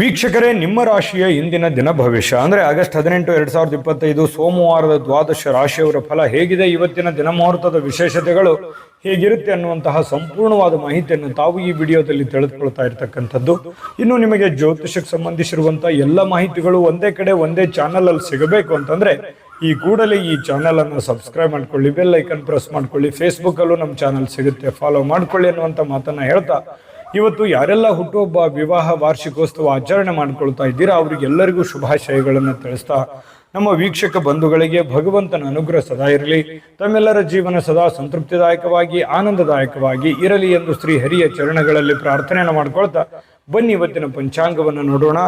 ವೀಕ್ಷಕರೇ, ನಿಮ್ಮ ರಾಶಿಯ ಇಂದಿನ ದಿನ ಭವಿಷ್ಯ ಅಂದರೆ ಆಗಸ್ಟ್ 18, 2025 ಸೋಮವಾರದ ದ್ವಾದಶ ರಾಶಿಯವರ ಫಲ ಹೇಗಿದೆ, ಇವತ್ತಿನ ದಿನ ಮುಹೂರ್ತದ ವಿಶೇಷತೆಗಳು ಹೇಗಿರುತ್ತೆ ಅನ್ನುವಂತಹ ಸಂಪೂರ್ಣವಾದ ಮಾಹಿತಿಯನ್ನು ತಾವು ಈ ವಿಡಿಯೋದಲ್ಲಿ ತಿಳಿದುಕೊಳ್ತಾ ಇರತಕ್ಕಂಥದ್ದು. ಇನ್ನು ನಿಮಗೆ ಜ್ಯೋತಿಷಕ್ಕೆ ಸಂಬಂಧಿಸಿರುವಂತಹ ಎಲ್ಲ ಮಾಹಿತಿಗಳು ಒಂದೇ ಕಡೆ ಒಂದೇ ಚಾನಲ್ ಅಲ್ಲಿ ಸಿಗಬೇಕು ಅಂತಂದ್ರೆ ಈ ಕೂಡಲೇ ಈ ಚಾನಲ್ ಅನ್ನು ಸಬ್ಸ್ಕ್ರೈಬ್ ಮಾಡ್ಕೊಳ್ಳಿ, ಬೆಲ್ ಐಕನ್ ಪ್ರೆಸ್ ಮಾಡ್ಕೊಳ್ಳಿ, ಫೇಸ್ಬುಕ್ ಅಲ್ಲೂ ನಮ್ಮ ಚಾನಲ್ ಸಿಗುತ್ತೆ, ಫಾಲೋ ಮಾಡ್ಕೊಳ್ಳಿ ಅನ್ನುವಂಥ ಮಾತನ್ನ ಹೇಳ್ತಾ ಇವತ್ತು ಯಾರೆಲ್ಲ ಹುಟ್ಟುಹಬ್ಬ, ವಿವಾಹ, ವಾರ್ಷಿಕೋತ್ಸವ ಆಚರಣೆ ಮಾಡ್ಕೊಳ್ತಾ ಇದ್ದೀರಾ ಅವರಿಗೆಲ್ಲರಿಗೂ ಶುಭಾಶಯಗಳನ್ನು ತಿಳಿಸ್ತಾ ನಮ್ಮ ವೀಕ್ಷಕ ಬಂಧುಗಳಿಗೆ ಭಗವಂತನ ಅನುಗ್ರಹ ಸದಾ ಇರಲಿ, ತಮ್ಮೆಲ್ಲರ ಜೀವನ ಸದಾ ಸಂತೃಪ್ತಿದಾಯಕವಾಗಿ ಆನಂದದಾಯಕವಾಗಿ ಇರಲಿ ಎಂದು ಶ್ರೀ ಹರಿಯ ಚರಣಗಳಲ್ಲಿ ಪ್ರಾರ್ಥನೆಯನ್ನು ಮಾಡ್ಕೊಳ್ತಾ ಬನ್ನಿ ಇವತ್ತಿನ ಪಂಚಾಂಗವನ್ನು ನೋಡೋಣ.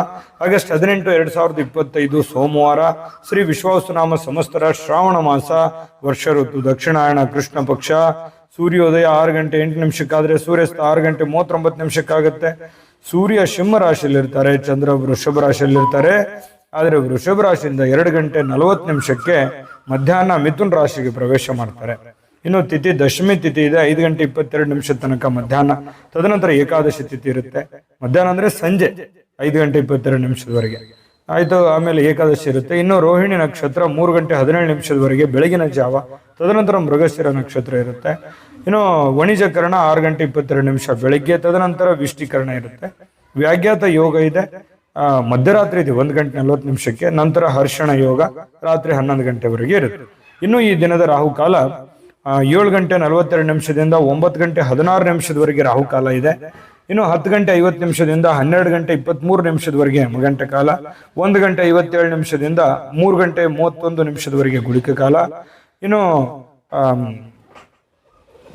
ಆಗಸ್ಟ್ 18, 2025 ಸೋಮವಾರ, ಶ್ರೀ ವಿಶ್ವಾವಸುನಾಮ ಸಂವತ್ಸರ, ಶ್ರಾವಣ ಮಾಸ, ವರ್ಷ ಋತು ದಕ್ಷಿಣಾಯಣ, ಕೃಷ್ಣ ಪಕ್ಷ. ಸೂರ್ಯೋದಯ 6 ಗಂಟೆ 8 ನಿಮಿಷಕ್ಕಾದ್ರೆ ಸೂರ್ಯಾಸ್ತ 6 ಗಂಟೆ 39 ನಿಮಿಷಕ್ಕಾಗುತ್ತೆ. ಸೂರ್ಯ ಸಿಂಹ ರಾಶಿಯಲ್ಲಿರ್ತಾರೆ, ಚಂದ್ರ ವೃಷಭ ರಾಶಿಯಲ್ಲಿರ್ತಾರೆ. ಆದರೆ ವೃಷಭ ರಾಶಿಯಿಂದ 2 ಗಂಟೆ 40 ನಿಮಿಷಕ್ಕೆ ಮಧ್ಯಾಹ್ನ ಮಿಥುನ್ ರಾಶಿಗೆ ಪ್ರವೇಶ ಮಾಡ್ತಾರೆ. ಇನ್ನು ತಿಥಿ ದಶಮಿ ತಿಥಿ ಇದೆ, 5 ಗಂಟೆ 22 ನಿಮಿಷದ ತನಕ ಮಧ್ಯಾಹ್ನ. ತದನಂತರ ಏಕಾದಶಿ ತಿಥಿ ಇರುತ್ತೆ, ಮಧ್ಯಾಹ್ನ ಅಂದ್ರೆ ಸಂಜೆ 5 ಗಂಟೆ 22 ನಿಮಿಷದವರೆಗೆ ಆಯ್ತು. ಆಮೇಲೆ ಏಕಾದಶಿ ಇರುತ್ತೆ. ಇನ್ನು ರೋಹಿಣಿ ನಕ್ಷತ್ರ 3 ಗಂಟೆ 17 ನಿಮಿಷದವರೆಗೆ ಬೆಳಗಿನ ಜಾವ. ತದನಂತರ ಮೃಗಶಿರ ನಕ್ಷತ್ರ ಇರುತ್ತೆ. ಇನ್ನು ವಣಿಜಕರಣ 6 ಗಂಟೆ 22 ನಿಮಿಷ ಬೆಳಿಗ್ಗೆ. ತದನಂತರ ವಿಷ್ಟಿಕರಣ ಇರುತ್ತೆ. ವ್ಯಾಘಾತ ಯೋಗ ಇದೆ, ಮಧ್ಯರಾತ್ರಿ ಇದೆ 1 ಗಂಟೆ 40 ನಿಮಿಷಕ್ಕೆ. ನಂತರ ಹರ್ಷಣ ಯೋಗ ರಾತ್ರಿ 11 ಗಂಟೆವರೆಗೆ ಇರುತ್ತೆ. ಇನ್ನು ಈ ದಿನದ ರಾಹುಕಾಲ 7 ಗಂಟೆ 42 ನಿಮಿಷದಿಂದ 9 ಗಂಟೆ 16 ನಿಮಿಷದವರೆಗೆ ರಾಹುಕಾಲ ಇದೆ. ಇನ್ನು 10 ಗಂಟೆ 50 ನಿಮಿಷದಿಂದ 12 ಗಂಟೆ 23 ನಿಮಿಷದವರೆಗೆ ಯಮಗಂಟ ಕಾಲ. 1 ಗಂಟೆ 57 ನಿಮಿಷದಿಂದ 3 ಗಂಟೆ 31 ನಿಮಿಷದವರೆಗೆ ಗುಳಿಕ ಕಾಲ. ಇನ್ನು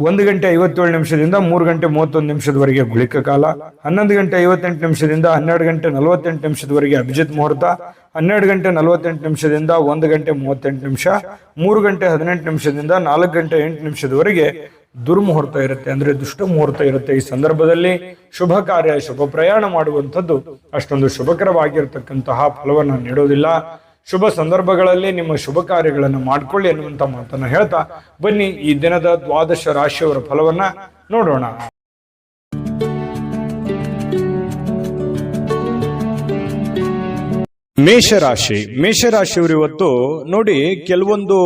1 ಗಂಟೆ 57 ನಿಮಿಷದಿಂದ 3 ಗಂಟೆ 31 ನಿಮಿಷದವರೆಗೆ ಗುಳಿಕ ಕಾಲ. 11 ಗಂಟೆ 58 ನಿಮಿಷದಿಂದ 12 ಗಂಟೆ 48 ನಿಮಿಷದವರೆಗೆ ಅಭಿಜಿತ್ ಮುಹೂರ್ತ. 12 ಗಂಟೆ 48 ನಿಮಿಷದಿಂದ 1 ಗಂಟೆ 38 ನಿಮಿಷ. 3 ಗಂಟೆ 18 ನಿಮಿಷದಿಂದ 4 ಗಂಟೆ 8 ನಿಮಿಷದವರೆಗೆ ದುರ್ಮುಹೂರ್ತ ಇರುತ್ತೆ, ಅಂದ್ರೆ ದುಷ್ಟ ಮುಹೂರ್ತ ಇರುತ್ತೆ. ಈ ಸಂದರ್ಭದಲ್ಲಿ ಶುಭ ಕಾರ್ಯ, ಶುಭ ಪ್ರಯಾಣ ಮಾಡುವಂಥದ್ದು ಅಷ್ಟೊಂದು ಶುಭಕರವಾಗಿರ್ತಕ್ಕಂತಹ ಫಲವನ್ನು ನೀಡೋದಿಲ್ಲ. ಶುಭ ಸಂದರ್ಭಗಳಲ್ಲಿ ನಿಮ್ಮ ಶುಭ ಕಾರ್ಯಗಳನ್ನು ಮಾಡಿಕೊಳ್ಳಿ ಅನ್ನುವಂಥ ಮಾತನ್ನ ಹೇಳ್ತಾ ಬನ್ನಿ ಈ ದಿನದ ದ್ವಾದಶ ರಾಶಿಯವರ ಫಲವನ್ನ ನೋಡೋಣ. ಮೇಷರಾಶಿಯವರು ಇವತ್ತು ನೋಡಿ, ಕೆಲವೊಂದು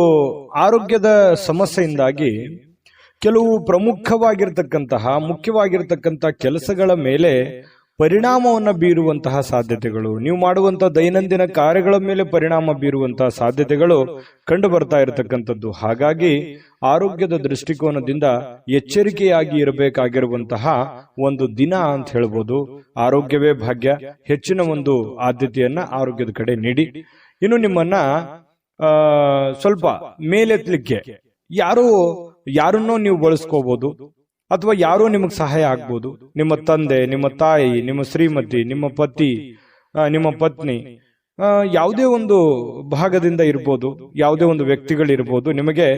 ಆರೋಗ್ಯದ ಸಮಸ್ಯೆಯಿಂದಾಗಿ ಕೆಲವು ಮುಖ್ಯವಾಗಿರ್ತಕ್ಕಂತಹ ಕೆಲಸಗಳ ಮೇಲೆ ಪರಿಣಾಮವನ್ನು ಬೀರುವಂತಹ ಸಾಧ್ಯತೆಗಳು, ನೀವು ಮಾಡುವಂತಹ ದೈನಂದಿನ ಕಾರ್ಯಗಳ ಮೇಲೆ ಪರಿಣಾಮ ಬೀರುವಂತಹ ಸಾಧ್ಯತೆಗಳು ಕಂಡು ಬರ್ತಾ ಇರತಕ್ಕಂಥದ್ದು. ಹಾಗಾಗಿ ಆರೋಗ್ಯದ ದೃಷ್ಟಿಕೋನದಿಂದ ಎಚ್ಚರಿಕೆಯಾಗಿ ಇರಬೇಕಾಗಿರುವಂತಹ ಒಂದು ದಿನ ಅಂತ ಹೇಳ್ಬೋದು. ಆರೋಗ್ಯವೇ ಭಾಗ್ಯ, ಹೆಚ್ಚಿನ ಒಂದು ಆದ್ಯತೆಯನ್ನ ಆರೋಗ್ಯದ ಕಡೆ ನೀಡಿ. ಇನ್ನು ನಿಮ್ಮನ್ನ ಸ್ವಲ್ಪ ಮೇಲೆತ್ತಲಿಕ್ಕೆ ಯಾರನ್ನೋ ನೀವು ಬಳಸ್ಕೋಬಹುದು, ಅಥವಾ ಯಾರೋ ನಿಮಗೆ ಸಹಾಯ ಆಗ್ಬೋದು. ನಿಮ್ಮ ತಂದೆ, ನಿಮ್ಮ ತಾಯಿ, ನಿಮ್ಮ ಶ್ರೀಮತಿ, ನಿಮ್ಮ ಪತಿ, ನಿಮ್ಮ ಪತ್ನಿ, ಯಾವುದೇ ಒಂದು ಭಾಗದಿಂದ ಇರ್ಬೋದು, ಯಾವುದೇ ಒಂದು ವ್ಯಕ್ತಿಗಳಿರ್ಬೋದು, ನಿಮಗೆ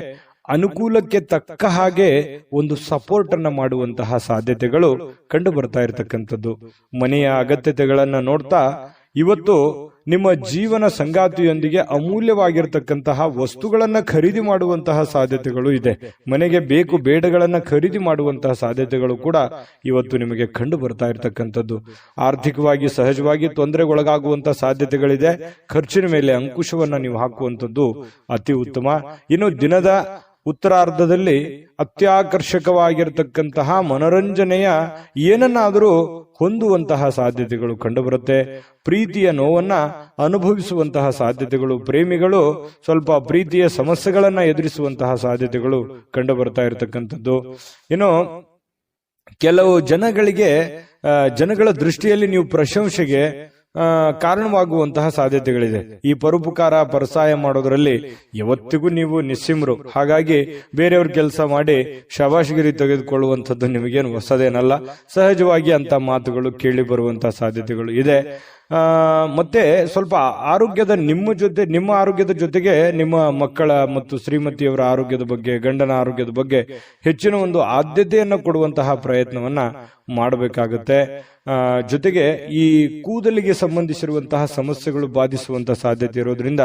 ಅನುಕೂಲಕ್ಕೆ ತಕ್ಕ ಹಾಗೆ ಒಂದು ಸಪೋರ್ಟ್ ಅನ್ನ ಮಾಡುವಂತಹ ಸಾಧ್ಯತೆಗಳು ಕಂಡು ಬರ್ತಾ ಇರತಕ್ಕಂಥದ್ದು. ಮನೆಯ ಅಗತ್ಯತೆಗಳನ್ನ ನೋಡ್ತಾ ಇವತ್ತು ನಿಮ್ಮ ಜೀವನ ಸಂಗಾತಿಯೊಂದಿಗೆ ಅಮೂಲ್ಯವಾಗಿರ್ತಕ್ಕಂತಹ ವಸ್ತುಗಳನ್ನ ಖರೀದಿ ಮಾಡುವಂತಹ ಸಾಧ್ಯತೆಗಳು ಇದೆ. ಮನೆಗೆ ಬೇಕು ಬೇಡಗಳನ್ನ ಖರೀದಿ ಮಾಡುವಂತಹ ಸಾಧ್ಯತೆಗಳು ಕೂಡ ಇವತ್ತು ನಿಮಗೆ ಕಂಡು ಬರ್ತಾ ಇರತಕ್ಕಂಥದ್ದು. ಆರ್ಥಿಕವಾಗಿ ಸಹಜವಾಗಿ ತೊಂದರೆಗೊಳಗಾಗುವಂತಹ ಸಾಧ್ಯತೆಗಳಿದೆ. ಖರ್ಚಿನ ಮೇಲೆ ಅಂಕುಶವನ್ನ ನೀವು ಹಾಕುವಂಥದ್ದು ಅತಿ ಉತ್ತಮ. ಇನ್ನು ದಿನದ ಉತ್ತರಾರ್ಧದಲ್ಲಿ ಅತ್ಯಾಕರ್ಷಕವಾಗಿರ್ತಕ್ಕಂತಹ ಮನೋರಂಜನೆಯ ಏನನ್ನಾದರೂ ಹೊಂದುವಂತಹ ಸಾಧ್ಯತೆಗಳು ಕಂಡುಬರುತ್ತೆ. ಪ್ರೀತಿಯ ನೋವನ್ನ ಅನುಭವಿಸುವಂತಹ ಸಾಧ್ಯತೆಗಳು, ಪ್ರೇಮಿಗಳು ಸ್ವಲ್ಪ ಪ್ರೀತಿಯ ಸಮಸ್ಯೆಗಳನ್ನ ಎದುರಿಸುವಂತಹ ಸಾಧ್ಯತೆಗಳು ಕಂಡು ಬರ್ತಾ ಇರತಕ್ಕಂಥದ್ದು. ಇನ್ನು ಕೆಲವು ಜನಗಳ ದೃಷ್ಟಿಯಲ್ಲಿ ನೀವು ಪ್ರಶಂಸೆಗೆ ಕಾರಣವಾಗುವಂತಹ ಸಾಧ್ಯತೆಗಳಿದೆ. ಈ ಪರೋಪಕಾರ ಪರಸಾಯ ಮಾಡೋದ್ರಲ್ಲಿ ಯಾವತ್ತಿಗೂ ನೀವು ನಿಸ್ಸಿಮ್ರು. ಹಾಗಾಗಿ ಬೇರೆಯವ್ರ ಕೆಲಸ ಮಾಡಿ ಶಬಾಷ್ಗಿರಿ ತೆಗೆದುಕೊಳ್ಳುವಂಥದ್ದು ನಿಮಗೇನು ಹೊಸದೇನಲ್ಲ. ಸಹಜವಾಗಿ ಅಂತ ಮಾತುಗಳು ಕೇಳಿ ಬರುವಂತಹ ಸಾಧ್ಯತೆಗಳು ಇದೆ. ಮತ್ತೆ ಸ್ವಲ್ಪ ನಿಮ್ಮ ಆರೋಗ್ಯದ ಜೊತೆಗೆ ನಿಮ್ಮ ಮಕ್ಕಳ ಮತ್ತು ಶ್ರೀಮತಿಯವರ ಆರೋಗ್ಯದ ಬಗ್ಗೆ, ಗಂಡನ ಆರೋಗ್ಯದ ಬಗ್ಗೆ ಹೆಚ್ಚಿನ ಒಂದು ಆದ್ಯತೆಯನ್ನು ಕೊಡುವಂತಹ ಪ್ರಯತ್ನವನ್ನ ಮಾಡಬೇಕಾಗುತ್ತೆ. ಜೊತೆಗೆ ಈ ಕೂದಲಿಗೆ ಸಂಬಂಧಿಸಿರುವಂತಹ ಸಮಸ್ಯೆಗಳು ಬಾಧಿಸುವಂತಹ ಸಾಧ್ಯತೆ ಇರೋದ್ರಿಂದ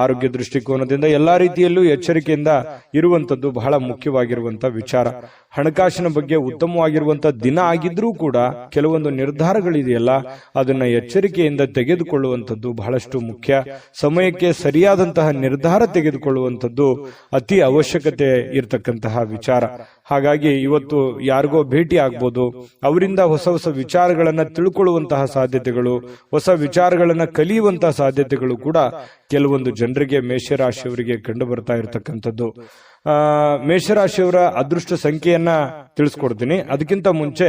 ಆರೋಗ್ಯ ದೃಷ್ಟಿಕೋನದಿಂದ ಎಲ್ಲಾ ರೀತಿಯಲ್ಲೂ ಎಚ್ಚರಿಕೆಯಿಂದ ಇರುವಂತದ್ದು ಬಹಳ ಮುಖ್ಯವಾಗಿರುವಂತಹ ವಿಚಾರ. ಹಣಕಾಸಿನ ಬಗ್ಗೆ ಉತ್ತಮವಾಗಿರುವಂತಹ ದಿನ ಆಗಿದ್ರೂ ಕೂಡ ಕೆಲವೊಂದು ನಿರ್ಧಾರಗಳಿದೆಯಲ್ಲ ಅದನ್ನ ಎಚ್ಚರಿಕೆಯಿಂದ ತೆಗೆದುಕೊಳ್ಳುವಂಥದ್ದು ಬಹಳಷ್ಟು ಮುಖ್ಯ. ಸಮಯಕ್ಕೆ ಸರಿಯಾದಂತಹ ನಿರ್ಧಾರ ತೆಗೆದುಕೊಳ್ಳುವಂಥದ್ದು ಅತಿ ಅವಶ್ಯಕತೆ ಇರತಕ್ಕಂತಹ ವಿಚಾರ. ಹಾಗಾಗಿ ಇವತ್ತು ಯಾರಿಗೋ ಭೇಟಿ ಆಗ್ಬೋದು, ಅವರಿಂದ ಹೊಸ ಹೊಸ ವಿಚಾರಗಳನ್ನ ತಿಳ್ಕೊಳ್ಳುವಂತಹ ಸಾಧ್ಯತೆಗಳು, ಹೊಸ ವಿಚಾರಗಳನ್ನ ಕಲಿಯುವಂತಹ ಸಾಧ್ಯತೆಗಳು ಕೂಡ ಕೆಲವೊಂದು ಜನರಿಗೆ, ಮೇಷರಾಶಿಯವರಿಗೆ ಕಂಡು ಬರ್ತಾ ಇರತಕ್ಕಂಥದ್ದು. ಮೇಷರಾಶಿಯವರ ಅದೃಷ್ಟ ಸಂಖ್ಯೆಯನ್ನ ತಿಳಿಸ್ಕೊಡ್ತೀನಿ. ಅದಕ್ಕಿಂತ ಮುಂಚೆ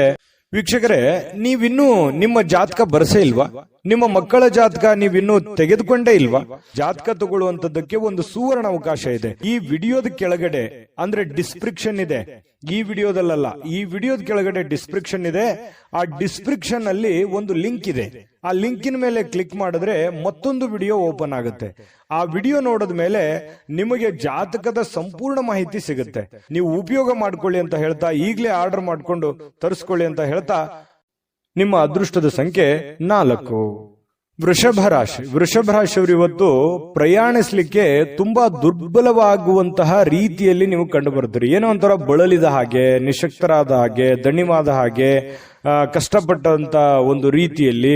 ವೀಕ್ಷಕರೇ, ನೀವಿನ್ನೂ ನಿಮ್ಮ ಜಾತಕ ಬರಸೇ ಇಲ್ವಾ? ನಿಮ್ಮ ಮಕ್ಕಳ ಜಾತಕ ನೀವಿನ್ನೂ ತೆಗೆದುಕೊಂಡೇ ಇಲ್ವಾ? ಜಾತಕ ತಗೊಳ್ಳುವಂತದ್ದಕ್ಕೆ ಒಂದು ಸುವರ್ಣ ಅವಕಾಶ ಇದೆ. ಈ ವಿಡಿಯೋದ ಕೆಳಗಡೆ ಅಂದ್ರೆ ಡಿಸ್ಕ್ರಿಪ್ಷನ್ ಇದೆ, ಈ ವಿಡಿಯೋದಲ್ಲ, ಈ ವಿಡಿಯೋದ ಕೆಳಗಡೆ ಡಿಸ್ಕ್ರಿಪ್ಷನ್ ಇದೆ. ಆ ಡಿಸ್ಕ್ರಿಪ್ಷನ್ ಅಲ್ಲಿ ಒಂದು ಲಿಂಕ್ ಇದೆ. ಆ ಲಿಂಕಿನ ಮೇಲೆ ಕ್ಲಿಕ್ ಮಾಡಿದ್ರೆ ಮತ್ತೊಂದು ವಿಡಿಯೋ ಓಪನ್ ಆಗುತ್ತೆ. ಆ ವಿಡಿಯೋ ನೋಡಿದ ಮೇಲೆ ನಿಮಗೆ ಜಾತಕದ ಸಂಪೂರ್ಣ ಮಾಹಿತಿ ಸಿಗುತ್ತೆ. ನೀವು ಉಪಯೋಗ ಮಾಡ್ಕೊಳ್ಳಿ ಅಂತ ಹೇಳ್ತಾ, ಈಗಲೇ ಆರ್ಡರ್ ಮಾಡ್ಕೊಂಡು ತರಿಸ್ಕೊಳ್ಳಿ ಅಂತ ಹೇಳ್ತಾ, ನಿಮ್ಮ ಅದೃಷ್ಟದ ಸಂಖ್ಯೆ 4. ವೃಷಭ ರಾಶಿ. ವೃಷಭ ರಾಶಿಯವರು ಇವತ್ತು ಪ್ರಯಾಣಿಸ್ಲಿಕ್ಕೆ ತುಂಬಾ ದುರ್ಬಲವಾಗುವಂತಹ ರೀತಿಯಲ್ಲಿ ನೀವು ಕಂಡು ಬರ್ತೀರಿ. ಏನೋ ಒಂಥರ ಬಳಲಿದ ಹಾಗೆ, ನಿಶಕ್ತರಾದ ಹಾಗೆ, ದಣಿವಾದ ಹಾಗೆ, ಕಷ್ಟಪಟ್ಟಂತ ಒಂದು ರೀತಿಯಲ್ಲಿ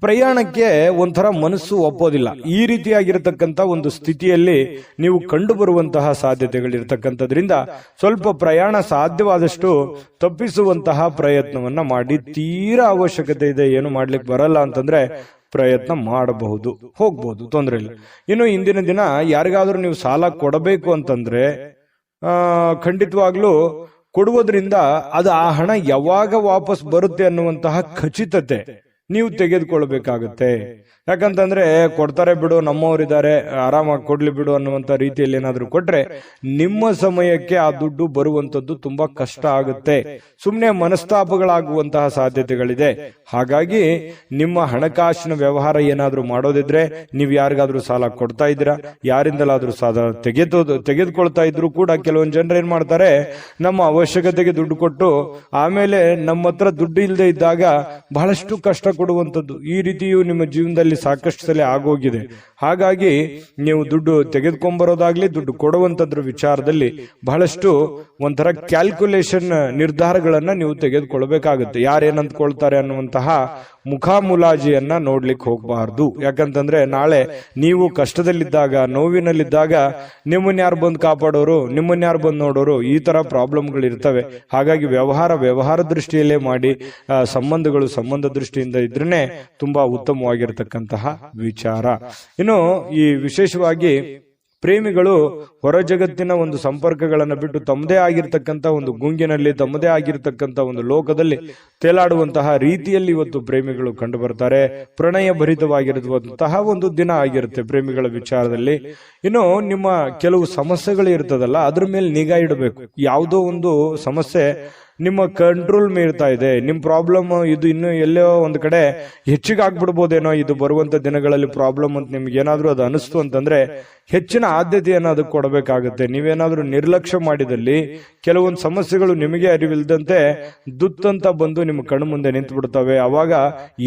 ಪ್ರಯಾಣಕ್ಕೆ ಒಂಥರ ಮನಸ್ಸು ಒಪ್ಪೋದಿಲ್ಲ. ಈ ರೀತಿಯಾಗಿರತಕ್ಕಂತ ಒಂದು ಸ್ಥಿತಿಯಲ್ಲಿ ನೀವು ಕಂಡು ಬರುವಂತಹ ಸಾಧ್ಯತೆಗಳಿರ್ತಕ್ಕಂಥದ್ರಿಂದ ಸ್ವಲ್ಪ ಪ್ರಯಾಣ ಸಾಧ್ಯವಾದಷ್ಟು ತಪ್ಪಿಸುವಂತಹ ಪ್ರಯತ್ನವನ್ನ ಮಾಡಿ. ತೀರಾ ಅವಶ್ಯಕತೆ ಇದೆ, ಏನು ಮಾಡ್ಲಿಕ್ಕೆ ಬರಲ್ಲ ಅಂತಂದ್ರೆ ಪ್ರಯತ್ನ ಮಾಡಬಹುದು, ಹೋಗ್ಬಹುದು, ತೊಂದರೆ ಇಲ್ಲ. ಇನ್ನು ಇಂದಿನ ದಿನ ಯಾರಿಗಾದ್ರೂ ನೀವು ಸಾಲ ಕೊಡಬೇಕು ಅಂತಂದ್ರೆ ಖಂಡಿತವಾಗ್ಲೂ ಕೊಡುವುದರಿಂದ ಅದು ಆ ಹಣ ಯಾವಾಗ ವಾಪಸ್ ಬರುತ್ತೆ ಅನ್ನುವಂತಹ ಖಚಿತತೆ ನೀವು ತೆಗೆದುಕೊಳ್ಬೇಕಾಗುತ್ತೆ. ಯಾಕಂತಂದ್ರೆ ಕೊಡ್ತಾರೆ ಬಿಡು, ನಮ್ಮವರಿದ್ದಾರೆ, ಆರಾಮಾಗಿ ಕೊಡ್ಲಿ ಬಿಡು ಅನ್ನುವಂತ ರೀತಿಯಲ್ಲಿ ಏನಾದ್ರೂ ಕೊಟ್ರೆ ನಿಮ್ಮ ಸಮಯಕ್ಕೆ ಆ ದುಡ್ಡು ಬರುವಂತದ್ದು ತುಂಬಾ ಕಷ್ಟ ಆಗುತ್ತೆ. ಸುಮ್ಮನೆ ಮನಸ್ತಾಪಗಳಾಗುವಂತಹ ಸಾಧ್ಯತೆಗಳಿದೆ. ಹಾಗಾಗಿ ನಿಮ್ಮ ಹಣಕಾಸಿನ ವ್ಯವಹಾರ ಏನಾದ್ರೂ ಮಾಡೋದಿದ್ರೆ, ನೀವು ಯಾರಿಗಾದ್ರೂ ಸಾಲ ಕೊಡ್ತಾ ಇದ್ದೀರಾ, ಯಾರಿಂದಲಾದ್ರೂ ಸಾಲ ತೆಗೆದುಕೊಳ್ತಾ ಇದ್ರು ಕೂಡ ಕೆಲವೊಂದು ಜನರು ಏನ್ ಮಾಡ್ತಾರೆ, ನಮ್ಮ ಅವಶ್ಯಕತೆಗೆ ದುಡ್ಡು ಕೊಟ್ಟು ಆಮೇಲೆ ನಮ್ಮ ಹತ್ರ ದುಡ್ಡು ಇಲ್ಲದೆ ಇದ್ದಾಗ ಬಹಳಷ್ಟು ಕಷ್ಟ ಕೊಡುವಂಥದ್ದು. ಈ ರೀತಿಯು ನಿಮ್ಮ ಜೀವನದಲ್ಲಿ ಸಾಕಷ್ಟು ಸಲ ಆಗೋಗಿದೆ. ಹಾಗಾಗಿ ನೀವು ದುಡ್ಡು ತೆಗೆದುಕೊಂಡ್ಬರೋದಾಗ್ಲಿ, ದುಡ್ಡು ಕೊಡುವಂತದ್ರ ವಿಚಾರದಲ್ಲಿ ಬಹಳಷ್ಟು ಒಂಥರ ಕ್ಯಾಲ್ಕುಲೇಷನ್ ನಿರ್ಧಾರಗಳನ್ನ ನೀವು ತೆಗೆದುಕೊಳ್ಬೇಕಾಗುತ್ತೆ. ಯಾರೇನಂತ್ಕೊಳ್ತಾರೆ ಅನ್ನುವಂತಹ ಮುಖಾಮುಲಾಜಿಯನ್ನ ನೋಡ್ಲಿಕ್ಕೆ ಹೋಗಬಾರ್ದು. ಯಾಕಂತಂದ್ರೆ ನಾಳೆ ನೀವು ಕಷ್ಟದಲ್ಲಿದ್ದಾಗ, ನೋವಿನಲ್ಲಿದ್ದಾಗ ನಿಮ್ಮನ್ನ ಯಾರು ಬಂದು ಕಾಪಾಡೋರು, ನಿಮ್ಮನ್ನ ಯಾರು ಬಂದು ನೋಡೋರು, ಈ ತರ ಪ್ರಾಬ್ಲಮ್ಗಳು ಇರ್ತವೆ. ಹಾಗಾಗಿ ವ್ಯವಹಾರ ದೃಷ್ಟಿಯಲ್ಲೇ ಮಾಡಿ. ಸಂಬಂಧಗಳು ಸಂಬಂಧ ದೃಷ್ಟಿಯಿಂದ ಇದ್ರೇನೆ ತುಂಬಾ ಉತ್ತಮವಾಗಿರತಕ್ಕಂತಹ ವಿಚಾರ. ಇನ್ನು ಈ ವಿಶೇಷವಾಗಿ ಪ್ರೇಮಿಗಳು ಹೊರ ಜಗತ್ತಿನ ಒಂದು ಸಂಪರ್ಕಗಳನ್ನು ಬಿಟ್ಟು ತಮ್ಮದೇ ಆಗಿರ್ತಕ್ಕಂಥ ಒಂದು ಗುಂಗಿನಲ್ಲಿ, ತಮ್ಮದೇ ಆಗಿರ್ತಕ್ಕಂಥ ಒಂದು ಲೋಕದಲ್ಲಿ ತೇಲಾಡುವಂತಹ ರೀತಿಯಲ್ಲಿ ಇವತ್ತು ಪ್ರೇಮಿಗಳು ಕಂಡು ಬರ್ತಾರೆ. ಪ್ರಣಯ ಭರಿತವಾಗಿರುವಂತಹ ಒಂದು ದಿನ ಆಗಿರುತ್ತೆ ಪ್ರೇಮಿಗಳ ವಿಚಾರದಲ್ಲಿ. ಇನ್ನು ನಿಮ್ಮ ಕೆಲವು ಸಮಸ್ಯೆಗಳು ಇರ್ತದಲ್ಲ, ಅದ್ರ ಮೇಲೆ ನಿಗಾ ಇಡಬೇಕು. ಯಾವುದೋ ಒಂದು ಸಮಸ್ಯೆ ನಿಮ್ಮ ಕಂಟ್ರೋಲ್ ಮೀರ್ತಾ ಇದೆ, ನಿಮ್ ಪ್ರಾಬ್ಲಮ್ ಇದು ಇನ್ನು ಎಲ್ಲೋ ಒಂದು ಕಡೆ ಹೆಚ್ಚಿಗೆ ಆಗ್ಬಿಡ್ಬೋದೇನೋ ಇದು ಬರುವಂತ ದಿನಗಳಲ್ಲಿ ಪ್ರಾಬ್ಲಮ್ ಅಂತ ನಿಮ್ಗೆ ಏನಾದ್ರೂ ಅದು ಅನಿಸ್ತು ಅಂತಂದ್ರೆ ಹೆಚ್ಚಿನ ಆದ್ಯತೆಯನ್ನು ಅದಕ್ಕೆ ಕೊಡಬೇಕಾಗುತ್ತೆ. ನೀವೇನಾದ್ರೂ ನಿರ್ಲಕ್ಷ್ಯ ಮಾಡಿದಲ್ಲಿ ಕೆಲವೊಂದು ಸಮಸ್ಯೆಗಳು ನಿಮಗೆ ಅರಿವಿಲ್ಲದಂತೆ ದುತ್ತಂತ ಬಂದು ನಿಮ್ಮ ಕಣ್ಣು ಮುಂದೆ ನಿಂತು ಬಿಡ್ತವೆ. ಅವಾಗ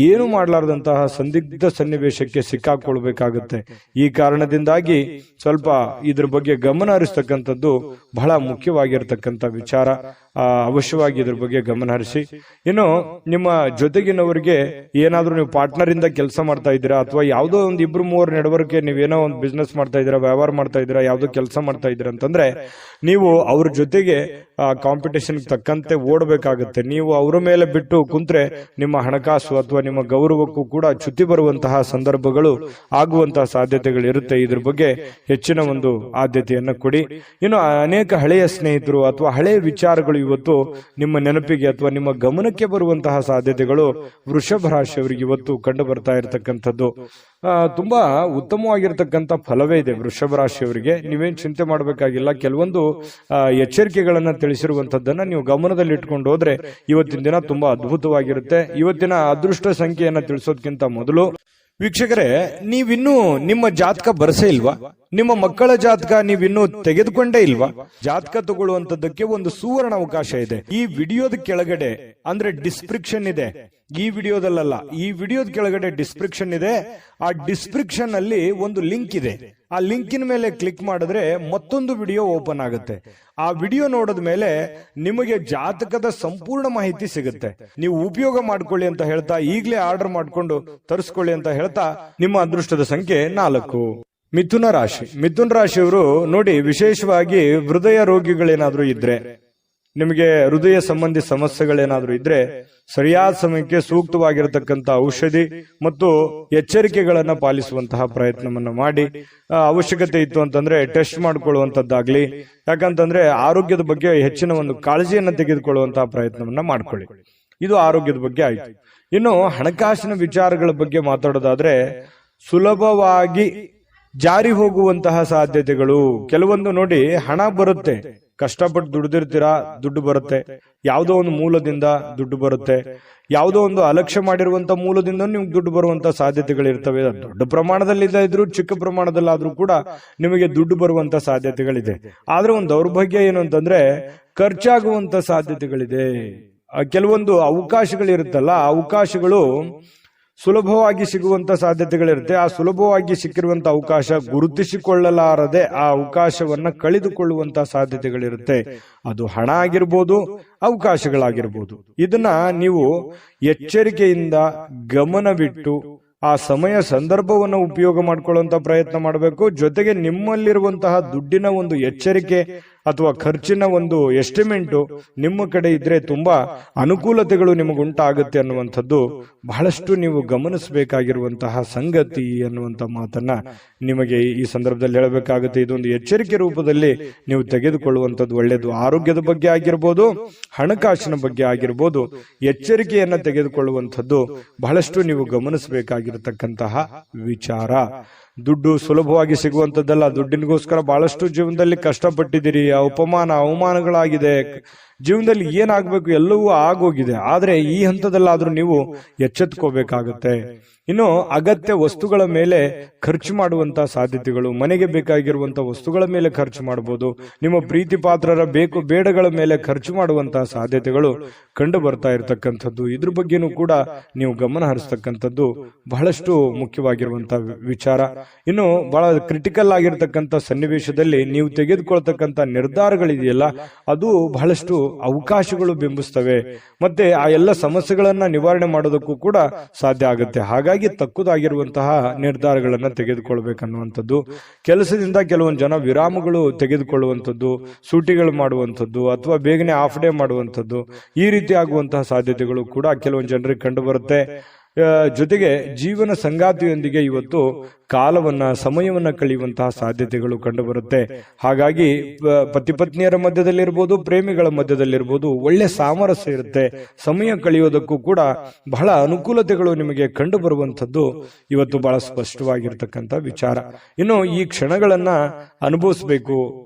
ಏನು ಮಾಡಲಾರದಂತಹ ಸಂದಿಗ್ಧ ಸನ್ನಿವೇಶಕ್ಕೆ ಸಿಕ್ಕಾಕೊಳ್ಬೇಕಾಗುತ್ತೆ. ಈ ಕಾರಣದಿಂದಾಗಿ ಸ್ವಲ್ಪ ಇದ್ರ ಬಗ್ಗೆ ಗಮನ ಹರಿಸ್ತಕ್ಕಂಥದ್ದು ಬಹಳ ಮುಖ್ಯವಾಗಿರ್ತಕ್ಕಂಥ ವಿಚಾರ. ಅವಶ್ಯವಾಗಿ ಇದ್ರ ಬಗ್ಗೆ ಗಮನ ಹರಿಸಿ. ಇನ್ನು ನಿಮ್ಮ ಜೊತೆಗಿನವರಿಗೆ ಏನಾದ್ರೂ ನೀವು ಪಾರ್ಟ್ನರ್ ಇಂದ ಕೆಲಸ ಮಾಡ್ತಾ ಇದ್ದೀರಾ, ಅಥವಾ ಯಾವುದೋ ಒಂದು 2-3 ನಡವಳಿಕೆ ನೀವೇನೋ ಒಂದು ಬಿಸ್ನೆಸ್ ಮಾಡ್ತಾ ಇದ್ದೀರಾ, ವ್ಯವಹಾರ ಮಾಡ್ತಾ ಇದ್ದೀರಾ, ಯಾವ್ದೋ ಕೆಲಸ ಮಾಡ್ತಾ ಇದ್ದೀರಾ ಅಂತಂದ್ರೆ ನೀವು ಅವ್ರ ಜೊತೆಗೆ ಕಾಂಪಿಟೇಷನ್ ತಕ್ಕಂತೆ ಓಡಬೇಕಾಗುತ್ತೆ. ನೀವು ಅವರ ಮೇಲೆ ಬಿಟ್ಟು ಕುಂತ್ರೆ ನಿಮ್ಮ ಹಣಕಾಸು ಅಥವಾ ನಿಮ್ಮ ಗೌರವಕ್ಕೂ ಕೂಡ ಚ್ಯುತಿ ಬರುವಂತಹ ಸಂದರ್ಭಗಳು ಆಗುವಂತಹ ಸಾಧ್ಯತೆಗಳು ಇರುತ್ತೆ. ಇದ್ರ ಬಗ್ಗೆ ಹೆಚ್ಚಿನ ಒಂದು ಆದ್ಯತೆಯನ್ನು ಕೊಡಿ. ಇನ್ನು ಅನೇಕ ಹಳೆಯ ಸ್ನೇಹಿತರು ಅಥವಾ ಹಳೆಯ ವಿಚಾರಗಳು ಇವತ್ತು ನಿಮ್ಮ ನೆನಪಿಗೆ ಅಥವಾ ನಿಮ್ಮ ಗಮನಕ್ಕೆ ಬರುವಂತಹ ಸಾಧ್ಯತೆಗಳು ವೃಷಭ ರಾಶಿಯವರಿಗೆ ಇವತ್ತು ಕಂಡು ಬರ್ತಾ ಇರತಕ್ಕಂಥದ್ದು. ತುಂಬಾ ಉತ್ತಮವಾಗಿರ್ತಕ್ಕಂಥ ಫಲವೇ ಇದೆ ವೃಷಭ ರಾಶಿಯವರಿಗೆ. ನೀವೇನ್ ಚಿಂತೆ ಮಾಡಬೇಕಾಗಿಲ್ಲ. ಕೆಲವೊಂದು ಎಚ್ಚರಿಕೆಗಳನ್ನ ತಿಳಿಸಿರುವಂತದ್ದನ್ನ ನೀವು ಗಮನದಲ್ಲಿ ಇಟ್ಕೊಂಡು ಹೋದ್ರೆ ಇವತ್ತಿನ ದಿನ ತುಂಬಾ ಅದ್ಭುತವಾಗಿರುತ್ತೆ. ಇವತ್ತಿನ ಅದೃಷ್ಟ ಸಂಖ್ಯೆಯನ್ನ ತಿಳಿಸೋದಕ್ಕಿಂತ ಮೊದಲು ವೀಕ್ಷಕರೇ, ನೀವಿನ್ನೂ ನಿಮ್ಮ ಜಾತಕ ಬರಸೇ ಇಲ್ವಾ? ನಿಮ್ಮ ಮಕ್ಕಳ ಜಾತಕ ನೀವಿನ್ನೂ ತೆಗೆದುಕೊಂಡೇ ಇಲ್ವಾ? ಜಾತಕ ತಗೊಳ್ಳುವಂತದ್ದಕ್ಕೆ ಒಂದು ಸುವರ್ಣ ಅವಕಾಶ ಇದೆ. ಈ ವಿಡಿಯೋದ ಕೆಳಗಡೆ ಅಂದ್ರೆ ಡಿಸ್ಕ್ರಿಪ್ಷನ್ ಇದೆ, ಈ ವಿಡಿಯೋದಲ್ಲ, ಈ ವಿಡಿಯೋದ ಕೆಳಗಡೆ ಡಿಸ್ಕ್ರಿಪ್ಷನ್ ಇದೆ. ಆ ಡಿಸ್ಕ್ರಿಪ್ಷನ್ ಅಲ್ಲಿ ಒಂದು ಲಿಂಕ್ ಇದೆ. ಆ ಲಿಂಕಿನ ಮೇಲೆ ಕ್ಲಿಕ್ ಮಾಡಿದ್ರೆ ಮತ್ತೊಂದು ವಿಡಿಯೋ ಓಪನ್ ಆಗುತ್ತೆ. ಆ ವಿಡಿಯೋ ನೋಡಿದ ಮೇಲೆ ನಿಮಗೆ ಜಾತಕದ ಸಂಪೂರ್ಣ ಮಾಹಿತಿ ಸಿಗುತ್ತೆ. ನೀವು ಉಪಯೋಗ ಮಾಡ್ಕೊಳ್ಳಿ ಅಂತ ಹೇಳ್ತಾ, ಈಗಲೇ ಆರ್ಡರ್ ಮಾಡ್ಕೊಂಡು ತರಿಸ್ಕೊಳ್ಳಿ ಅಂತ ಹೇಳ್ತಾ, ನಿಮ್ಮ ಅದೃಷ್ಟದ ಸಂಖ್ಯೆ 4. ಮಿಥುನ ರಾಶಿ. ಮಿಥುನ ರಾಶಿಯವರು ನೋಡಿ, ವಿಶೇಷವಾಗಿ ಹೃದಯ ರೋಗಿಗಳೇನಾದ್ರೂ ಇದ್ರೆ, ನಿಮಗೆ ಹೃದಯ ಸಂಬಂಧಿ ಸಮಸ್ಯೆಗಳೇನಾದ್ರೂ ಇದ್ರೆ, ಸರಿಯಾದ ಸಮಯಕ್ಕೆ ಸೂಕ್ತವಾಗಿರತಕ್ಕಂತ ಔಷಧಿ ಮತ್ತು ಎಚ್ಚರಿಕೆಗಳನ್ನ ಪಾಲಿಸುವಂತಹ ಪ್ರಯತ್ನವನ್ನ ಮಾಡಿ, ಅವಶ್ಯಕತೆ ಇತ್ತು ಅಂತಂದ್ರೆ ಟೆಸ್ಟ್ ಮಾಡ್ಕೊಳ್ಳುವಂತದ್ದಾಗ್ಲಿ, ಯಾಕಂತಂದ್ರೆ ಆರೋಗ್ಯದ ಬಗ್ಗೆ ಹೆಚ್ಚಿನ ಒಂದು ಕಾಳಜಿಯನ್ನ ತೆಗೆದುಕೊಳ್ಳುವಂತಹ ಪ್ರಯತ್ನವನ್ನ ಮಾಡ್ಕೊಳ್ಳಿ. ಇದು ಆರೋಗ್ಯದ ಬಗ್ಗೆ ಆಯ್ತು. ಇನ್ನು ಹಣಕಾಸಿನ ವಿಚಾರಗಳ ಬಗ್ಗೆ ಮಾತಾಡೋದಾದ್ರೆ, ಸುಲಭವಾಗಿ ಜಾರಿ ಹೋಗುವಂತಹ ಸಾಧ್ಯತೆಗಳು ಕೆಲವೊಂದು. ನೋಡಿ, ಹಣ ಬರುತ್ತೆ, ಕಷ್ಟಪಟ್ಟು ದುಡಿದಿರ್ತೀರಾ, ದುಡ್ಡು ಬರುತ್ತೆ, ಯಾವುದೋ ಒಂದು ಮೂಲದಿಂದ ದುಡ್ಡು ಬರುತ್ತೆ, ಯಾವುದೋ ಒಂದು ಅಲಕ್ಷ್ಯ ಮಾಡಿರುವಂತ ಮೂಲದಿಂದ ನಿಮ್ಗೆ ದುಡ್ಡು ಬರುವಂತ ಸಾಧ್ಯತೆಗಳಿರ್ತವೆ. ದೊಡ್ಡ ಪ್ರಮಾಣದಲ್ಲಿ ಇದ್ರೂ ಚಿಕ್ಕ ಪ್ರಮಾಣದಲ್ಲಾದ್ರೂ ಕೂಡ ನಿಮಗೆ ದುಡ್ಡು ಬರುವಂತ ಸಾಧ್ಯತೆಗಳಿದೆ. ಆದ್ರೆ ಒಂದು ದೌರ್ಭಾಗ್ಯ ಏನು ಅಂತಂದ್ರೆ, ಖರ್ಚಾಗುವಂತ ಸಾಧ್ಯತೆಗಳಿದೆ. ಕೆಲವೊಂದು ಅವಕಾಶಗಳಿರುತ್ತಲ್ಲ, ಆ ಅವಕಾಶಗಳು ಸುಲಭವಾಗಿ ಸಿಗುವಂತ ಸಾಧ್ಯತೆಗಳಿರುತ್ತೆ. ಆ ಸುಲಭವಾಗಿ ಸಿಕ್ಕಿರುವಂತ ಅವಕಾಶ ಗುರುತಿಸಿಕೊಳ್ಳಲಾರದೆ ಆ ಅವಕಾಶವನ್ನ ಕಳೆದುಕೊಳ್ಳುವಂತ ಸಾಧ್ಯತೆಗಳಿರುತ್ತೆ. ಅದು ಹಣ ಆಗಿರ್ಬೋದು, ಅವಕಾಶಗಳಾಗಿರ್ಬೋದು. ಇದನ್ನ ನೀವು ಎಚ್ಚರಿಕೆಯಿಂದ ಗಮನವಿಟ್ಟು ಆ ಸಮಯ ಸಂದರ್ಭವನ್ನು ಉಪಯೋಗ ಮಾಡಿಕೊಳ್ಳುವಂತ ಪ್ರಯತ್ನ ಮಾಡಬೇಕು. ಜೊತೆಗೆ ನಿಮ್ಮಲ್ಲಿರುವಂತಹ ದುಡ್ಡಿನ ಒಂದು ಎಚ್ಚರಿಕೆ ಅಥವಾ ಖರ್ಚಿನ ಒಂದು ಎಸ್ಟಿಮೇಟು ನಿಮ್ಮ ಕಡೆ ಇದ್ರೆ ತುಂಬಾ ಅನುಕೂಲತೆಗಳು ನಿಮಗುಂಟಾಗುತ್ತೆ ಅನ್ನುವಂಥದ್ದು ಬಹಳಷ್ಟು ನೀವು ಗಮನಿಸಬೇಕಾಗಿರುವಂತಹ ಸಂಗತಿ ಅನ್ನುವಂಥ ಮಾತನ್ನ ನಿಮಗೆ ಈ ಸಂದರ್ಭದಲ್ಲಿ ಹೇಳಬೇಕಾಗುತ್ತೆ. ಇದೊಂದು ಎಚ್ಚರಿಕೆ ರೂಪದಲ್ಲಿ ನೀವು ತೆಗೆದುಕೊಳ್ಳುವಂಥದ್ದು ಒಳ್ಳೆಯದು. ಆರೋಗ್ಯದ ಬಗ್ಗೆ ಆಗಿರ್ಬೋದು, ಹಣಕಾಸಿನ ಬಗ್ಗೆ ಆಗಿರ್ಬೋದು, ಎಚ್ಚರಿಕೆಯನ್ನ ತೆಗೆದುಕೊಳ್ಳುವಂಥದ್ದು ಬಹಳಷ್ಟು ನೀವು ಗಮನಿಸಬೇಕಾಗಿರತಕ್ಕಂತಹ ವಿಚಾರ. ದುಡ್ಡು ಸುಲಭವಾಗಿ ಸಿಗುವಂತದ್ದಲ್ಲ. ದುಡ್ಡಿನಿಗೋಸ್ಕರ ಬಹಳಷ್ಟು ಜೀವನದಲ್ಲಿ ಕಷ್ಟಪಟ್ಟಿದ್ದೀರಿ, ಅವಮಾನಗಳಾಗಿದೆ, ಜೀವನದಲ್ಲಿ ಏನಾಗಬೇಕು ಎಲ್ಲವೂ ಆಗೋಗಿದೆ. ಆದ್ರೆ ಈ ಹಂತದಲ್ಲಾದ್ರೂ ನೀವು ಎಚ್ಚೆತ್ಕೋಬೇಕಾಗುತ್ತೆ. ಇನ್ನು ಅಗತ್ಯ ವಸ್ತುಗಳ ಮೇಲೆ ಖರ್ಚು ಮಾಡುವಂತಹ ಸಾಧ್ಯತೆಗಳು, ಮನೆಗೆ ಬೇಕಾಗಿರುವಂತಹ ವಸ್ತುಗಳ ಮೇಲೆ ಖರ್ಚು ಮಾಡಬಹುದು. ನಿಮ್ಮ ಪ್ರೀತಿ ಪಾತ್ರರ ಬೇಕು ಬೇಡಗಳ ಮೇಲೆ ಖರ್ಚು ಮಾಡುವಂತಹ ಸಾಧ್ಯತೆಗಳು ಕಂಡು ಬರ್ತಾ ಇರತಕ್ಕಂಥದ್ದು. ಇದ್ರ ಬಗ್ಗೆನೂ ಕೂಡ ನೀವು ಗಮನ ಹರಿಸ್ತಕ್ಕಂಥದ್ದು ಬಹಳಷ್ಟು ಮುಖ್ಯವಾಗಿರುವಂತಹ ವಿಚಾರ. ಇನ್ನು ಬಹಳ ಕ್ರಿಟಿಕಲ್ ಆಗಿರ್ತಕ್ಕಂಥ ಸನ್ನಿವೇಶದಲ್ಲಿ ನೀವು ತೆಗೆದುಕೊಳ್ತಕ್ಕಂಥ ನಿರ್ಧಾರಗಳಿದೆಯಲ್ಲ, ಅದು ಬಹಳಷ್ಟು ಅವಕಾಶಗಳು ಬಿಂಬಿಸ್ತವೆ. ಮತ್ತೆ ಆ ಎಲ್ಲ ಸಮಸ್ಯೆಗಳನ್ನ ನಿವಾರಣೆ ಮಾಡೋದಕ್ಕೂ ಕೂಡ ಸಾಧ್ಯ ಆಗುತ್ತೆ. ಹಾಗಾಗಿ ತಕ್ಕುದಾಗಿರುವಂತಹ ನಿರ್ಧಾರಗಳನ್ನ ತೆಗೆದುಕೊಳ್ಬೇಕನ್ನುವಂಥದ್ದು. ಕೆಲಸದಿಂದ ಕೆಲವೊಂದು ಜನ ವಿರಾಮಗಳು ತೆಗೆದುಕೊಳ್ಳುವಂಥದ್ದು, ಸೂಟಿಗಳು ಮಾಡುವಂಥದ್ದು, ಅಥವಾ ಬೇಗನೆ ಆಫ್ ಡೇ ಮಾಡುವಂಥದ್ದು, ಈ ರೀತಿ ಆಗುವಂತಹ ಸಾಧ್ಯತೆಗಳು ಕೂಡ ಕೆಲವೊಂದು ಜನರಿಗೆ ಕಂಡು ಬರುತ್ತೆ. ಜೊತೆಗೆ ಜೀವನ ಸಂಗಾತಿಯೊಂದಿಗೆ ಇವತ್ತು ಸಮಯವನ್ನ ಕಳೆಯುವಂತಹ ಸಾಧ್ಯತೆಗಳು ಕಂಡು ಬರುತ್ತೆ. ಹಾಗಾಗಿ ಪತಿ ಪತ್ನಿಯರ ಮಧ್ಯದಲ್ಲಿರ್ಬೋದು, ಪ್ರೇಮಿಗಳ ಮಧ್ಯದಲ್ಲಿರ್ಬೋದು, ಒಳ್ಳೆ ಸಾಮರಸ್ಯ ಇರುತ್ತೆ. ಸಮಯ ಕಳೆಯೋದಕ್ಕೂ ಕೂಡ ಬಹಳ ಅನುಕೂಲತೆಗಳು ನಿಮಗೆ ಕಂಡು ಬರುವಂತದ್ದು ಇವತ್ತು ಬಹಳ ಸ್ಪಷ್ಟವಾಗಿರ್ತಕ್ಕಂಥ ವಿಚಾರ. ಇನ್ನು ಈ ಕ್ಷಣಗಳನ್ನ ಅನುಭವಿಸ್ಬೇಕು,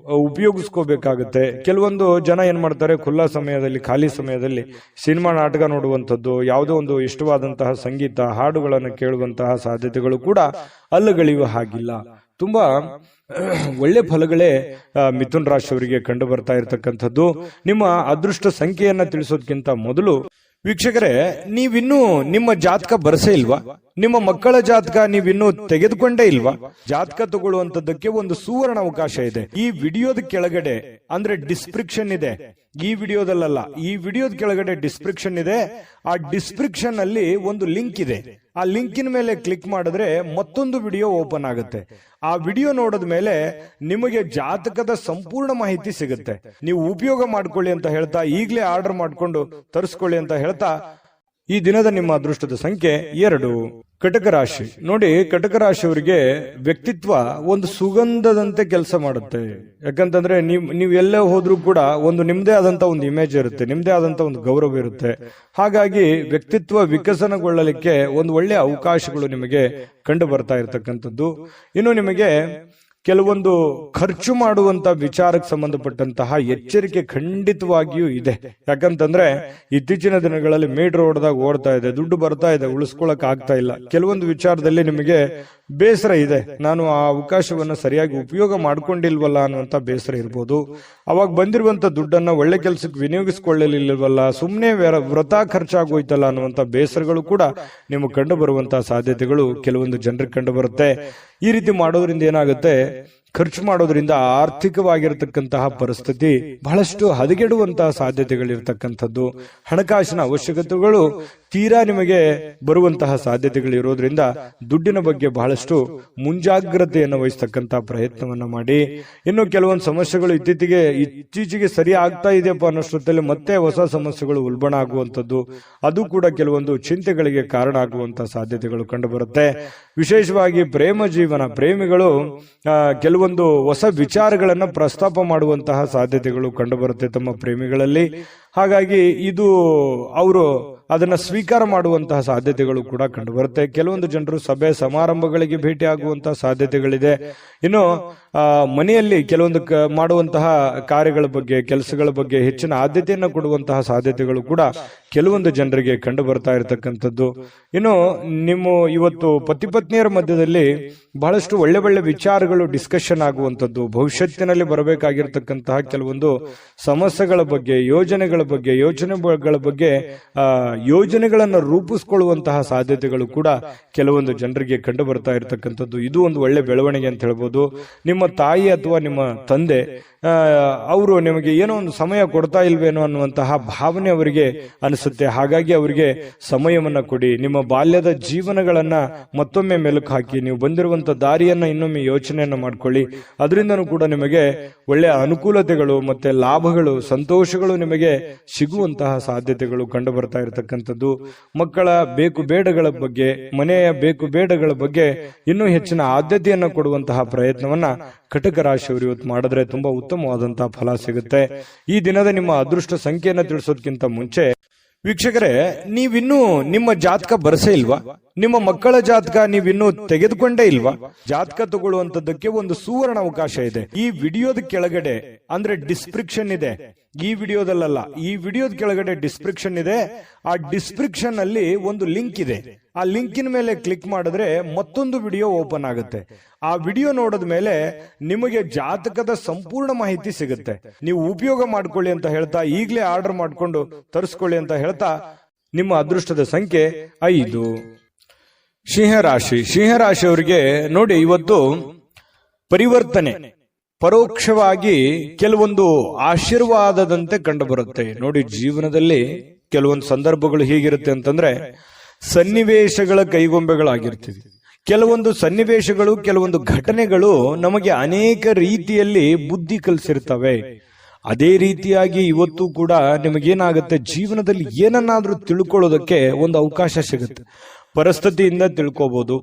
ಉಪಯೋಗಿಸ್ಕೋಬೇಕಾಗುತ್ತೆ. ಕೆಲವೊಂದು ಜನ ಏನ್ ಮಾಡ್ತಾರೆ, ಖುಲ್ಲಾ ಸಮಯದಲ್ಲಿ, ಖಾಲಿ ಸಮಯದಲ್ಲಿ ಸಿನಿಮಾ ನಾಟಕ ನೋಡುವಂಥದ್ದು, ಯಾವುದೋ ಒಂದು ಇಷ್ಟವಾದಂತಹ ಸಂಗೀತ ಹಾಡುಗಳನ್ನು ಕೇಳುವಂತಹ ಸಾಧ್ಯತೆಗಳು ಕೂಡ ಅಲ್ಲಗಳೆಯುವ ಹಾಗಿಲ್ಲ. ತುಂಬಾ ಒಳ್ಳೆ ಫಲಗಳೇ ಮಿಥುನ್ ರಾಶಿಯವರಿಗೆ ಕಂಡು ಬರ್ತಾ ಇರತಕ್ಕಂಥದ್ದು. ನಿಮ್ಮ ಅದೃಷ್ಟ ಸಂಖ್ಯೆಯನ್ನ ತಿಳಿಸೋದಕ್ಕಿಂತ ಮೊದಲು ವೀಕ್ಷಕರೇ, ನೀವಿನ್ನೂ ನಿಮ್ಮ ಜಾತಕ ಬರಸೇ ಇಲ್ವಾ? ನಿಮ್ಮ ಮಕ್ಕಳ ಜಾತಕ ನೀವಿನ್ನೂ ತೆಗೆದುಕೊಂಡೇ ಇಲ್ವಾ? ಜಾತಕ ತಗೊಳ್ಳುವಂತದ್ದಕ್ಕೆ ಒಂದು ಸುವರ್ಣ ಅವಕಾಶ ಇದೆ. ಈ ವಿಡಿಯೋದ ಕೆಳಗಡೆ ಅಂದ್ರೆ ಡಿಸ್ಕ್ರಿಪ್ಷನ್ ಇದೆ, ಈ ವಿಡಿಯೋದಲ್ಲ, ಈ ವಿಡಿಯೋದ ಕೆಳಗಡೆ ಡಿಸ್ಕ್ರಿಪ್ಷನ್ ಇದೆ. ಆ ಡಿಸ್ಕ್ರಿಪ್ಷನ್ ಅಲ್ಲಿ ಒಂದು ಲಿಂಕ್ ಇದೆ. ಆ ಲಿಂಕಿನ ಮೇಲೆ ಕ್ಲಿಕ್ ಮಾಡಿದ್ರೆ ಮತ್ತೊಂದು ವಿಡಿಯೋ ಓಪನ್ ಆಗುತ್ತೆ. ಆ ವಿಡಿಯೋ ನೋಡಿದ ಮೇಲೆ ನಿಮಗೆ ಜಾತಕದ ಸಂಪೂರ್ಣ ಮಾಹಿತಿ ಸಿಗುತ್ತೆ. ನೀವು ಉಪಯೋಗ ಮಾಡ್ಕೊಳ್ಳಿ ಅಂತ ಹೇಳ್ತಾ, ಈಗಲೇ ಆರ್ಡರ್ ಮಾಡ್ಕೊಂಡು ತರಿಸ್ಕೊಳ್ಳಿ ಅಂತ ಹೇಳ್ತಾ, ಈ ದಿನದ ನಿಮ್ಮ ಅದೃಷ್ಟದ ಸಂಖ್ಯೆ 2. ಕಟಕ ರಾಶಿ. ನೋಡಿ, ಕಟಕ ರಾಶಿಯವರಿಗೆ ವ್ಯಕ್ತಿತ್ವ ಒಂದು ಸುಗಂಧದಂತೆ ಕೆಲಸ ಮಾಡುತ್ತೆ. ಯಾಕಂತಂದ್ರೆ ನೀವು ಎಲ್ಲೇ ಹೋದ್ರೂ ಕೂಡ ಒಂದು ನಿಮ್ದೇ ಆದಂತ ಒಂದು ಇಮೇಜ್ ಇರುತ್ತೆ, ನಿಮ್ದೇ ಆದಂತ ಒಂದು ಗೌರವ ಇರುತ್ತೆ. ಹಾಗಾಗಿ ವ್ಯಕ್ತಿತ್ವ ವಿಕಸನಗೊಳ್ಳಲಿಕ್ಕೆ ಒಂದು ಒಳ್ಳೆಯ ಅವಕಾಶಗಳು ನಿಮಗೆ ಕಂಡು ಬರ್ತಾ ಇರತಕ್ಕಂಥದ್ದು. ಇನ್ನು ನಿಮಗೆ ಕೆಲವೊಂದು ಖರ್ಚು ಮಾಡುವಂತ ವಿಚಾರಕ್ಕೆ ಸಂಬಂಧಪಟ್ಟಂತಹ ಎಚ್ಚರಿಕೆ ಖಂಡಿತವಾಗಿಯೂ ಇದೆ. ಯಾಕಂತಂದ್ರೆ ಇತ್ತೀಚಿನ ದಿನಗಳಲ್ಲಿ ಮೇಡ್ ರೋಡ್ದಾಗ ಓಡ್ತಾ ಇದೆ, ದುಡ್ಡು ಬರ್ತಾ ಇದೆ, ಉಳಿಸ್ಕೊಳಕ್ ಆಗ್ತಾ ಇಲ್ಲ. ಕೆಲವೊಂದು ವಿಚಾರದಲ್ಲಿ ನಿಮಗೆ ಬೇಸರ ಇದೆ, ನಾನು ಆ ಅವಕಾಶವನ್ನ ಸರಿಯಾಗಿ ಉಪಯೋಗ ಮಾಡ್ಕೊಂಡಿಲ್ವಲ್ಲ ಅನ್ನುವಂತ ಬೇಸರ ಇರ್ಬೋದು. ಅವಾಗ ಬಂದಿರುವಂತ ದುಡ್ಡನ್ನ ಒಳ್ಳೆ ಕೆಲಸಕ್ಕೆ ವಿನಿಯೋಗಿಸಿಕೊಳ್ಳಲಿಲ್ವಲ್ಲ, ಸುಮ್ಮನೆ ವೃಥಾ ಖರ್ಚಾಗೋಯ್ತಲ್ಲ ಅನ್ನುವಂತ ಬೇಸರಗಳು ಕೂಡ ನಿಮಗೆ ಕಂಡು ಬರುವಂತಹ ಸಾಧ್ಯತೆಗಳು ಕೆಲವೊಂದು ಜನರಿಗೆ ಕಂಡು ಬರುತ್ತೆ. ಈ ರೀತಿ ಮಾಡೋದ್ರಿಂದ ಏನಾಗುತ್ತೆ, ಖರ್ಚು ಮಾಡೋದ್ರಿಂದ ಆರ್ಥಿಕವಾಗಿರತಕ್ಕಂತಹ ಪರಿಸ್ಥಿತಿ ಬಹಳಷ್ಟು ಹದಗೆಡುವಂತಹ ಸಾಧ್ಯತೆಗಳಿರ್ತಕ್ಕಂಥದ್ದು. ಹಣಕಾಸಿನ ಅವಶ್ಯಕತೆಗಳು ತೀರಾ ನಿಮಗೆ ಬರುವಂತಹ ಸಾಧ್ಯತೆಗಳು ಇರೋದ್ರಿಂದ ದುಡ್ಡಿನ ಬಗ್ಗೆ ಬಹಳಷ್ಟು ಮುಂಜಾಗ್ರತೆಯನ್ನು ವಹಿಸ್ತಕ್ಕಂತಹ ಪ್ರಯತ್ನವನ್ನ ಮಾಡಿ. ಇನ್ನು ಕೆಲವೊಂದು ಸಮಸ್ಯೆಗಳು ಇತ್ತೀಚೆಗೆ ಸರಿ ಆಗ್ತಾ ಇದೆಯಪ್ಪ ಅನ್ನೋಷ್ಟೊತ್ತಲ್ಲಿ ಮತ್ತೆ ಹೊಸ ಸಮಸ್ಯೆಗಳು ಉಲ್ಬಣ ಆಗುವಂಥದ್ದು, ಅದು ಕೂಡ ಕೆಲವೊಂದು ಚಿಂತೆಗಳಿಗೆ ಕಾರಣ ಆಗುವಂತಹ ಸಾಧ್ಯತೆಗಳು ಕಂಡು ಬರುತ್ತೆ. ವಿಶೇಷವಾಗಿ ಪ್ರೇಮ ಜೀವನ, ಪ್ರೇಮಿಗಳು ಕೆಲವೊಂದು ಹೊಸ ವಿಚಾರಗಳನ್ನ ಪ್ರಸ್ತಾಪ ಮಾಡುವಂತಹ ಸಾಧ್ಯತೆಗಳು ಕಂಡು ಬರುತ್ತೆ ತಮ್ಮ ಪ್ರೇಮಿಗಳಲ್ಲಿ. ಹಾಗಾಗಿ ಇದು ಅವರು ಅದನ್ನ ಸ್ವೀಕಾರ ಮಾಡುವಂತಹ ಸಾಧ್ಯತೆಗಳು ಕೂಡ ಕಂಡು ಬರುತ್ತೆ. ಕೆಲವೊಂದು ಜನರು ಸಭೆ ಸಮಾರಂಭಗಳಿಗೆ ಭೇಟಿ ಆಗುವಂತಹ ಸಾಧ್ಯತೆಗಳಿದೆ. ಇನ್ನು ಮನೆಯಲ್ಲಿ ಕೆಲವೊಂದು ಮಾಡುವಂತಹ ಕಾರ್ಯಗಳ ಬಗ್ಗೆ, ಕೆಲಸಗಳ ಬಗ್ಗೆ ಹೆಚ್ಚಿನ ಆದ್ಯತೆಯನ್ನು ಕೊಡುವಂತಹ ಸಾಧ್ಯತೆಗಳು ಕೂಡ ಕೆಲವೊಂದು ಜನರಿಗೆ ಕಂಡು ಬರ್ತಾ ಇರತಕ್ಕಂಥದ್ದು. ಇನ್ನು ನಿಮ್ಮ ಇವತ್ತು ಪತಿ ಪತ್ನಿಯರ ಮಧ್ಯದಲ್ಲಿ ಬಹಳಷ್ಟು ಒಳ್ಳೆ ಒಳ್ಳೆ ವಿಚಾರಗಳು ಡಿಸ್ಕಷನ್ ಆಗುವಂಥದ್ದು, ಭವಿಷ್ಯತ್ತಿನಲ್ಲಿ ಬರಬೇಕಾಗಿರ್ತಕ್ಕಂತಹ ಕೆಲವೊಂದು ಸಮಸ್ಯೆಗಳ ಬಗ್ಗೆ, ಯೋಜನೆಗಳ ಬಗ್ಗೆ ಯೋಜನೆಗಳನ್ನು ರೂಪಿಸಿಕೊಳ್ಳುವಂತಹ ಸಾಧ್ಯತೆಗಳು ಕೂಡ ಕೆಲವೊಂದು ಜನರಿಗೆ ಕಂಡು ಬರ್ತಾ ಇರತಕ್ಕಂಥದ್ದು. ಇದು ಒಂದು ಒಳ್ಳೆ ಬೆಳವಣಿಗೆ ಅಂತ ಹೇಳ್ಬೋದು. ನಿಮ್ಮ ತಾಯಿ ಅಥವಾ ನಿಮ್ಮ ತಂದೆ ಅವರು ನಿಮಗೆ ಏನೋ ಒಂದು ಸಮಯ ಕೊಡ್ತಾ ಇಲ್ವೇನೋ ಅನ್ನುವಂತಹ ಭಾವನೆ ಅವರಿಗೆ ಅನಿಸುತ್ತೆ. ಹಾಗಾಗಿ ಅವರಿಗೆ ಸಮಯವನ್ನ ಕೊಡಿ. ನಿಮ್ಮ ಬಾಲ್ಯದ ಜೀವನಗಳನ್ನ ಮತ್ತೊಮ್ಮೆ ಮೆಲುಕು ಹಾಕಿ, ನೀವು ಬಂದಿರುವಂತಹ ದಾರಿಯನ್ನ ಇನ್ನೊಮ್ಮೆ ಯೋಚನೆಯನ್ನ ಮಾಡ್ಕೊಳ್ಳಿ. ಅದರಿಂದನೂ ಕೂಡ ನಿಮಗೆ ಒಳ್ಳೆಯ ಅನುಕೂಲತೆಗಳು ಮತ್ತೆ ಲಾಭಗಳು, ಸಂತೋಷಗಳು ನಿಮಗೆ ಸಿಗುವಂತಹ ಸಾಧ್ಯತೆಗಳು ಕಂಡು ಬರ್ತಾ ಇರತಕ್ಕಂಥದ್ದು. ಮಕ್ಕಳ ಬೇಕು ಬೇಡಗಳ ಬಗ್ಗೆ, ಮನೆಯ ಬೇಕು ಬೇಡಗಳ ಬಗ್ಗೆ ಇನ್ನೂ ಹೆಚ್ಚಿನ ಆದ್ಯತೆಯನ್ನು ಕೊಡುವಂತಹ ಪ್ರಯತ್ನವನ್ನ ಕಟಕ ರಾಶಿಯವರು ಇವತ್ತು ಮಾಡಿದ್ರೆ ತುಂಬಾ ಉತ್ತಮವಾದಂತಹ ಫಲ ಸಿಗುತ್ತೆ. ಈ ದಿನದ ನಿಮ್ಮ ಅದೃಷ್ಟ ಸಂಖ್ಯೆಯನ್ನು ತಿಳಿಸೋದಕ್ಕಿಂತ ಮುಂಚೆ ವೀಕ್ಷಕರೇ, ನೀವಿನ್ನೂ ನಿಮ್ಮ ಜಾತಕ ಬರಸೇ ಇಲ್ವಾ? ನಿಮ್ಮ ಮಕ್ಕಳ ಜಾತಕ ನೀವಿನ್ನೂ ತೆಗೆದುಕೊಂಡೇ ಇಲ್ವಾ? ಜಾತಕ ತಗೊಳ್ಳುವಂತದ್ದಕ್ಕೆ ಒಂದು ಸುವರ್ಣ ಅವಕಾಶ ಇದೆ. ಈ ವಿಡಿಯೋದ ಕೆಳಗಡೆ ಅಂದ್ರೆ ಡಿಸ್ಕ್ರಿಪ್ಷನ್ ಇದೆ, ಈ ವಿಡಿಯೋದಲ್ಲ, ಈ ವಿಡಿಯೋದ ಕೆಳಗಡೆ ಡಿಸ್ಕ್ರಿಪ್ಷನ್ ಇದೆ. ಆ ಡಿಸ್ಕ್ರಿಪ್ಷನ್ ಅಲ್ಲಿ ಒಂದು ಲಿಂಕ್ ಇದೆ. ಆ ಲಿಂಕಿನ ಮೇಲೆ ಕ್ಲಿಕ್ ಮಾಡಿದ್ರೆ ಮತ್ತೊಂದು ವಿಡಿಯೋ ಓಪನ್ ಆಗುತ್ತೆ. ಆ ವಿಡಿಯೋ ನೋಡಿದ ಮೇಲೆ ನಿಮಗೆ ಜಾತಕದ ಸಂಪೂರ್ಣ ಮಾಹಿತಿ ಸಿಗುತ್ತೆ. ನೀವು ಉಪಯೋಗ ಮಾಡ್ಕೊಳ್ಳಿ ಅಂತ ಹೇಳ್ತಾ, ಈಗಲೇ ಆರ್ಡರ್ ಮಾಡ್ಕೊಂಡು ತರಿಸ್ಕೊಳ್ಳಿ ಅಂತ ಹೇಳ್ತಾ, ನಿಮ್ಮ ಅದೃಷ್ಟದ ಸಂಖ್ಯೆ 5. ಸಿಂಹರಾಶಿಯವರಿಗೆ ನೋಡಿ, ಇವತ್ತು ಪರಿವರ್ತನೆ ಪರೋಕ್ಷವಾಗಿ ಕೆಲವೊಂದು ಆಶೀರ್ವಾದದಂತೆ ಕಂಡು ಬರುತ್ತೆ. ನೋಡಿ, ಜೀವನದಲ್ಲಿ ಕೆಲವೊಂದು ಸಂದರ್ಭಗಳು ಹೀಗಿರುತ್ತೆ ಅಂತಂದ್ರೆ, ಸನ್ನಿವೇಶಗಳ ಕೈಗೊಂಬೆಗಳಾಗಿರ್ತೀವಿ. ಕೆಲವೊಂದು ಸನ್ನಿವೇಶಗಳು, ಕೆಲವೊಂದು ಘಟನೆಗಳು ನಮಗೆ ಅನೇಕ ರೀತಿಯಲ್ಲಿ ಬುದ್ಧಿ ಕಲಿಸಿರ್ತವೆ. ಅದೇ ರೀತಿಯಾಗಿ ಇವತ್ತು ಕೂಡ ನಿಮಗೇನಾಗುತ್ತೆ, ಜೀವನದಲ್ಲಿ ಏನನ್ನಾದ್ರೂ ತಿಳ್ಕೊಳ್ಳೋದಕ್ಕೆ ಒಂದು ಅವಕಾಶ ಸಿಗುತ್ತೆ. ಪರಿಸ್ಥಿತಿಯಿಂದ ತಿಳ್ಕೋಬಹುದು,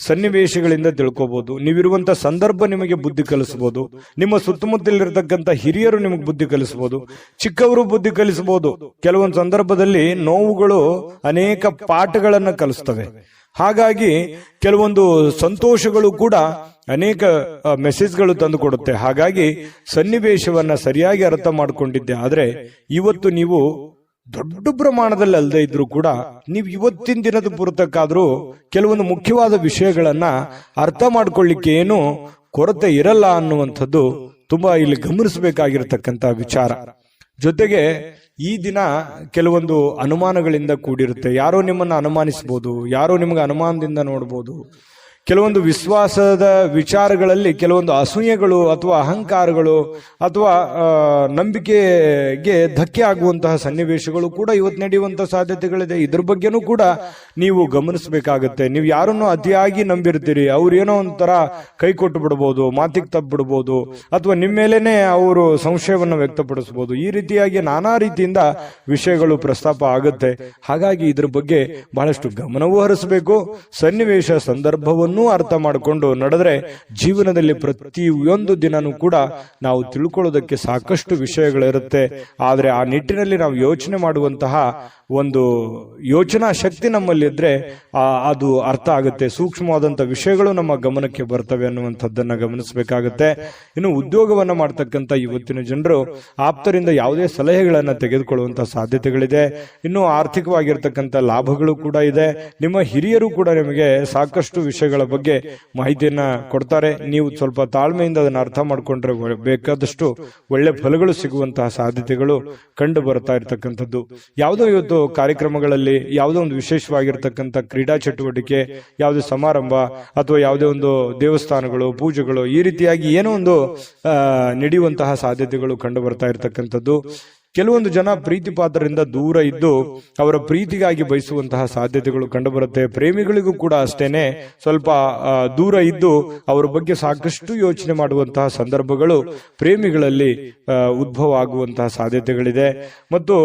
ಸನ್ನಿವೇಶಗಳಿಂದ ತಿಳ್ಕೋಬಹುದು. ನೀವಿರುವಂತ ಸಂದರ್ಭ ನಿಮಗೆ ಬುದ್ಧಿ ಕಲಿಸಬಹುದು. ನಿಮ್ಮ ಸುತ್ತಮುತ್ತಲಿರ್ತಕ್ಕಂಥ ಹಿರಿಯರು ನಿಮಗೆ ಬುದ್ಧಿ ಕಲಿಸಬಹುದು, ಚಿಕ್ಕವರು ಬುದ್ಧಿ ಕಲಿಸಬಹುದು. ಕೆಲವೊಂದು ಸಂದರ್ಭದಲ್ಲಿ ನೋವುಗಳು ಅನೇಕ ಪಾಠಗಳನ್ನ ಕಲಿಸ್ತವೆ. ಹಾಗಾಗಿ ಕೆಲವೊಂದು ಸಂತೋಷಗಳು ಕೂಡ ಅನೇಕ ಮೆಸೇಜ್ಗಳು ತಂದು ಕೊಡುತ್ತೆ. ಹಾಗಾಗಿ ಸನ್ನಿವೇಶವನ್ನ ಸರಿಯಾಗಿ ಅರ್ಥ ಮಾಡಿಕೊಂಡಿದ್ದೆ ಆದ್ರೆ ಇವತ್ತು ನೀವು ದೊಡ್ಡ ಪ್ರಮಾಣದಲ್ಲಿ ಅಲ್ಲದೆ ಇದ್ರೂ ಕೂಡ ನೀವು ಇವತ್ತಿನ ದಿನದ ಪುರತಕ್ಕಾದ್ರೂ ಕೆಲವೊಂದು ಮುಖ್ಯವಾದ ವಿಷಯಗಳನ್ನ ಅರ್ಥ ಮಾಡ್ಕೊಳ್ಳಿಕ್ಕೆ ಏನು ಕೊರತೆ ಇರಲ್ಲ ಅನ್ನುವಂಥದ್ದು ತುಂಬಾ ಇಲ್ಲಿ ಗಮನಿಸಬೇಕಾಗಿರ್ತಕ್ಕಂಥ ವಿಚಾರ. ಜೊತೆಗೆ ಈ ದಿನ ಕೆಲವೊಂದು ಅನುಮಾನಗಳಿಂದ ಕೂಡಿರುತ್ತೆ. ಯಾರೋ ನಿಮ್ಮನ್ನ ಅನುಮಾನಿಸಬಹುದು, ಯಾರೋ ನಿಮಗೆ ಅನುಮಾನದಿಂದ ನೋಡಬಹುದು. ಕೆಲವೊಂದು ವಿಶ್ವಾಸದ ವಿಚಾರಗಳಲ್ಲಿ ಕೆಲವೊಂದು ಅಸೂಯೆಗಳು ಅಥವಾ ಅಹಂಕಾರಗಳು ಅಥವಾ ನಂಬಿಕೆಗೆ ಧಕ್ಕೆ ಆಗುವಂತಹ ಸನ್ನಿವೇಶಗಳು ಕೂಡ ಇವತ್ತು ನಡೆಯುವಂತಹ ಸಾಧ್ಯತೆಗಳಿದೆ. ಇದ್ರ ಬಗ್ಗೆನೂ ಕೂಡ ನೀವು ಗಮನಿಸಬೇಕಾಗತ್ತೆ. ನೀವು ಯಾರನ್ನು ಅತಿಯಾಗಿ ನಂಬಿರ್ತೀರಿ, ಅವ್ರು ಏನೋ ಒಂಥರ ಕೈ ಕೊಟ್ಟು ಬಿಡಬಹುದು, ಮಾತಿಗೆ ತಪ್ಪು ಬಿಡಬಹುದು, ಅಥವಾ ನಿಮ್ಮ ಮೇಲೇನೆ ಅವರು ಸಂಶಯವನ್ನು ವ್ಯಕ್ತಪಡಿಸಬಹುದು. ಈ ರೀತಿಯಾಗಿ ನಾನಾ ರೀತಿಯಿಂದ ವಿಷಯಗಳು ಪ್ರಸ್ತಾಪ ಆಗುತ್ತೆ. ಹಾಗಾಗಿ ಇದ್ರ ಬಗ್ಗೆ ಬಹಳಷ್ಟು ಗಮನವೂ ಹರಿಸಬೇಕು. ಸನ್ನಿವೇಶ ಸಂದರ್ಭವನ್ನು ಅರ್ಥ ಮಾಡಿಕೊಂಡು ನಡೆದ್ರೆ ಜೀವನದಲ್ಲಿ ಪ್ರತಿಯೊಂದು ದಿನನೂ ಕೂಡ ನಾವು ತಿಳ್ಕೊಳ್ಳೋದಕ್ಕೆ ಸಾಕಷ್ಟು ವಿಷಯಗಳಿರುತ್ತೆ. ಆದ್ರೆ ಆ ನಿಟ್ಟಿನಲ್ಲಿ ನಾವು ಯೋಚನೆ ಮಾಡುವಂತಹ ಒಂದು ಯೋಚನಾ ಶಕ್ತಿ ನಮ್ಮಲ್ಲಿದ್ರೆ ಅದು ಅರ್ಥ ಆಗುತ್ತೆ. ಸೂಕ್ಷ್ಮವಾದಂತಹ ವಿಷಯಗಳು ನಮ್ಮ ಗಮನಕ್ಕೆ ಬರ್ತವೆ ಅನ್ನುವಂಥದ್ದನ್ನ ಗಮನಿಸಬೇಕಾಗತ್ತೆ. ಇನ್ನು ಉದ್ಯೋಗವನ್ನ ಮಾಡ್ತಕ್ಕಂಥ ಇವತ್ತಿನ ಜನರು ಆಪ್ತರಿಂದ ಯಾವುದೇ ಸಲಹೆಗಳನ್ನ ತೆಗೆದುಕೊಳ್ಳುವಂತಹ ಸಾಧ್ಯತೆಗಳಿದೆ. ಇನ್ನು ಆರ್ಥಿಕವಾಗಿರ್ತಕ್ಕಂಥ ಲಾಭಗಳು ಕೂಡ ಇದೆ. ನಿಮ್ಮ ಹಿರಿಯರು ಕೂಡ ನಿಮಗೆ ಸಾಕಷ್ಟು ವಿಷಯಗಳ ವಿಷಯಗಳ ಬಗ್ಗೆ ಮಾಹಿತಿಯನ್ನ ಕೊಡ್ತಾರೆ. ನೀವು ಸ್ವಲ್ಪ ತಾಳ್ಮೆಯಿಂದ ಅದನ್ನ ಅರ್ಥ ಮಾಡ್ಕೊಂಡ್ರೆ ಬೇಕಾದಷ್ಟು ಒಳ್ಳೆ ಫಲಗಳು ಸಿಗುವಂತಹ ಸಾಧ್ಯತೆಗಳು ಕಂಡು ಬರ್ತಾ ಇರತಕ್ಕಂಥದ್ದು. ಯಾವುದೋ ಇವತ್ತು ಕಾರ್ಯಕ್ರಮಗಳಲ್ಲಿ ಯಾವುದೋ ಒಂದು ವಿಶೇಷವಾಗಿರ್ತಕ್ಕಂಥ ಕ್ರೀಡಾ ಚಟುವಟಿಕೆ, ಯಾವುದೇ ಸಮಾರಂಭ ಅಥವಾ ಯಾವುದೇ ಒಂದು ದೇವಸ್ಥಾನಗಳು, ಪೂಜೆಗಳು, ಈ ರೀತಿಯಾಗಿ ಏನೋ ಒಂದು ನಡೆಯುವಂತಹ ಸಾಧ್ಯತೆಗಳು ಕಂಡು ಬರ್ತಾ ಇರತಕ್ಕಂಥದ್ದು. ಕೆಲವೊಂದು ಜನ ಪ್ರೀತಿ ಪಾತ್ರರಿಂದ ದೂರ ಇದ್ದು ಅವರ ಪ್ರೀತಿಗಾಗಿ ಬಯಸುವಂತಹ ಸಾಧ್ಯತೆಗಳು ಕಂಡುಬರುತ್ತೆ. ಪ್ರೇಮಿಗಳಿಗೂ ಕೂಡ ಅಷ್ಟೇನೆ ಸ್ವಲ್ಪ ದೂರ ಇದ್ದು ಅವರ ಬಗ್ಗೆ ಸಾಕಷ್ಟು ಯೋಚನೆ ಮಾಡುವಂತಹ ಸಂದರ್ಭಗಳು ಪ್ರೇಮಿಗಳಲ್ಲಿ ಉದ್ಭವ ಆಗುವಂತಹ ಸಾಧ್ಯತೆಗಳಿದೆ. ಮತ್ತು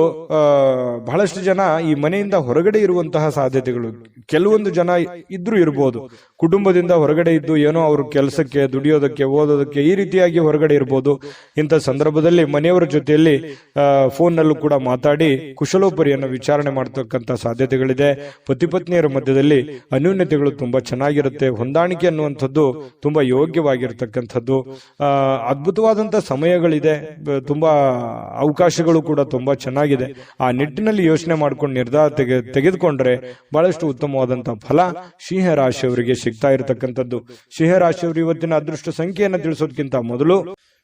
ಬಹಳಷ್ಟು ಜನ ಈ ಮನೆಯಿಂದ ಹೊರಗಡೆ ಇರುವಂತಹ ಸಾಧ್ಯತೆಗಳು, ಕೆಲವೊಂದು ಜನ ಇದ್ರೂ ಇರಬಹುದು, ಕುಟುಂಬದಿಂದ ಹೊರಗಡೆ ಇದ್ದು ಏನೋ ಅವರು ಕೆಲಸಕ್ಕೆ, ದುಡಿಯೋದಕ್ಕೆ, ಓದೋದಕ್ಕೆ ಈ ರೀತಿಯಾಗಿ ಹೊರಗಡೆ ಇರಬಹುದು. ಇಂಥ ಸಂದರ್ಭದಲ್ಲಿ ಮನೆಯವರ ಜೊತೆಯಲ್ಲಿ ಫೋನ್ ನಲ್ಲೂ ಕೂಡ ಮಾತಾಡಿ ಕುಶಲೋಪರಿಯನ್ನು ವಿಚಾರಣೆ ಮಾಡತಕ್ಕಂತ ಸಾಧ್ಯತೆಗಳಿದೆ. ಪತಿ ಪತ್ನಿಯರ ಮಧ್ಯದಲ್ಲಿ ಅನ್ಯೋನ್ಯತೆಗಳು ತುಂಬಾ ಚೆನ್ನಾಗಿರುತ್ತೆ. ಹೊಂದಾಣಿಕೆ ಅನ್ನುವಂಥದ್ದು ತುಂಬಾ ಯೋಗ್ಯವಾಗಿರ್ತಕ್ಕಂಥದ್ದು. ಅದ್ಭುತವಾದಂತಹ ಸಮಯಗಳಿದೆ, ತುಂಬಾ ಅವಕಾಶಗಳು ಕೂಡ ತುಂಬಾ ಚೆನ್ನಾಗಿದೆ. ಆ ನಿಟ್ಟಿನಲ್ಲಿ ಯೋಚನೆ ಮಾಡ್ಕೊಂಡು ನಿರ್ಧಾರ ತೆಗೆದುಕೊಂಡ್ರೆ ಬಹಳಷ್ಟು ಉತ್ತಮವಾದಂತಹ ಫಲ ಸಿಂಹ ರಾಶಿಯವರಿಗೆ ಸಿಗ್ತಾ ಇರತಕ್ಕಂಥದ್ದು. ಸಿಂಹ ರಾಶಿಯವರು ಇವತ್ತಿನ ಅದೃಷ್ಟ ಸಂಖ್ಯೆಯನ್ನು ತಿಳಿಸೋದಕ್ಕಿಂತ ಮೊದಲು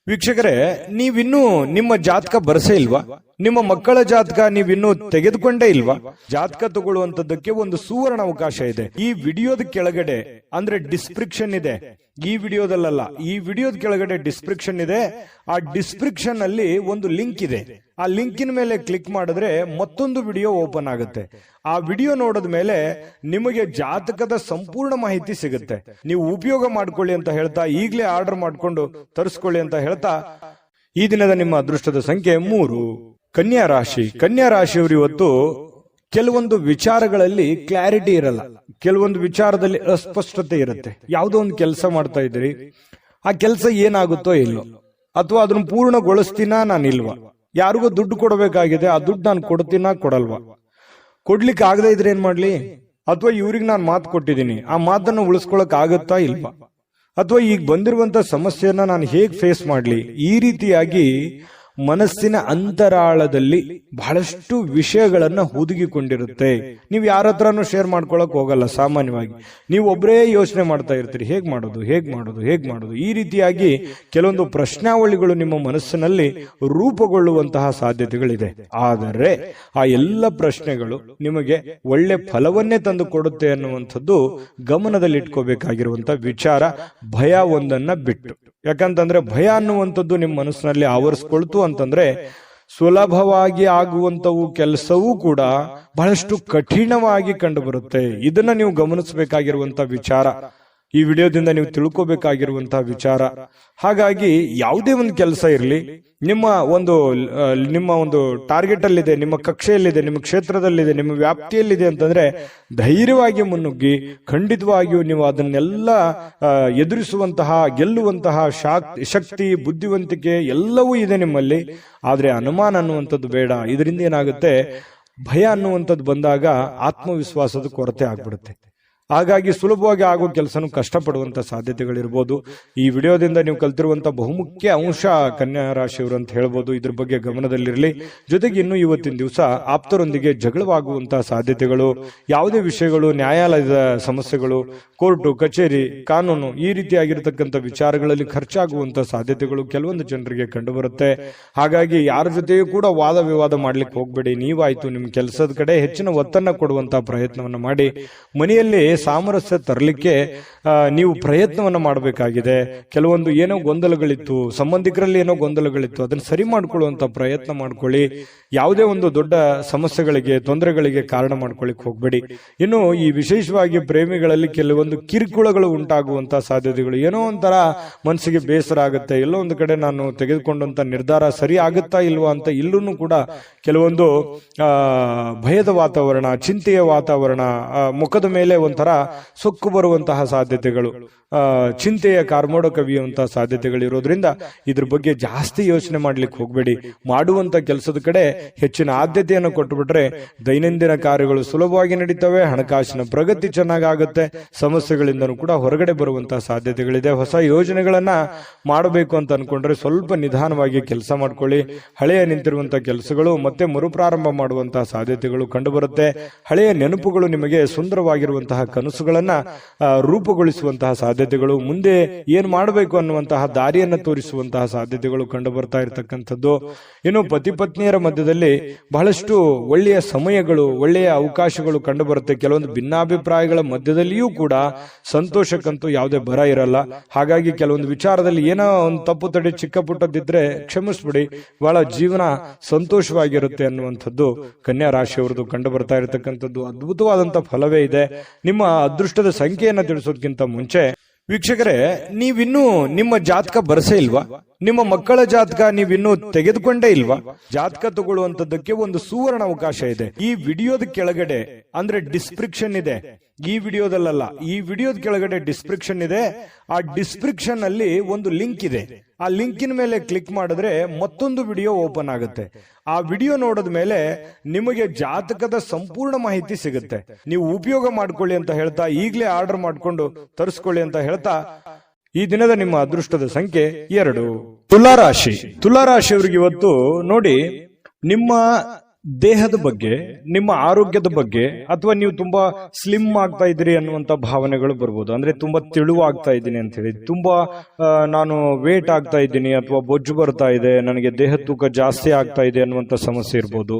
ವೀಕ್ಷಕರೇ, ನೀವಿನ್ನೂ ನಿಮ್ಮ ಜಾತಕ ಬರಸೇ ಇಲ್ವಾ? ನಿಮ್ಮ ಮಕ್ಕಳ ಜಾತಕ ನೀವಿನ್ನೂ ತೆಗೆದುಕೊಂಡೇ ಇಲ್ವಾ? ಜಾತಕ ತಗೊಳ್ಳುವಂತದ್ದಕ್ಕೆ ಒಂದು ಸುವರ್ಣ ಅವಕಾಶ ಇದೆ. ಈ ವಿಡಿಯೋದ ಕೆಳಗಡೆ ಅಂದ್ರೆ ಡಿಸ್ಕ್ರಿಪ್ಷನ್ ಇದೆ, ಈ ವಿಡಿಯೋದಲ್ಲ, ಈ ವಿಡಿಯೋದ ಕೆಳಗಡೆ ಡಿಸ್ಕ್ರಿಪ್ಷನ್ ಇದೆ. ಆ ಡಿಸ್ಕ್ರಿಪ್ಷನ್ ಅಲ್ಲಿ ಒಂದು ಲಿಂಕ್ ಇದೆ. ಆ ಲಿಂಕಿನ ಮೇಲೆ ಕ್ಲಿಕ್ ಮಾಡಿದ್ರೆ ಮತ್ತೊಂದು ವಿಡಿಯೋ ಓಪನ್ ಆಗುತ್ತೆ. ಆ ವಿಡಿಯೋ ನೋಡಿದ ಮೇಲೆ ನಿಮಗೆ ಜಾತಕದ ಸಂಪೂರ್ಣ ಮಾಹಿತಿ ಸಿಗುತ್ತೆ. ನೀವು ಉಪಯೋಗ ಮಾಡ್ಕೊಳ್ಳಿ ಅಂತ ಹೇಳ್ತಾ, ಈಗಲೇ ಆರ್ಡರ್ ಮಾಡ್ಕೊಂಡು ತರಿಸ್ಕೊಳ್ಳಿ ಅಂತ ಹೇಳ್ತಾ, ಈ ದಿನದ ನಿಮ್ಮ ಅದೃಷ್ಟದ ಸಂಖ್ಯೆ 3. ಕನ್ಯಾ ರಾಶಿ. ಕನ್ಯಾ ರಾಶಿಯವರು ಇವತ್ತು ಕೆಲವೊಂದು ವಿಚಾರಗಳಲ್ಲಿ ಕ್ಲಾರಿಟಿ ಇರಲ್ಲ, ಕೆಲವೊಂದು ವಿಚಾರದಲ್ಲಿ ಅಸ್ಪಷ್ಟತೆ ಇರುತ್ತೆ. ಯಾವುದೋ ಒಂದು ಕೆಲಸ ಮಾಡ್ತಾ ಇದ್ದೀರಿ, ಆ ಕೆಲಸ ಏನಾಗುತ್ತೋ ಇಲ್ಲೋ, ಅಥವಾ ಅದನ್ನು ಪೂರ್ಣಗೊಳಿಸ್ತೀನಾ ನಾನಿಲ್ವಾ, ಯಾರಿಗೋ ದುಡ್ಡು ಕೊಡಬೇಕಾಗಿದೆ, ಆ ದುಡ್ಡು ನಾನು ಕೊಡ್ತೀನಾ ಕೊಡಲ್ವಾ, ಕೊಡ್ಲಿಕ್ಕೆ ಆಗದೆ ಇದ್ರೆ ಏನ್ ಮಾಡ್ಲಿ, ಅಥವಾ ಇವ್ರಿಗೆ ನಾನು ಮಾತು ಕೊಟ್ಟಿದ್ದೀನಿ, ಆ ಮಾತನ್ನು ಉಳಿಸ್ಕೊಳಕ್ ಆಗತ್ತಾ ಇಲ್ವಾ, ಅಥವಾ ಈಗ ಬಂದಿರುವಂತ ಸಮಸ್ಯೆಯನ್ನ ನಾನು ಹೇಗ್ ಫೇಸ್ ಮಾಡ್ಲಿ, ಈ ರೀತಿಯಾಗಿ ಮನಸ್ಸಿನ ಅಂತರಾಳದಲ್ಲಿ ಬಹಳಷ್ಟು ವಿಷಯಗಳನ್ನ ಹುದುಗಿಕೊಂಡಿರುತ್ತೆ. ನೀವು ಯಾರ ಹತ್ರನೂ ಶೇರ್ ಮಾಡ್ಕೊಳಕ್ ಹೋಗಲ್ಲ. ಸಾಮಾನ್ಯವಾಗಿ ನೀವು ಒಬ್ಬರೇ ಯೋಚನೆ ಮಾಡ್ತಾ ಇರ್ತೀರಿ, ಹೇಗ್ ಮಾಡೋದು. ಈ ರೀತಿಯಾಗಿ ಕೆಲವೊಂದು ಪ್ರಶ್ನಾವಳಿಗಳು ನಿಮ್ಮ ಮನಸ್ಸಿನಲ್ಲಿ ರೂಪುಗೊಳ್ಳುವಂತಹ ಸಾಧ್ಯತೆಗಳಿದೆ. ಆದರೆ ಆ ಎಲ್ಲ ಪ್ರಶ್ನೆಗಳು ನಿಮಗೆ ಒಳ್ಳೆ ಫಲವನ್ನೇ ತಂದು ಕೊಡುತ್ತೆ ಅನ್ನುವಂಥದ್ದು ಗಮನದಲ್ಲಿ ಇಟ್ಕೋಬೇಕಾಗಿರುವಂತ ವಿಚಾರ. ಭಯ ಒಂದನ್ನ ಬಿಟ್ಟು, ಯಾಕಂತಂದ್ರೆ ಭಯ ಅನ್ನುವಂಥದ್ದು ನಿಮ್ಮ ಮನಸ್ಸಿನಲ್ಲಿ ಆವರಿಸ್ಕೊಳ್ತು ಅಂತಂದ್ರೆ ಸುಲಭವಾಗಿ ಆಗುವಂತವು ಕೆಲಸವೂ ಕೂಡ ಬಹಳಷ್ಟು ಕಠಿಣವಾಗಿ ಕಂಡು ಬರುತ್ತೆ. ಇದನ್ನ ನೀವು ಗಮನಿಸಬೇಕಾಗಿರುವಂತ ವಿಚಾರ, ಈ ವಿಡಿಯೋದಿಂದ ನೀವು ತಿಳ್ಕೋಬೇಕಾಗಿರುವಂತಹ ವಿಚಾರ. ಹಾಗಾಗಿ ಯಾವುದೇ ಒಂದು ಕೆಲಸ ಇರಲಿ, ನಿಮ್ಮ ಒಂದು ಟಾರ್ಗೆಟ್ ಅಲ್ಲಿದೆ, ನಿಮ್ಮ ಕಕ್ಷೆಯಲ್ಲಿದೆ, ನಿಮ್ಮ ಕ್ಷೇತ್ರದಲ್ಲಿದೆ, ನಿಮ್ಮ ವ್ಯಾಪ್ತಿಯಲ್ಲಿದೆ ಅಂತಂದ್ರೆ ಧೈರ್ಯವಾಗಿ ಮುನ್ನುಗ್ಗಿ ಖಂಡಿತವಾಗಿಯೂ ನೀವು ಅದನ್ನೆಲ್ಲ ಎದುರಿಸುವಂತಹ, ಗೆಲ್ಲುವಂತಹ ಶಕ್ತಿ, ಬುದ್ಧಿವಂತಿಕೆ ಎಲ್ಲವೂ ಇದೆ ನಿಮ್ಮಲ್ಲಿ. ಆದ್ರೆ ಅನುಮಾನ ಅನ್ನುವಂಥದ್ದು ಬೇಡ. ಇದರಿಂದ ಏನಾಗುತ್ತೆ, ಭಯ ಅನ್ನುವಂಥದ್ದು ಬಂದಾಗ ಆತ್ಮವಿಶ್ವಾಸದ ಕೊರತೆ ಆಗ್ಬಿಡುತ್ತೆ. ಹಾಗಾಗಿ ಸುಲಭವಾಗಿ ಆಗೋ ಕೆಲಸನೂ ಕಷ್ಟಪಡುವಂತ ಸಾಧ್ಯತೆಗಳಿರ್ಬೋದು. ಈ ವಿಡಿಯೋದಿಂದ ನೀವು ಕಲ್ತಿರುವಂತ ಬಹುಮುಖ್ಯ ಅಂಶ ಕನ್ಯಾ ರಾಶಿಯವರು ಅಂತ ಹೇಳ್ಬೋದು. ಇದ್ರ ಬಗ್ಗೆ ಗಮನದಲ್ಲಿರಲಿ. ಜೊತೆಗೆ ಇನ್ನು ಇವತ್ತಿನ ದಿವಸ ಆಪ್ತರೊಂದಿಗೆ ಜಗಳವಾಗುವಂತಹ ಸಾಧ್ಯತೆಗಳು, ಯಾವುದೇ ವಿಷಯಗಳು, ನ್ಯಾಯಾಲಯದ ಸಮಸ್ಯೆಗಳು, ಕೋರ್ಟು ಕಚೇರಿ, ಕಾನೂನು, ಈ ರೀತಿಯಾಗಿರ್ತಕ್ಕಂಥ ವಿಚಾರಗಳಲ್ಲಿ ಖರ್ಚಾಗುವಂತಹ ಸಾಧ್ಯತೆಗಳು ಕೆಲವೊಂದು ಜನರಿಗೆ ಕಂಡು ಬರುತ್ತೆ. ಹಾಗಾಗಿ ಯಾರ ಜೊತೆಯೂ ಕೂಡ ವಾದ ವಿವಾದ ಮಾಡ್ಲಿಕ್ಕೆ ಹೋಗ್ಬೇಡಿ. ನೀವಾಯ್ತು ನಿಮ್ಮ ಕೆಲಸದ ಕಡೆ ಹೆಚ್ಚಿನ ಒತ್ತನ್ನ ಕೊಡುವಂತಹ ಪ್ರಯತ್ನವನ್ನ ಮಾಡಿ ಮನೆಯಲ್ಲಿ ಸಾಮರಸ್ಯ ತರಲಿಕ್ಕೆ ನೀವು ಪ್ರಯತ್ನವನ್ನ ಮಾಡಬೇಕಾಗಿದೆ. ಕೆಲವೊಂದು ಏನೋ ಗೊಂದಲಗಳಿತ್ತು, ಸಂಬಂಧಿಕರಲ್ಲಿ ಏನೋ ಗೊಂದಲಗಳಿತ್ತು, ಅದನ್ನು ಸರಿ ಮಾಡ್ಕೊಳ್ಳುವಂತ ಪ್ರಯತ್ನ ಮಾಡ್ಕೊಳ್ಳಿ. ಯಾವುದೇ ಒಂದು ದೊಡ್ಡ ಸಮಸ್ಯೆಗಳಿಗೆ, ತೊಂದರೆಗಳಿಗೆ ಕಾರಣ ಮಾಡ್ಕೊಳ್ಳಿಕ್ ಹೋಗ್ಬೇಡಿ. ಇನ್ನು ಈ ವಿಶೇಷವಾಗಿ ಪ್ರೇಮಿಗಳಲ್ಲಿ ಕೆಲವೊಂದು ಕಿರುಕುಳಗಳು ಉಂಟಾಗುವಂತಹ ಸಾಧ್ಯತೆಗಳು, ಏನೋ ಒಂಥರ ಮನಸ್ಸಿಗೆ ಬೇಸರ ಆಗುತ್ತೆ, ಎಲ್ಲೋ ಒಂದು ಕಡೆ ನಾನು ತೆಗೆದುಕೊಂಡಂತ ನಿರ್ಧಾರ ಸರಿ ಆಗುತ್ತಾ ಇಲ್ವಾ ಅಂತ ಇಲ್ಲೂ ಕೂಡ ಕೆಲವೊಂದು ಭಯದ ವಾತಾವರಣ, ಚಿಂತೆಯ ವಾತಾವರಣ, ಮುಖದ ಮೇಲೆ ಒಂಥರ ಸೊಕ್ಕು ಬರುವಂತಹ ಸಾಧ್ಯತೆಗಳು, ಚಿಂತೆಯ ಕಾರ್ಮೋಡ ಕವಿಯುವಂತಹ ಸಾಧ್ಯತೆಗಳಿರೋದ್ರಿಂದ ಇದ್ರ ಬಗ್ಗೆ ಜಾಸ್ತಿ ಯೋಚನೆ ಮಾಡ್ಲಿಕ್ಕೆ ಹೋಗ್ಬೇಡಿ. ಮಾಡುವಂತ ಕೆಲಸದ ಕಡೆ ಹೆಚ್ಚಿನ ಆದ್ಯತೆಯನ್ನು ಕೊಟ್ಟುಬಿಟ್ರೆ ದೈನಂದಿನ ಕಾರ್ಯಗಳು ಸುಲಭವಾಗಿ ನಡೀತವೆ, ಹಣಕಾಸಿನ ಪ್ರಗತಿ ಚೆನ್ನಾಗುತ್ತೆ, ಸಮಸ್ಯೆಗಳಿಂದನೂ ಕೂಡ ಹೊರಗಡೆ ಬರುವಂತಹ ಸಾಧ್ಯತೆಗಳಿದೆ. ಹೊಸ ಯೋಜನೆಗಳನ್ನ ಮಾಡಬೇಕು ಅಂತ ಅನ್ಕೊಂಡ್ರೆ ಸ್ವಲ್ಪ ನಿಧಾನವಾಗಿ ಕೆಲಸ ಮಾಡ್ಕೊಳ್ಳಿ. ಹಳೆಯ ನಿಂತಿರುವಂತಹ ಕೆಲಸಗಳು ಮತ್ತೆ ಮರುಪ್ರಾರಂಭ ಮಾಡುವಂತಹ ಸಾಧ್ಯತೆಗಳು ಕಂಡುಬರುತ್ತೆ. ಹಳೆಯ ನೆನಪುಗಳು ನಿಮಗೆ ಸುಂದರವಾಗಿರುವಂತಹ ಕನಸುಗಳನ್ನ ರೂಪುಗೊಳಿಸುವಂತಹ ಸಾಧ್ಯತೆಗಳು, ಮುಂದೆ ಏನ್ ಮಾಡಬೇಕು ಅನ್ನುವಂತಹ ದಾರಿಯನ್ನು ತೋರಿಸುವಂತಹ ಸಾಧ್ಯತೆಗಳು ಕಂಡು ಬರ್ತಾ ಇರತಕ್ಕಂಥದ್ದು. ಇನ್ನು ಪತಿ ಪತ್ನಿಯರ ಮಧ್ಯದಲ್ಲಿ ಬಹಳಷ್ಟು ಒಳ್ಳೆಯ ಸಮಯಗಳು, ಒಳ್ಳೆಯ ಅವಕಾಶಗಳು ಕಂಡು ಬರುತ್ತೆ. ಕೆಲವೊಂದು ಭಿನ್ನಾಭಿಪ್ರಾಯಗಳ ಮಧ್ಯದಲ್ಲಿಯೂ ಕೂಡ ಸಂತೋಷಕ್ಕಂತೂ ಯಾವುದೇ ಬರ ಇರಲ್ಲ. ಹಾಗಾಗಿ ಕೆಲವೊಂದು ವಿಚಾರದಲ್ಲಿ ಏನೋ ಒಂದು ತಪ್ಪು ತಡೆ ಚಿಕ್ಕ ಪುಟ್ಟದಿದ್ರೆ ಕ್ಷಮಿಸ್ಬಿಡಿ, ಬಹಳ ಜೀವನ ಸಂತೋಷವಾಗಿರುತ್ತೆ ಅನ್ನುವಂಥದ್ದು ಕನ್ಯಾ ರಾಶಿಯವರದು ಕಂಡು ಬರ್ತಾ ಇರತಕ್ಕಂಥದ್ದು. ಅದ್ಭುತವಾದಂತಹ ಫಲವೇ ಇದೆ. ನಿಮ್ಮ ಅದೃಷ್ಟದ ಸಂಖ್ಯೆಯನ್ನು ತಿಳಿಸೋದಕ್ಕಿಂತ ಮುಂಚೆ ವೀಕ್ಷಕರೇ, ನೀವಿನ್ನೂ ನಿಮ್ಮ ಜಾತಕ ಬರಸೇ ಇಲ್ವಾ? ನಿಮ್ಮ ಮಕ್ಕಳ ಜಾತಕ ನೀವಿನ್ನೂ ತೆಗೆದುಕೊಂಡೇ ಇಲ್ವಾ? ಜಾತಕ ತಗೊಳ್ಳುವಂತದ್ದಕ್ಕೆ ಒಂದು ಸುವರ್ಣ ಅವಕಾಶ ಇದೆ. ಈ ವಿಡಿಯೋದ ಕೆಳಗಡೆ ಅಂದ್ರೆ ಡಿಸ್ಕ್ರಿಪ್ಷನ್ ಇದೆ, ಈ ವಿಡಿಯೋದಲ್ಲ, ಈ ವಿಡಿಯೋದ ಕೆಳಗಡೆ ಡಿಸ್ಕ್ರಿಪ್ಷನ್ ಇದೆ. ಆ ಡಿಸ್ಕ್ರಿಪ್ಷನ್ ಅಲ್ಲಿ ಒಂದು ಲಿಂಕ್ ಇದೆ. ಆ ಲಿಂಕಿನ ಮೇಲೆ ಕ್ಲಿಕ್ ಮಾಡಿದ್ರೆ ಮತ್ತೊಂದು ವಿಡಿಯೋ ಓಪನ್ ಆಗುತ್ತೆ. ಆ ವಿಡಿಯೋ ನೋಡಿದ ಮೇಲೆ ನಿಮಗೆ ಜಾತಕದ ಸಂಪೂರ್ಣ ಮಾಹಿತಿ ಸಿಗುತ್ತೆ. ನೀವು ಉಪಯೋಗ ಮಾಡ್ಕೊಳ್ಳಿ ಅಂತ ಹೇಳ್ತಾ, ಈಗಲೇ ಆರ್ಡರ್ ಮಾಡ್ಕೊಂಡು ತರಿಸ್ಕೊಳ್ಳಿ ಅಂತ ಹೇಳ್ತಾ, ಈ ದಿನದ ನಿಮ್ಮ ಅದೃಷ್ಟದ ಸಂಖ್ಯೆ 2. ತುಲಾರಾಶಿ. ತುಲಾರಾಶಿಯವರಿಗೆ ಇವತ್ತು ನೋಡಿ, ನಿಮ್ಮ ದೇಹದ ಬಗ್ಗೆ, ನಿಮ್ಮ ಆರೋಗ್ಯದ ಬಗ್ಗೆ, ಅಥವಾ ನೀವು ತುಂಬಾ ಸ್ಲಿಮ್ ಆಗ್ತಾ ಇದ್ದೀರಿ ಅನ್ನುವಂತ ಭಾವನೆಗಳು ಬರ್ಬೋದು. ಅಂದ್ರೆ ತುಂಬಾ ತೆಳುವಾಗ್ತಾ ಇದ್ದೀನಿ ಅಂತ ಹೇಳಿ, ತುಂಬಾ ನಾನು ವೇಟ್ ಆಗ್ತಾ ಇದ್ದೀನಿ, ಅಥವಾ ಬೊಜ್ಜು ಬರ್ತಾ ಇದೆ, ನನಗೆ ದೇಹ ತೂಕ ಜಾಸ್ತಿ ಆಗ್ತಾ ಇದೆ ಅನ್ನುವಂತ ಸಮಸ್ಯೆ ಇರ್ಬೋದು.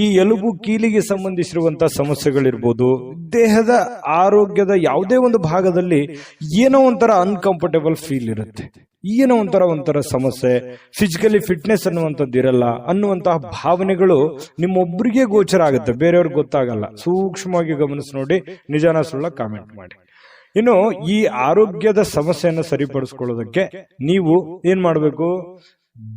ಈ ಎಲುಬು ಕೀಲಿಗೆ ಸಂಬಂಧಿಸಿರುವಂತ ಸಮಸ್ಯೆಗಳಿರ್ಬೋದು. ದೇಹದ ಆರೋಗ್ಯದ ಯಾವುದೇ ಒಂದು ಭಾಗದಲ್ಲಿ ಏನೋ ಒಂಥರ ಅನ್ಕಂಫರ್ಟೇಬಲ್ ಫೀಲ್ ಇರುತ್ತೆ, ಏನೋ ಒಂಥರ ಸಮಸ್ಯೆ, ಫಿಸಿಕಲಿ ಫಿಟ್ನೆಸ್ ಅನ್ನುವಂಥದ್ದು ಇರಲ್ಲ ಅನ್ನುವಂತಹ ಭಾವನೆಗಳು ನಿಮ್ಮೊಬ್ಬರಿಗೆ ಗೋಚರ ಆಗುತ್ತೆ, ಬೇರೆಯವ್ರಿಗೆ ಗೊತ್ತಾಗಲ್ಲ. ಸೂಕ್ಷ್ಮವಾಗಿ ಗಮನಿಸಿ ನೋಡಿ, ನಿಜಾನ ಸುಳ್ಳ ಕಾಮೆಂಟ್ ಮಾಡಿ. ಇನ್ನು ಈ ಆರೋಗ್ಯದ ಸಮಸ್ಯೆಯನ್ನು ಸರಿಪಡಿಸ್ಕೊಳ್ಳೋದಕ್ಕೆ ನೀವು ಏನ್ ಮಾಡಬೇಕು?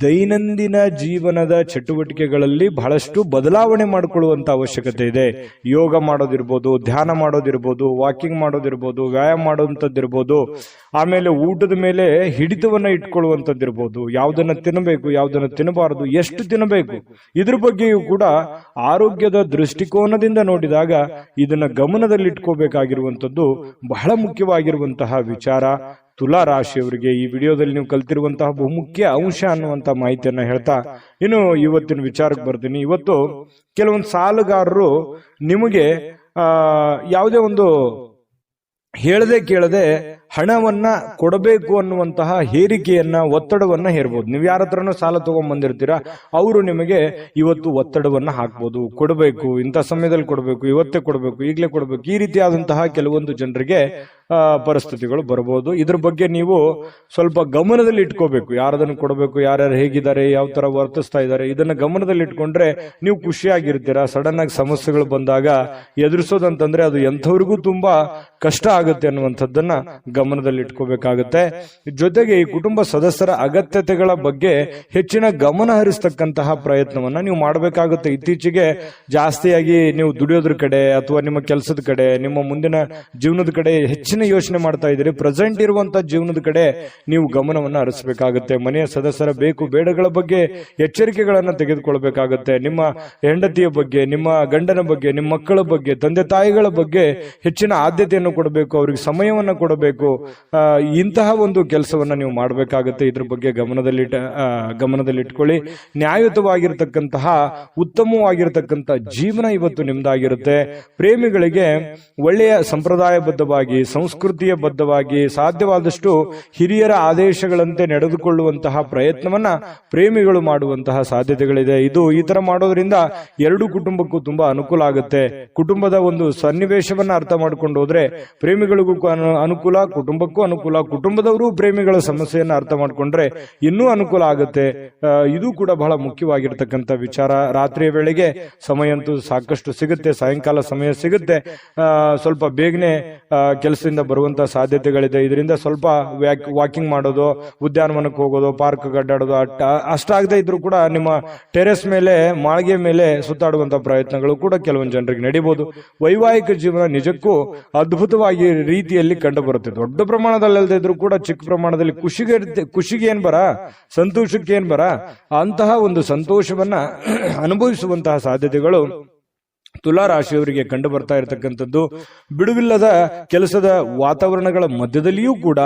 ದೈನಂದಿನ ಜೀವನದ ಚಟುವಟಿಕೆಗಳಲ್ಲಿ ಬಹಳಷ್ಟು ಬದಲಾವಣೆ ಮಾಡಿಕೊಳ್ಳುವಂತ ಅವಶ್ಯಕತೆ ಇದೆ. ಯೋಗ ಮಾಡೋದಿರ್ಬೋದು, ಧ್ಯಾನ ಮಾಡೋದಿರ್ಬೋದು, ವಾಕಿಂಗ್ ಮಾಡೋದಿರ್ಬೋದು, ವ್ಯಾಯಾಮ ಮಾಡುವಂತದ್ದಿರ್ಬೋದು, ಆಮೇಲೆ ಊಟದ ಮೇಲೆ ಹಿಡಿತವನ್ನ ಇಟ್ಕೊಳ್ಳುವಂತದ್ದಿರ್ಬೋದು, ಯಾವುದನ್ನ ತಿನ್ನಬೇಕು, ಯಾವುದನ್ನ ತಿನ್ನಬಾರದು, ಎಷ್ಟು ತಿನ್ನಬೇಕು, ಇದ್ರ ಬಗ್ಗೆಯೂ ಕೂಡ ಆರೋಗ್ಯದ ದೃಷ್ಟಿಕೋನದಿಂದ ನೋಡಿದಾಗ ಇದನ್ನ ಗಮನದಲ್ಲಿ ಇಟ್ಕೋಬೇಕಾಗಿರುವಂತದ್ದು ಬಹಳ ಮುಖ್ಯವಾಗಿರುವಂತಹ ವಿಚಾರ. ತುಲಾ ರಾಶಿಯವರಿಗೆ ಈ ವಿಡಿಯೋದಲ್ಲಿ ನೀವು ಕಲ್ತಿರುವಂತಹ ಬಹುಮುಖ್ಯ ಅಂಶ ಅನ್ನುವಂತ ಮಾಹಿತಿಯನ್ನ ಹೇಳ್ತಾ ಇನ್ನು ಇವತ್ತಿನ ವಿಚಾರಕ್ಕೆ ಬರ್ತೀನಿ. ಇವತ್ತು ಕೆಲವೊಂದು ಸಾಲಗಾರರು ನಿಮಗೆ ಯಾವುದೇ ಒಂದು ಹೇಳದೆ ಕೇಳದೆ ಹಣವನ್ನ ಕೊಡಬೇಕು ಅನ್ನುವಂತಹ ಹೇರಿಕೆಯನ್ನ, ಒತ್ತಡವನ್ನ ಹೇರಬಹುದು. ನೀವು ಯಾರ ಹತ್ರನೂ ಸಾಲ ತಗೊಂಡ್ ಬಂದಿರ್ತೀರಾ, ಅವರು ನಿಮಗೆ ಇವತ್ತು ಒತ್ತಡವನ್ನ ಹಾಕ್ಬೋದು. ಕೊಡಬೇಕು, ಇಂಥ ಸಮಯದಲ್ಲಿ ಕೊಡಬೇಕು, ಇವತ್ತೇ ಕೊಡಬೇಕು, ಈಗಲೇ ಕೊಡಬೇಕು, ಈ ರೀತಿಯಾದಂತಹ ಕೆಲವೊಂದು ಜನರಿಗೆ ಪರಿಸ್ಥಿತಿಗಳು ಬರಬಹುದು. ಇದ್ರ ಬಗ್ಗೆ ನೀವು ಸ್ವಲ್ಪ ಗಮನದಲ್ಲಿ ಇಟ್ಕೋಬೇಕು. ಯಾರದನ್ನು ಕೊಡಬೇಕು, ಯಾರ್ಯಾರು ಹೇಗಿದ್ದಾರೆ, ಯಾವ ತರ ವರ್ತಿಸ್ತಾ ಇದ್ದಾರೆ, ಇದನ್ನ ಗಮನದಲ್ಲಿ ಇಟ್ಕೊಂಡ್ರೆ ನೀವು ಖುಷಿಯಾಗಿರ್ತೀರಾ. ಸಡನ್ ಆಗಿ ಸಮಸ್ಯೆಗಳು ಬಂದಾಗ ಎದುರಿಸೋದಂತಂದ್ರೆ ಅದು ಎಂಥವ್ರಿಗೂ ತುಂಬಾ ಕಷ್ಟ ಆಗುತ್ತೆ ಅನ್ನುವಂಥದ್ದನ್ನ ಗಮನದಲ್ಲಿ ಇಟ್ಕೋಬೇಕಾಗುತ್ತೆ. ಜೊತೆಗೆ ಈ ಕುಟುಂಬ ಸದಸ್ಯರ ಅಗತ್ಯತೆಗಳ ಬಗ್ಗೆ ಹೆಚ್ಚಿನ ಗಮನ ಹರಿಸ್ತಕ್ಕಂತಹ ಪ್ರಯತ್ನವನ್ನ ನೀವು ಮಾಡಬೇಕಾಗುತ್ತೆ. ಇತ್ತೀಚೆಗೆ ಜಾಸ್ತಿಯಾಗಿ ನೀವು ದುಡಿಯೋದ್ರ ಕಡೆ, ಅಥವಾ ನಿಮ್ಮ ಕೆಲಸದ ಕಡೆ, ನಿಮ್ಮ ಮುಂದಿನ ಜೀವನದ ಕಡೆ ಹೆಚ್ಚಿನ ಯೋಚನೆ ಮಾಡ್ತಾ ಇದ್ದೀರಿ. ಪ್ರೆಸೆಂಟ್ ಇರುವಂತಹ ಜೀವನದ ಕಡೆ ನೀವು ಗಮನವನ್ನ ಹರಿಸಬೇಕಾಗುತ್ತೆ. ಮನೆಯ ಸದಸ್ಯರ ಬೇಕು ಬೇಡಗಳ ಬಗ್ಗೆ ಎಚ್ಚರಿಕೆಗಳನ್ನ ತೆಗೆದುಕೊಳ್ಬೇಕಾಗುತ್ತೆ. ನಿಮ್ಮ ಹೆಂಡತಿಯ ಬಗ್ಗೆ, ನಿಮ್ಮ ಗಂಡನ ಬಗ್ಗೆ, ನಿಮ್ಮ ಮಕ್ಕಳ ಬಗ್ಗೆ, ತಂದೆ ತಾಯಿಗಳ ಬಗ್ಗೆ ಹೆಚ್ಚಿನ ಆದ್ಯತೆಯನ್ನು ಕೊಡಬೇಕು, ಅವರಿಗೆ ಸಮಯವನ್ನ ಕೊಡಬೇಕು. ಇಂತಹ ಒಂದು ಕೆಲಸವನ್ನ ನೀವು ಮಾಡಬೇಕಾಗುತ್ತೆ. ಇದ್ರ ಬಗ್ಗೆ ಗಮನದಲ್ಲಿ ಇಟ್ಕೊಳ್ಳಿ. ನ್ಯಾಯಯುತವಾಗಿರ್ತಕ್ಕಂತಹ, ಉತ್ತಮವಾಗಿರ್ತಕ್ಕಂತಹ ಜೀವನ ಇವತ್ತು ನಿಮ್ದಾಗಿರುತ್ತೆ. ಪ್ರೇಮಿಗಳಿಗೆ ಒಳ್ಳೆಯ ಸಂಪ್ರದಾಯಬದ್ಧವಾಗಿ, ಸಂಸ್ಕೃತಿಯ ಬದ್ಧವಾಗಿ, ಸಾಧ್ಯವಾದಷ್ಟು ಹಿರಿಯರ ಆದೇಶಗಳಂತೆ ನಡೆದುಕೊಳ್ಳುವಂತಹ ಪ್ರಯತ್ನವನ್ನ ಪ್ರೇಮಿಗಳು ಮಾಡುವಂತಹ ಸಾಧ್ಯತೆಗಳಿದೆ. ಈ ತರ ಮಾಡೋದ್ರಿಂದ ಎರಡು ಕುಟುಂಬಕ್ಕೂ ತುಂಬಾ ಅನುಕೂಲ ಆಗುತ್ತೆ. ಕುಟುಂಬದ ಒಂದು ಸನ್ನಿವೇಶವನ್ನ ಅರ್ಥ ಮಾಡ್ಕೊಂಡು ಹೋದ್ರೆ ಪ್ರೇಮಿಗಳಿಗೂ ಅನುಕೂಲ, ಕುಟುಂಬಕ್ಕೂ ಅನುಕೂಲ. ಕುಟುಂಬದವರು ಪ್ರೇಮಿಗಳ ಸಮಸ್ಯೆಯನ್ನ ಅರ್ಥ ಮಾಡ್ಕೊಂಡ್ರೆ ಇನ್ನೂ ಅನುಕೂಲ ಆಗುತ್ತೆ. ಇದು ಕೂಡ ಬಹಳ ಮುಖ್ಯವಾಗಿರ್ತಕ್ಕಂಥ ವಿಚಾರ. ರಾತ್ರಿಯ ವೇಳೆಗೆ ಸಮಯ ಅಂತೂ ಸಾಕಷ್ಟು ಸಿಗುತ್ತೆ, ಸಾಯಂಕಾಲ ಸಮಯ ಸಿಗುತ್ತೆ. ಸ್ವಲ್ಪ ಬೇಗನೆ ಕೆಲಸದಿಂದ ಬರುವಂತಹ ಸಾಧ್ಯತೆಗಳಿದೆ. ಇದರಿಂದ ಸ್ವಲ್ಪ ವಾಕಿಂಗ್ ಮಾಡೋದು, ಉದ್ಯಾನವನಕ್ಕೆ ಹೋಗೋದು, ಪಾರ್ಕ್ ಅಡ್ಡಾಡೋದು, ಅಷ್ಟಾಗದೆ ಇದ್ರೂ ಕೂಡ ನಿಮ್ಮ ಟೆರೆಸ್ ಮೇಲೆ, ಮಾಳಿಗೆ ಮೇಲೆ ಸುತ್ತಾಡುವಂತಹ ಪ್ರಯತ್ನಗಳು ಕೂಡ ಕೆಲವೊಂದು ಜನರಿಗೆ ನಡೀಬಹುದು. ವೈವಾಹಿಕ ಜೀವನ ನಿಜಕ್ಕೂ ಅದ್ಭುತವಾಗಿ ರೀತಿಯಲ್ಲಿ ಕಂಡು ಬರುತ್ತೆ. ದೊಡ್ಡ ಪ್ರಮಾಣದಲ್ಲಿ ಅಲ್ಲದೆ ಇದ್ರೂ ಕೂಡ ಚಿಕ್ಕ ಪ್ರಮಾಣದಲ್ಲಿ ಖುಷಿಗೆ ಏನ್ ಬರ, ಸಂತೋಷಕ್ಕೆ ಏನ್ ಬರ, ಅಂತಹ ಒಂದು ಸಂತೋಷವನ್ನ ಅನುಭವಿಸುವಂತಹ ಸಾಧ್ಯತೆಗಳು ತುಲಾ ರಾಶಿಯವರಿಗೆ ಕಂಡು ಬರ್ತಾ ಇರತಕ್ಕಂಥದ್ದು. ಬಿಡುವಿಲ್ಲದ ಕೆಲಸದ ವಾತಾವರಣಗಳ ಮಧ್ಯದಲ್ಲಿಯೂ ಕೂಡ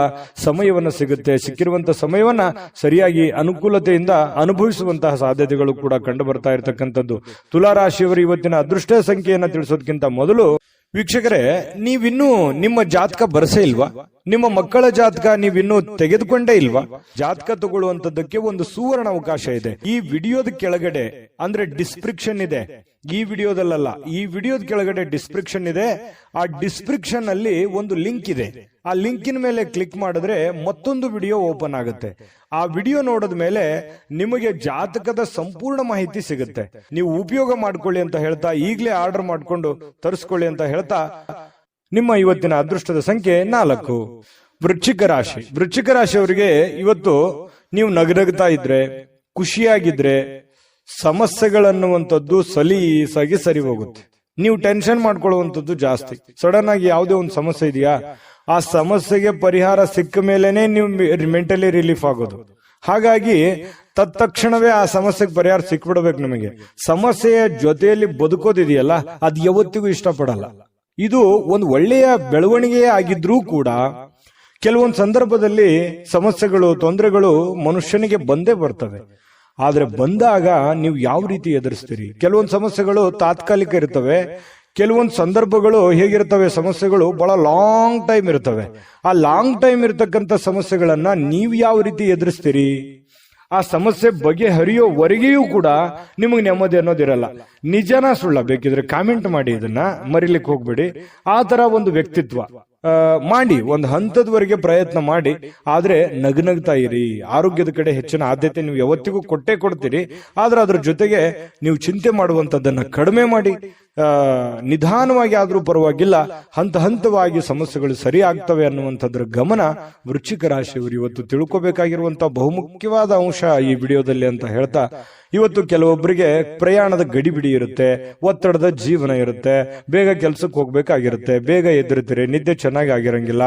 ಸಮಯವನ್ನ ಸಿಗುತ್ತೆ. ಸಿಕ್ಕಿರುವಂತಹ ಸಮಯವನ್ನ ಸರಿಯಾಗಿ ಅನುಕೂಲತೆಯಿಂದ ಅನುಭವಿಸುವಂತಹ ಸಾಧ್ಯತೆಗಳು ಕೂಡ ಕಂಡು ಬರ್ತಾ ಇರತಕ್ಕಂಥದ್ದು. ತುಲಾ ರಾಶಿಯವರು ಇವತ್ತಿನ ಅದೃಷ್ಟ ಸಂಖ್ಯೆಯನ್ನ ತಿಳಿಸೋದಕ್ಕಿಂತ ಮೊದಲು ವೀಕ್ಷಕರೇ, ನೀವಿನ್ನೂ ನಿಮ್ಮ ಜಾತಕ ಬರಸೇ ಇಲ್ವಾ? ನಿಮ್ಮ ಮಕ್ಕಳ ಜಾತಕ ನೀವಿನ್ನೂ ತೆಗೆದುಕೊಂಡೇ ಇಲ್ವಾ? ಜಾತಕ ತಗೊಳ್ಳುವಂತದ್ದಕ್ಕೆ ಒಂದು ಸುವರ್ಣ ಅವಕಾಶ ಇದೆ. ಈ ವಿಡಿಯೋದ ಕೆಳಗಡೆ ಅಂದ್ರೆ ಡಿಸ್ಕ್ರಿಪ್ಷನ್ ಇದೆ. ಈ ವಿಡಿಯೋದಲ್ಲ, ಈ ವಿಡಿಯೋದ ಕೆಳಗಡೆ ಡಿಸ್ಕ್ರಿಪ್ಷನ್ ಇದೆ. ಆ ಡಿಸ್ಕ್ರಿಪ್ಷನ್ ಅಲ್ಲಿ ಒಂದು ಲಿಂಕ್ ಇದೆ. ಆ ಲಿಂಕಿನ ಮೇಲೆ ಕ್ಲಿಕ್ ಮಾಡಿದ್ರೆ ಮತ್ತೊಂದು ವಿಡಿಯೋ ಓಪನ್ ಆಗುತ್ತೆ. ಆ ವಿಡಿಯೋ ನೋಡಿದ ಮೇಲೆ ನಿಮಗೆ ಜಾತಕದ ಸಂಪೂರ್ಣ ಮಾಹಿತಿ ಸಿಗುತ್ತೆ. ನೀವು ಉಪಯೋಗ ಮಾಡ್ಕೊಳ್ಳಿ ಅಂತ ಹೇಳ್ತಾ, ಈಗಲೇ ಆರ್ಡರ್ ಮಾಡ್ಕೊಂಡು ತರಿಸ್ಕೊಳ್ಳಿ ಅಂತ ಹೇಳ್ತಾ, ನಿಮ್ಮ ಇವತ್ತಿನ ಅದೃಷ್ಟದ ಸಂಖ್ಯೆ 4. ವೃಶ್ಚಿಕ ರಾಶಿ. ವೃಶ್ಚಿಕ ರಾಶಿಯವರಿಗೆ ಇವತ್ತು ನೀವು ನಗನಗ್ತಾ ಇದ್ರೆ, ಖುಷಿಯಾಗಿದ್ರೆ, ಸಮಸ್ಯೆಗಳನ್ನುವಂಥದ್ದು ಸಲೀಸಾಗಿ ಸರಿ ಹೋಗುತ್ತೆ. ನೀವು ಟೆನ್ಷನ್ ಮಾಡ್ಕೊಳ್ಳುವಂಥದ್ದು ಜಾಸ್ತಿ. ಸಡನ್ ಆಗಿ ಯಾವುದೇ ಒಂದು ಸಮಸ್ಯೆ ಇದೆಯಾ, ಆ ಸಮಸ್ಯೆಗೆ ಪರಿಹಾರ ಸಿಕ್ಕ ಮೇಲೇನೆ ನೀವು ಮೆಂಟಲಿ ರಿಲೀಫ್ ಆಗೋದು. ಹಾಗಾಗಿ ತತ್ಕ್ಷಣವೇ ಆ ಸಮಸ್ಯೆಗೆ ಪರಿಹಾರ ಸಿಕ್ಬಿಡ್ಬೇಕು. ನಿಮಗೆ ಸಮಸ್ಯೆಯ ಜೊತೆಯಲ್ಲಿ ಬದುಕೋದಿದೆಯಲ್ಲ, ಅದು ಯಾವತ್ತಿಗೂ ಇಷ್ಟಪಡಲ್ಲ. ಇದು ಒಂದು ಒಳ್ಳೆಯ ಬೆಳವಣಿಗೆ ಆಗಿದ್ರೂ ಕೂಡ ಕೆಲವೊಂದು ಸಂದರ್ಭದಲ್ಲಿ ಸಮಸ್ಯೆಗಳು, ತೊಂದರೆಗಳು ಮನುಷ್ಯನಿಗೆ ಬಂದೇ ಬರ್ತವೆ. ಆದ್ರೆ ಬಂದಾಗ ನೀವು ಯಾವ ರೀತಿ ಎದುರಿಸ್ತೀರಿ? ಕೆಲವೊಂದು ಸಮಸ್ಯೆಗಳು ತಾತ್ಕಾಲಿಕ ಇರ್ತವೆ. ಕೆಲವೊಂದು ಸಂದರ್ಭಗಳು ಹೇಗಿರ್ತವೆ, ಸಮಸ್ಯೆಗಳು ಬಹಳ ಲಾಂಗ್ ಟೈಮ್ ಇರ್ತವೆ. ಆ ಲಾಂಗ್ ಟೈಮ್ ಇರತಕ್ಕಂತ ಸಮಸ್ಯೆಗಳನ್ನ ನೀವು ಯಾವ ರೀತಿ ಎದುರಿಸ್ತೀರಿ? ಆ ಸಮಸ್ಯೆ ಬಗೆಹರಿಯೋವರೆಗೆಯೂ ಕೂಡ ನಿಮಗೆ ನೆಮ್ಮದಿ ಅನ್ನೋದಿರಲ್ಲ. ನಿಜನ ಸುಳ್ಳ ಬೇಕಿದ್ರೆ ಕಾಮೆಂಟ್ ಮಾಡಿ, ಇದನ್ನ ಮರಿಲಿಕ್ಕೆ ಹೋಗ್ಬೇಡಿ. ಆ ತರ ಒಂದು ವ್ಯಕ್ತಿತ್ವ ಮಾಡಿ, ಒಂದು ಹಂತದವರೆಗೆ ಪ್ರಯತ್ನ ಮಾಡಿ. ಆದ್ರೆ ನಗ್ನಗ್ತಾ ಇರಿ. ಆರೋಗ್ಯದ ಕಡೆ ಹೆಚ್ಚಿನ ಆದ್ಯತೆ ನೀವು ಯಾವತ್ತಿಗೂ ಕೊಟ್ಟೇ ಕೊಡ್ತೀರಿ. ಆದ್ರೆ ಅದ್ರ ಜೊತೆಗೆ ನೀವು ಚಿಂತೆ ಮಾಡುವಂತದ್ದನ್ನ ಕಡಿಮೆ ಮಾಡಿ, ನಿಧಾನವಾಗಿ ಆದ್ರೂ ಪರವಾಗಿಲ್ಲ, ಹಂತ ಹಂತವಾಗಿ ಸಮಸ್ಯೆಗಳು ಸರಿ ಆಗ್ತವೆ ಅನ್ನುವಂಥದ್ರ ಗಮನ ವೃಶ್ಚಿಕ ರಾಶಿಯವರು ಇವತ್ತು ತಿಳ್ಕೋಬೇಕಾಗಿರುವಂತಹ ಬಹುಮುಖ್ಯವಾದ ಅಂಶ ಈ ವಿಡಿಯೋದಲ್ಲಿ ಅಂತ ಹೇಳ್ತಾ, ಇವತ್ತು ಕೆಲವೊಬ್ಬರಿಗೆ ಪ್ರಯಾಣದ ಗಡಿಬಿಡಿ ಇರುತ್ತೆ, ಒತ್ತಡದ ಜೀವನ ಇರುತ್ತೆ, ಬೇಗ ಕೆಲಸಕ್ಕೆ ಹೋಗ್ಬೇಕಾಗಿರುತ್ತೆ, ಬೇಗ ಎದುರುತ್ತೀರಿ, ನಿದ್ದೆ ಚೆನ್ನಾಗಿ ಆಗಿರಂಗಿಲ್ಲ,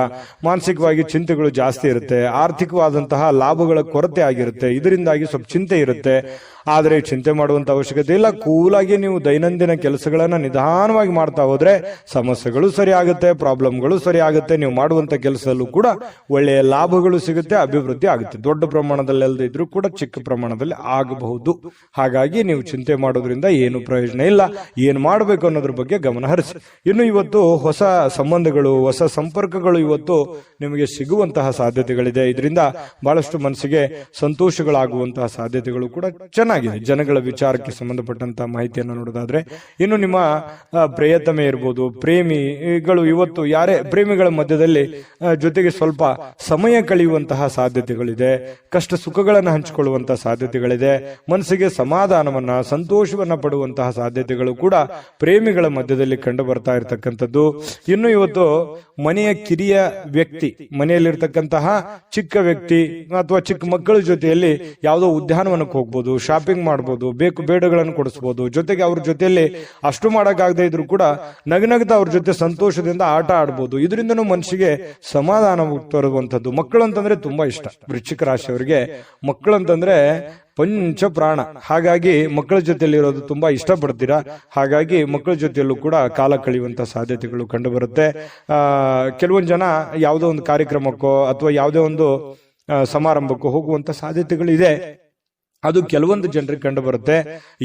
ಮಾನಸಿಕವಾಗಿ ಚಿಂತೆಗಳು ಜಾಸ್ತಿ ಇರುತ್ತೆ, ಆರ್ಥಿಕವಾದಂತಹ ಲಾಭಗಳ ಕೊರತೆ ಆಗಿರುತ್ತೆ, ಇದರಿಂದಾಗಿ ಸ್ವಲ್ಪ ಚಿಂತೆ ಇರುತ್ತೆ. ಆದ್ರೆ ಚಿಂತೆ ಮಾಡುವಂತ ಅವಶ್ಯಕತೆ ಇಲ್ಲ. ಕೂಲಾಗಿ ನೀವು ದೈನಂದಿನ ಕೆಲಸಗಳನ್ನ ನಿಧಾನವಾಗಿ ಮಾಡ್ತಾ ಹೋದ್ರೆ ಸಮಸ್ಯೆಗಳು ಸರಿ ಆಗುತ್ತೆ, ಪ್ರಾಬ್ಲಮ್ಗಳು ಸರಿ ಆಗುತ್ತೆ. ನೀವು ಮಾಡುವಂತ ಕೆಲಸದಲ್ಲೂ ಕೂಡ ಒಳ್ಳೆಯ ಲಾಭಗಳು ಸಿಗುತ್ತೆ, ಅಭಿವೃದ್ಧಿ ಆಗುತ್ತೆ. ದೊಡ್ಡ ಪ್ರಮಾಣದಲ್ಲಿ ಅಲ್ಲದೆ ಇದ್ರೂ ಕೂಡ ಚಿಕ್ಕ ಪ್ರಮಾಣದಲ್ಲಿ ಆಗಬಹುದು. ಹಾಗಾಗಿ ನೀವು ಚಿಂತೆ ಮಾಡೋದ್ರಿಂದ ಏನು ಪ್ರಯೋಜನ ಇಲ್ಲ. ಏನು ಮಾಡಬೇಕು ಅನ್ನೋದ್ರ ಬಗ್ಗೆ ಗಮನ ಹರಿಸಿ. ಇನ್ನು ಇವತ್ತು ಹೊಸ ಸಂಬಂಧಗಳು, ಹೊಸ ಸಂಪರ್ಕಗಳು ಇವತ್ತು ನಿಮಗೆ ಸಿಗುವಂತಹ ಸಾಧ್ಯತೆಗಳಿದೆ. ಇದರಿಂದ ಬಹಳಷ್ಟು ಮನಸ್ಸಿಗೆ ಸಂತೋಷಗಳಾಗುವಂತಹ ಸಾಧ್ಯತೆಗಳು ಕೂಡ ಚೆನ್ನಾಗಿದೆ. ಜನಗಳ ವಿಚಾರಕ್ಕೆ ಸಂಬಂಧಪಟ್ಟಂತಹ ಮಾಹಿತಿಯನ್ನು ನೋಡೋದಾದ್ರೆ, ಇನ್ನು ನಿಮ್ಮ ಪ್ರಿಯತಮೆ ಇರ್ಬೋದು, ಪ್ರೇಮಿಗಳು ಇವತ್ತು ಯಾರೇ ಪ್ರೇಮಿಗಳ ಮಧ್ಯದಲ್ಲಿ ಜೊತೆಗೆ ಸ್ವಲ್ಪ ಸಮಯ ಕಳೆಯುವಂತಹ ಸಾಧ್ಯತೆಗಳಿದೆ. ಕಷ್ಟ ಸುಖಗಳನ್ನು ಹಂಚಿಕೊಳ್ಳುವಂತಹ ಸಾಧ್ಯತೆಗಳಿದೆ. ಮನಸ್ಸಿಗೆ ಸಮಾಧಾನವನ್ನ, ಸಂತೋಷವನ್ನ ಪಡುವಂತಹ ಸಾಧ್ಯತೆಗಳು ಕೂಡ ಪ್ರೇಮಿಗಳ ಮಧ್ಯದಲ್ಲಿ ಕಂಡು ಬರ್ತಾ ಇರತಕ್ಕಂಥದ್ದು. ಇನ್ನು ಇವತ್ತು ಮನೆಯ ಕಿರಿಯ ವ್ಯಕ್ತಿ, ಮನೆಯಲ್ಲಿರ್ತಕ್ಕಂತಹ ಚಿಕ್ಕ ವ್ಯಕ್ತಿ ಅಥವಾ ಚಿಕ್ಕ ಮಕ್ಕಳ ಜೊತೆಯಲ್ಲಿ ಯಾವುದೋ ಉದ್ಯಾನವನಕ್ಕೆ ಹೋಗ್ಬೋದು, ಶಾಪಿಂಗ್ ಮಾಡ್ಬೋದು, ಬೇಕು ಬೇಡಗಳನ್ನು ಕೊಡಿಸ್ಬೋದು. ಜೊತೆಗೆ ಅವ್ರ ಜೊತೆಯಲ್ಲಿ ಅಷ್ಟು ಮಾಡಕ್ಕಾಗದೇ ಇದ್ರು ಕೂಡ ನಗನಗ್ತಾ ಅವ್ರ ಜೊತೆ ಸಂತೋಷದಿಂದ ಆಟ ಆಡ್ಬೋದು. ಇದರಿಂದನೂ ಮನಸ್ಸಿಗೆ ಸಮಾಧಾನ ತರುವಂತದ್ದು. ಮಕ್ಕಳು ಅಂತಂದ್ರೆ ತುಂಬಾ ಇಷ್ಟ. ವೃಶ್ಚಿಕ ರಾಶಿಯವರಿಗೆ ಮಕ್ಕಳು ಅಂತಂದ್ರೆ ಪಂಚ ಪ್ರಾಣ. ಹಾಗಾಗಿ ಮಕ್ಕಳ ಜೊತೆಯಲ್ಲಿ ಇರೋದು ತುಂಬಾ ಇಷ್ಟಪಡ್ತೀರಾ. ಹಾಗಾಗಿ ಮಕ್ಕಳ ಜೊತೆಯಲ್ಲೂ ಕೂಡ ಕಾಲ ಕಳೆಯುವಂತ ಸಾಧ್ಯತೆಗಳು ಕಂಡು ಬರುತ್ತೆ. ಕೆಲವೊಂದು ಜನ ಯಾವುದೋ ಒಂದು ಕಾರ್ಯಕ್ರಮಕ್ಕೋ ಅಥವಾ ಯಾವುದೇ ಒಂದು ಸಮಾರಂಭಕ್ಕೂ ಹೋಗುವಂತ ಸಾಧ್ಯತೆಗಳಿದೆ. ಅದು ಕೆಲವೊಂದು ಜನರಿಗೆ ಕಂಡು ಬರುತ್ತೆ.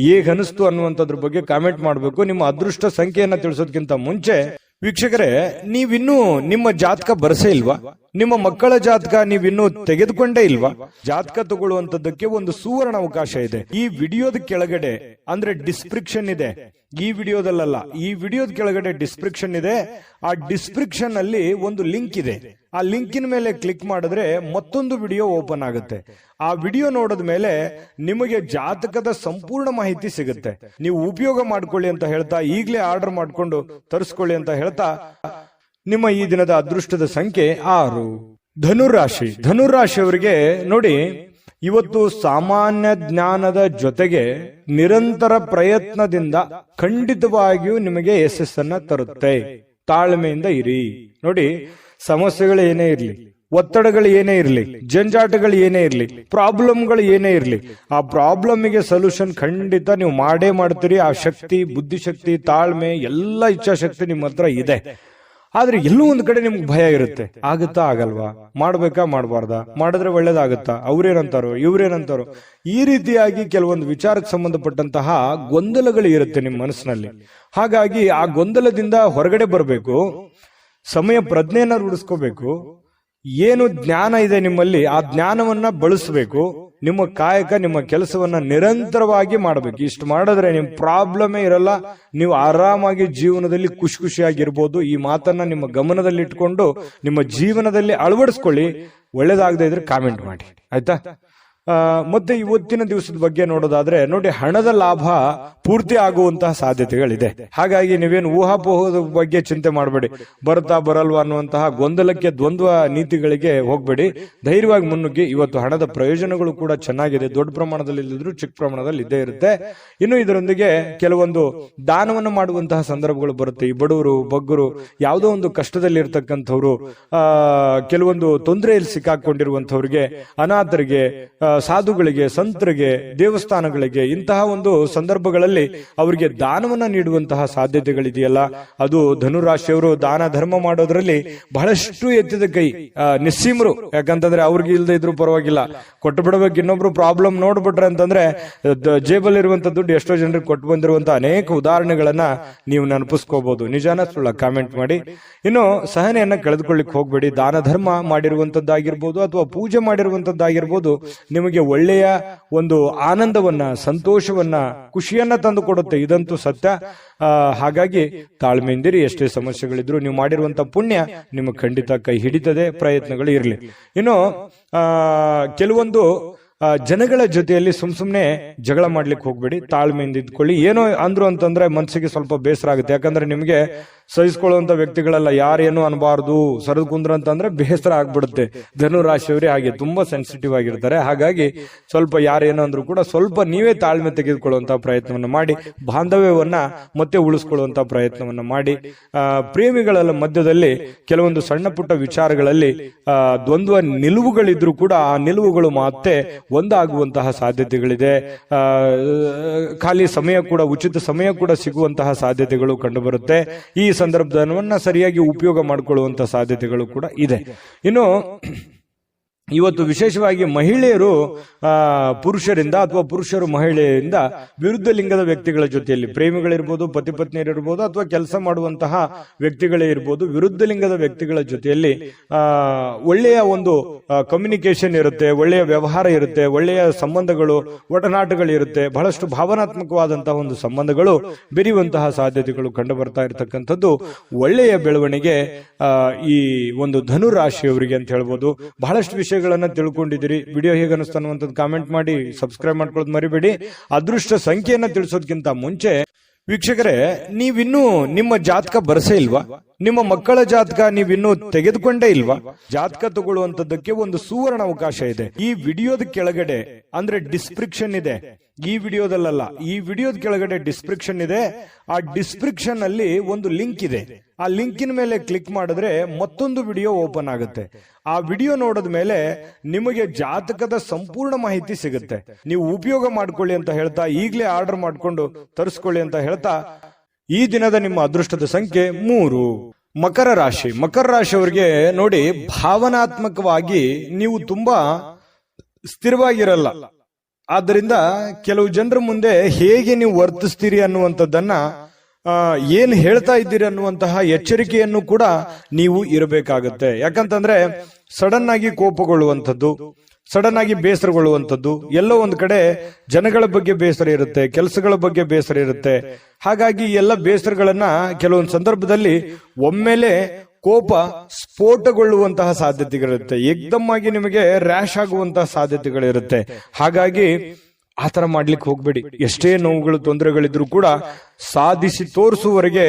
ಹೇಗನಿಸ್ತು ಅನ್ನುವಂಥದ್ರ ಬಗ್ಗೆ ಕಾಮೆಂಟ್ ಮಾಡಬೇಕು. ನಿಮ್ಮ ಅದೃಷ್ಟ ಸಂಖ್ಯೆಯನ್ನ ತಿಳಿಸೋದಕ್ಕಿಂತ ಮುಂಚೆ ವೀಕ್ಷಕರೇ, ನೀವಿನ್ನೂ ನಿಮ್ಮ ಜಾತಕ ಬರಸೇ ಇಲ್ವಾ? ನಿಮ್ಮ ಮಕ್ಕಳ ಜಾತಕ ನೀವಿನ್ನೂ ತೆಗೆದುಕೊಂಡೇ ಇಲ್ವಾ? ಜಾತಕ ತಗೊಳ್ಳುವಂತದ್ದಕ್ಕೆ ಒಂದು ಸುವರ್ಣ ಅವಕಾಶ ಇದೆ. ಈ ವಿಡಿಯೋದ ಕೆಳಗಡೆ ಅಂದ್ರೆ ಡಿಸ್ಕ್ರಿಪ್ಷನ್ ಇದೆ. ಈ ವಿಡಿಯೋದಲ್ಲ, ಈ ವಿಡಿಯೋದ ಕೆಳಗಡೆ ಡಿಸ್ಕ್ರಿಪ್ಷನ್ ಇದೆ. ಆ ಡಿಸ್ಕ್ರಿಪ್ಷನ್ ಅಲ್ಲಿ ಒಂದು ಲಿಂಕ್ ಇದೆ. ಆ ಲಿಂಕಿನ ಮೇಲೆ ಕ್ಲಿಕ್ ಮಾಡಿದ್ರೆ ಮತ್ತೊಂದು ವಿಡಿಯೋ ಓಪನ್ ಆಗುತ್ತೆ. ಆ ವಿಡಿಯೋ ನೋಡಿದ ಮೇಲೆ ನಿಮಗೆ ಜಾತಕದ ಸಂಪೂರ್ಣ ಮಾಹಿತಿ ಸಿಗುತ್ತೆ. ನೀವು ಉಪಯೋಗ ಮಾಡ್ಕೊಳ್ಳಿ ಅಂತ ಹೇಳ್ತಾ, ಈಗಲೇ ಆರ್ಡರ್ ಮಾಡ್ಕೊಂಡು ತರಿಸ್ಕೊಳ್ಳಿ ಅಂತ ಹೇಳ್ತಾ, ನಿಮ್ಮ ಈ ದಿನದ ಅದೃಷ್ಟದ ಸಂಖ್ಯೆ 6. ಧನುರಾಶಿ. ಧನುರಾಶಿಯವರಿಗೆ ನೋಡಿ, ಇವತ್ತು ಸಾಮಾನ್ಯ ಜ್ಞಾನದ ಜೊತೆಗೆ ನಿರಂತರ ಪ್ರಯತ್ನದಿಂದ ಖಂಡಿತವಾಗಿಯೂ ನಿಮಗೆ ಯಶಸ್ಸನ್ನ ತರುತ್ತೆ. ತಾಳ್ಮೆಯಿಂದ ಇರಿ. ನೋಡಿ, ಸಮಸ್ಯೆಗಳು ಏನೇ ಇರಲಿ, ಒತ್ತಡಗಳು ಏನೇ ಇರಲಿ, ಜಂಜಾಟಗಳು ಏನೇ ಇರಲಿ, ಪ್ರಾಬ್ಲಮ್ಗಳು ಏನೇ ಇರಲಿ, ಆ ಪ್ರಾಬ್ಲಮ್ಗೆ ಸೊಲ್ಯೂಷನ್ ಖಂಡಿತ ನೀವು ಮಾಡೇ ಮಾಡ್ತೀರಿ. ಆ ಶಕ್ತಿ, ಬುದ್ಧಿಶಕ್ತಿ, ತಾಳ್ಮೆ, ಎಲ್ಲ ಇಚ್ಛಾಶಕ್ತಿ ನಿಮ್ಮ ಹತ್ರ ಇದೆ. ಆದ್ರೆ ಎಲ್ಲೂ ಒಂದು ಕಡೆ ನಿಮ್ಗೆ ಭಯ ಇರುತ್ತೆ, ಆಗುತ್ತಾ ಆಗಲ್ವಾ, ಮಾಡ್ಬೇಕಾ ಮಾಡಬಾರ್ದಾ, ಮಾಡಿದ್ರೆ ಒಳ್ಳೇದಾಗುತ್ತಾ, ಅವ್ರೇನಂತಾರೋ ಇವ್ರೇನಂತಾರೋ, ಈ ರೀತಿಯಾಗಿ ಕೆಲವೊಂದು ವಿಚಾರಕ್ಕೆ ಸಂಬಂಧಪಟ್ಟಂತಹ ಗೊಂದಲಗಳು ಇರುತ್ತೆ ನಿಮ್ಮ ಮನಸ್ಸಿನಲ್ಲಿ. ಹಾಗಾಗಿ ಆ ಗೊಂದಲದಿಂದ ಹೊರಗಡೆ ಬರಬೇಕು, ಸಮಯ ಪ್ರಜ್ಞೆಯನ್ನ ರೂಢಿಸ್ಕೋಬೇಕು. ಏನು ಜ್ಞಾನ ಇದೆ ನಿಮ್ಮಲ್ಲಿ ಆ ಜ್ಞಾನವನ್ನ ಬಳಸಬೇಕು. ನಿಮ್ಮ ಕಾಯಕ, ನಿಮ್ಮ ಕೆಲಸವನ್ನ ನಿರಂತರವಾಗಿ ಮಾಡಬೇಕು. ಇಷ್ಟು ಮಾಡಿದ್ರೆ ನಿಮ್ ಪ್ರಾಬ್ಲಮೇ ಇರಲ್ಲ, ನೀವು ಆರಾಮಾಗಿ ಜೀವನದಲ್ಲಿ ಖುಷಿಯಾಗಿರ್ಬೋದು. ಈ ಮಾತನ್ನ ನಿಮ್ಮ ಗಮನದಲ್ಲಿ ಇಟ್ಕೊಂಡು ನಿಮ್ಮ ಜೀವನದಲ್ಲಿ ಅಳವಡಿಸ್ಕೊಳ್ಳಿ. ಒಳ್ಳೇದಾಗದೇ ಇದ್ರೆ ಕಾಮೆಂಟ್ ಮಾಡಿ, ಆಯ್ತಾ? ಮತ್ತೆ ಇವತ್ತಿನ ದಿವಸದ ಬಗ್ಗೆ ನೋಡೋದಾದ್ರೆ ನೋಡಿ, ಹಣದ ಲಾಭ ಪೂರ್ತಿ ಆಗುವಂತಹ ಸಾಧ್ಯತೆಗಳಿದೆ. ಹಾಗಾಗಿ ನೀವೇನು ಊಹಾಪೋಹದ ಬಗ್ಗೆ ಚಿಂತೆ ಮಾಡಬೇಡಿ, ಬರುತ್ತಾ ಬರಲ್ವಾ ಅನ್ನುವಂತಹ ಗೊಂದಲಕ್ಕೆ, ದ್ವಂದ್ವ ನೀತಿಗಳಿಗೆ ಹೋಗ್ಬೇಡಿ. ಧೈರ್ಯವಾಗಿ ಮುನ್ನುಗ್ಗಿ. ಇವತ್ತು ಹಣದ ಪ್ರಯೋಜನಗಳು ಕೂಡ ಚೆನ್ನಾಗಿದೆ, ದೊಡ್ಡ ಪ್ರಮಾಣದಲ್ಲಿ ಇಲ್ಲದಿದ್ರು ಚಿಕ್ಕ ಪ್ರಮಾಣದಲ್ಲಿ ಇದ್ದೇ ಇರುತ್ತೆ. ಇನ್ನು ಇದರೊಂದಿಗೆ ಕೆಲವೊಂದು ದಾನವನ್ನು ಮಾಡುವಂತಹ ಸಂದರ್ಭಗಳು ಬರುತ್ತೆ. ಈ ಬಡವರು, ಬಗ್ಗರು, ಯಾವುದೋ ಒಂದು ಕಷ್ಟದಲ್ಲಿ ಇರ್ತಕ್ಕಂಥವ್ರು, ಕೆಲವೊಂದು ತೊಂದರೆಯಲ್ಲಿ ಸಿಕ್ಕಾಕೊಂಡಿರುವಂತವ್ರಿಗೆ, ಅನಾಥರಿಗೆ, ಸಾಧುಗಳಿಗೆ, ಸಂತರಿಗೆ, ದೇವಸ್ಥಾನಗಳಿಗೆ, ಇಂತಹ ಒಂದು ಸಂದರ್ಭಗಳಲ್ಲಿ ಅವರಿಗೆ ದಾನವನ್ನ ನೀಡುವಂತಹ ಸಾಧ್ಯತೆಗಳಿದೆಯಲ್ಲ, ಅದು ಧನುರಾಶಿಯವರು ದಾನ ಧರ್ಮ ಮಾಡೋದ್ರಲ್ಲಿ ಬಹಳಷ್ಟು ಎತ್ತಿದ ಕೈ, ನಿಸ್ಸೀಮರು. ಯಾಕಂತಂದ್ರೆ ಅವ್ರಿಗೆ ಇಲ್ಲದೆ ಇದ್ರು ಪರವಾಗಿಲ್ಲ, ಕೊಟ್ಟು ಬಿಡಬೇಕು. ಇನ್ನೊಬ್ರು ಪ್ರಾಬ್ಲಮ್ ನೋಡ್ಬಿಟ್ರೆ ಅಂತಂದ್ರೆ ಜೇಬಲ್ ಇರುವಂತ ದುಡ್ಡು ಎಷ್ಟೋ ಜನರಿಗೆ ಕೊಟ್ಟು ಬಂದಿರುವಂತಹ ಅನೇಕ ಉದಾಹರಣೆಗಳನ್ನ ನೀವು ನೆನಪಿಸ್ಕೋಬಹುದು. ನಿಜಾನ ಸುಳ್ಳ ಕಾಮೆಂಟ್ ಮಾಡಿ. ಇನ್ನು ಸಹನೆಯನ್ನ ಕಳೆದುಕೊಳ್ಳಿಕ್ ಹೋಗ್ಬೇಡಿ. ದಾನ ಧರ್ಮ ಮಾಡಿರುವಂತದ್ದಾಗಿರ್ಬೋದು ಅಥವಾ ಪೂಜೆ ಮಾಡಿರುವಂತದ್ದಾಗಿರ್ಬೋದು, ನಿಮಗೆ ಒಳ್ಳೆಯ ಒಂದು ಆನಂದವನ್ನ, ಸಂತೋಷವನ್ನ, ಖುಷಿಯನ್ನ ತಂದು ಕೊಡುತ್ತೆ. ಇದಂತೂ ಸತ್ಯ. ಹಾಗಾಗಿ ತಾಳ್ಮೆಯಿಂದಿರಿ. ಎಷ್ಟೇ ಸಮಸ್ಯೆಗಳಿದ್ರು ನೀವು ಮಾಡಿರುವಂತ ಪುಣ್ಯ ನಿಮಗೆ ಖಂಡಿತ ಕೈ ಹಿಡಿತದೆ. ಪ್ರಯತ್ನಗಳು ಇರಲಿ. ಇನ್ನು ಕೆಲವೊಂದು ಜನಗಳ ಜೊತೆಯಲ್ಲಿ ಸುಮ್ನೆ ಜಗಳ ಮಾಡ್ಲಿಕ್ಕೆ ಹೋಗ್ಬೇಡಿ. ತಾಳ್ಮೆಯಿಂದ ಇದ್ಕೊಳ್ಳಿ. ಏನೋ ಅಂದ್ರು ಅಂತಂದ್ರೆ ಮನಸ್ಸಿಗೆ ಸ್ವಲ್ಪ ಬೇಸರ ಆಗುತ್ತೆ. ಯಾಕಂದ್ರೆ ನಿಮಗೆ ಸಹಿಸ್ಕೊಳ್ಳುವಂತ ವ್ಯಕ್ತಿಗಳೆಲ್ಲ ಯಾರೇನು ಅನ್ಬಾರ್ದು, ಸರದ್ ಕುಂದ್ರ ಅಂತಂದ್ರೆ ಬೇಸರ ಆಗ್ಬಿಡುತ್ತೆ. ಧನುರಾಶಿಯವರೇ ಹಾಗೆ ತುಂಬಾ ಸೆನ್ಸಿಟಿವ್ ಆಗಿರ್ತಾರೆ. ಹಾಗಾಗಿ ಸ್ವಲ್ಪ ಯಾರೇನೋ ಅಂದ್ರೂ ಕೂಡ ಸ್ವಲ್ಪ ನೀವೇ ತಾಳ್ಮೆ ತೆಗೆದುಕೊಳ್ಳುವಂತಹ ಪ್ರಯತ್ನವನ್ನ ಮಾಡಿ, ಬಾಂಧವ್ಯವನ್ನ ಮತ್ತೆ ಉಳಿಸ್ಕೊಳ್ಳುವಂತಹ ಪ್ರಯತ್ನವನ್ನ ಮಾಡಿ. ಪ್ರೇಮಿಗಳ ಮಧ್ಯದಲ್ಲಿ ಕೆಲವೊಂದು ಸಣ್ಣ ಪುಟ್ಟ ವಿಚಾರಗಳಲ್ಲಿ ದ್ವಂದ್ವ ನಿಲುವುಗಳಿದ್ರು ಕೂಡ ಆ ನಿಲುವುಗಳು ಮತ್ತೆ ಒಂದಾಗುವಂತಹ ಸಾಧ್ಯತೆಗಳಿದೆ. ಖಾಲಿ ಸಮಯ ಕೂಡ, ಉಚಿತ ಸಮಯ ಕೂಡ ಸಿಗುವಂತಹ ಸಾಧ್ಯತೆಗಳು ಕಂಡುಬರುತ್ತೆ. ಈ ಸಂದರ್ಭವನ್ನ ಸರಿಯಾಗಿ ಉಪಯೋಗ ಮಾಡಿಕೊಳ್ಳುವಂತಹ ಸಾಧ್ಯತೆಗಳು ಕೂಡ ಇದೆ. ಇನ್ನು ಇವತ್ತು ವಿಶೇಷವಾಗಿ ಮಹಿಳೆಯರು ಪುರುಷರಿಂದ ಅಥವಾ ಪುರುಷರು ಮಹಿಳೆಯರಿಂದ ವಿರುದ್ಧ ಲಿಂಗದ ವ್ಯಕ್ತಿಗಳ ಜೊತೆಯಲ್ಲಿ, ಪ್ರೇಮಿಗಳಿರ್ಬೋದು, ಪತಿ ಪತ್ನಿಯರಿರ್ಬೋದು, ಅಥವಾ ಕೆಲಸ ಮಾಡುವಂತಹ ವ್ಯಕ್ತಿಗಳೇ ಇರ್ಬೋದು, ವಿರುದ್ಧ ಲಿಂಗದ ವ್ಯಕ್ತಿಗಳ ಜೊತೆಯಲ್ಲಿ ಒಳ್ಳೆಯ ಒಂದು ಕಮ್ಯುನಿಕೇಶನ್ ಇರುತ್ತೆ, ಒಳ್ಳೆಯ ವ್ಯವಹಾರ ಇರುತ್ತೆ, ಒಳ್ಳೆಯ ಸಂಬಂಧಗಳು, ಒಡನಾಟಗಳು ಇರುತ್ತೆ. ಬಹಳಷ್ಟು ಭಾವನಾತ್ಮಕವಾದಂತಹ ಒಂದು ಸಂಬಂಧಗಳು ಬೆರೆಯುವಂತಹ ಸಾಧ್ಯತೆಗಳು ಕಂಡು ಬರ್ತಾ ಇರತಕ್ಕಂಥದ್ದು ಒಳ್ಳೆಯ ಬೆಳವಣಿಗೆ ಈ ಒಂದು ಧನುರಾಶಿಯವರಿಗೆ ಅಂತ ಹೇಳ್ಬೋದು. ಬಹಳಷ್ಟು ವಿಷಯ ತಿಳ್ಕೊಂಡಿದ್ದೀರಿ. ವಿಡಿಯೋ ಹೇಗೆ ಅನಿಸ್ತಾ ಅನ್ನುವಂಥದ್ದು ಕಾಮೆಂಟ್ ಮಾಡಿ, ಸಬ್ಸ್ಕ್ರೈಬ್ ಮಾಡ್ಕೊಳ್ಳೋದು ಮರಿಬೇಡಿ. ಅದೃಷ್ಟ ಸಂಖ್ಯೆಯನ್ನ ತಿಳಿಸೋದಕ್ಕಿಂತ ಮುಂಚೆ ವೀಕ್ಷಕರೇ, ನೀವಿನ್ನೂ ನಿಮ್ಮ ಜಾತಕ ಬರಸೇ ಇಲ್ವಾ? ನಿಮ್ಮ ಮಕ್ಕಳ ಜಾತಕ ನೀವಿನ್ನೂ ತೆಗೆದುಕೊಂಡೇ ಇಲ್ವಾ? ಜಾತಕ ತಗೊಳ್ಳುವಂತದ್ದಕ್ಕೆ ಒಂದು ಸುವರ್ಣ ಅವಕಾಶ ಇದೆ. ಈ ವಿಡಿಯೋದ ಕೆಳಗಡೆ ಅಂದ್ರೆ ಡಿಸ್ಕ್ರಿಪ್ಷನ್ ಇದೆ. ಈ ವಿಡಿಯೋದಲ್ಲ, ಈ ವಿಡಿಯೋದ ಕೆಳಗಡೆ ಡಿಸ್ಕ್ರಿಪ್ಷನ್ ಇದೆ. ಆ ಡಿಸ್ಕ್ರಿಪ್ಷನ್ ಅಲ್ಲಿ ಒಂದು ಲಿಂಕ್ ಇದೆ. ಆ ಲಿಂಕಿನ ಮೇಲೆ ಕ್ಲಿಕ್ ಮಾಡಿದ್ರೆ ಮತ್ತೊಂದು ವಿಡಿಯೋ ಓಪನ್ ಆಗುತ್ತೆ. ಆ ವಿಡಿಯೋ ನೋಡಿದ ಮೇಲೆ ನಿಮಗೆ ಜಾತಕದ ಸಂಪೂರ್ಣ ಮಾಹಿತಿ ಸಿಗುತ್ತೆ. ನೀವು ಉಪಯೋಗ ಮಾಡ್ಕೊಳ್ಳಿ ಅಂತ ಹೇಳ್ತಾ, ಈಗಲೇ ಆರ್ಡರ್ ಮಾಡ್ಕೊಂಡು ತರಿಸ್ಕೊಳ್ಳಿ ಅಂತ ಹೇಳ್ತಾ, ಈ ದಿನದ ನಿಮ್ಮ ಅದೃಷ್ಟದ ಸಂಖ್ಯೆ 3. ಮಕರ ರಾಶಿ. ಮಕರ ರಾಶಿಯವರಿಗೆ ನೋಡಿ, ಭಾವನಾತ್ಮಕವಾಗಿ ನೀವು ತುಂಬಾ ಸ್ಥಿರವಾಗಿರಲ್ಲ. ಆದ್ದರಿಂದ ಕೆಲವು ಜನರ ಮುಂದೆ ಹೇಗೆ ನೀವು ವರ್ತಿಸ್ತೀರಿ ಅನ್ನುವಂಥದ್ದನ್ನ, ಏನ್ ಹೇಳ್ತಾ ಇದ್ದೀರಿ ಅನ್ನುವಂತಹ ಎಚ್ಚರಿಕೆಯನ್ನು ಕೂಡ ನೀವು ಇರಬೇಕಾಗತ್ತೆ. ಯಾಕಂತಂದ್ರೆ ಸಡನ್ ಆಗಿ ಕೋಪಗೊಳ್ಳುವಂಥದ್ದು, ಸಡನ್ ಆಗಿ ಬೇಸರಗೊಳ್ಳುವಂಥದ್ದು, ಎಲ್ಲೋ ಒಂದ್ ಕಡೆ ಜನಗಳ ಬಗ್ಗೆ ಬೇಸರ ಇರುತ್ತೆ, ಕೆಲಸಗಳ ಬಗ್ಗೆ ಬೇಸರ ಇರುತ್ತೆ. ಹಾಗಾಗಿ ಎಲ್ಲ ಬೇಸರಗಳನ್ನ ಕೆಲವೊಂದು ಸಂದರ್ಭದಲ್ಲಿ ಒಮ್ಮೆಲೆ ಕೋಪ ಸ್ಫೋಟಗೊಳ್ಳುವಂತಹ ಸಾಧ್ಯತೆಗಳಿರುತ್ತೆ. ಏಕ್ದಮ್ ಆಗಿ ನಿಮಗೆ ರ್ಯಾಶ್ ಆಗುವಂತಹ ಸಾಧ್ಯತೆಗಳಿರುತ್ತೆ. ಹಾಗಾಗಿ ಆತರ ಮಾಡ್ಲಿಕ್ಕೆ ಹೋಗ್ಬೇಡಿ. ಎಷ್ಟೇ ನೋವುಗಳು, ತೊಂದರೆಗಳಿದ್ರು ಕೂಡ ಸಾಧಿಸಿ ತೋರಿಸುವವರೆಗೆ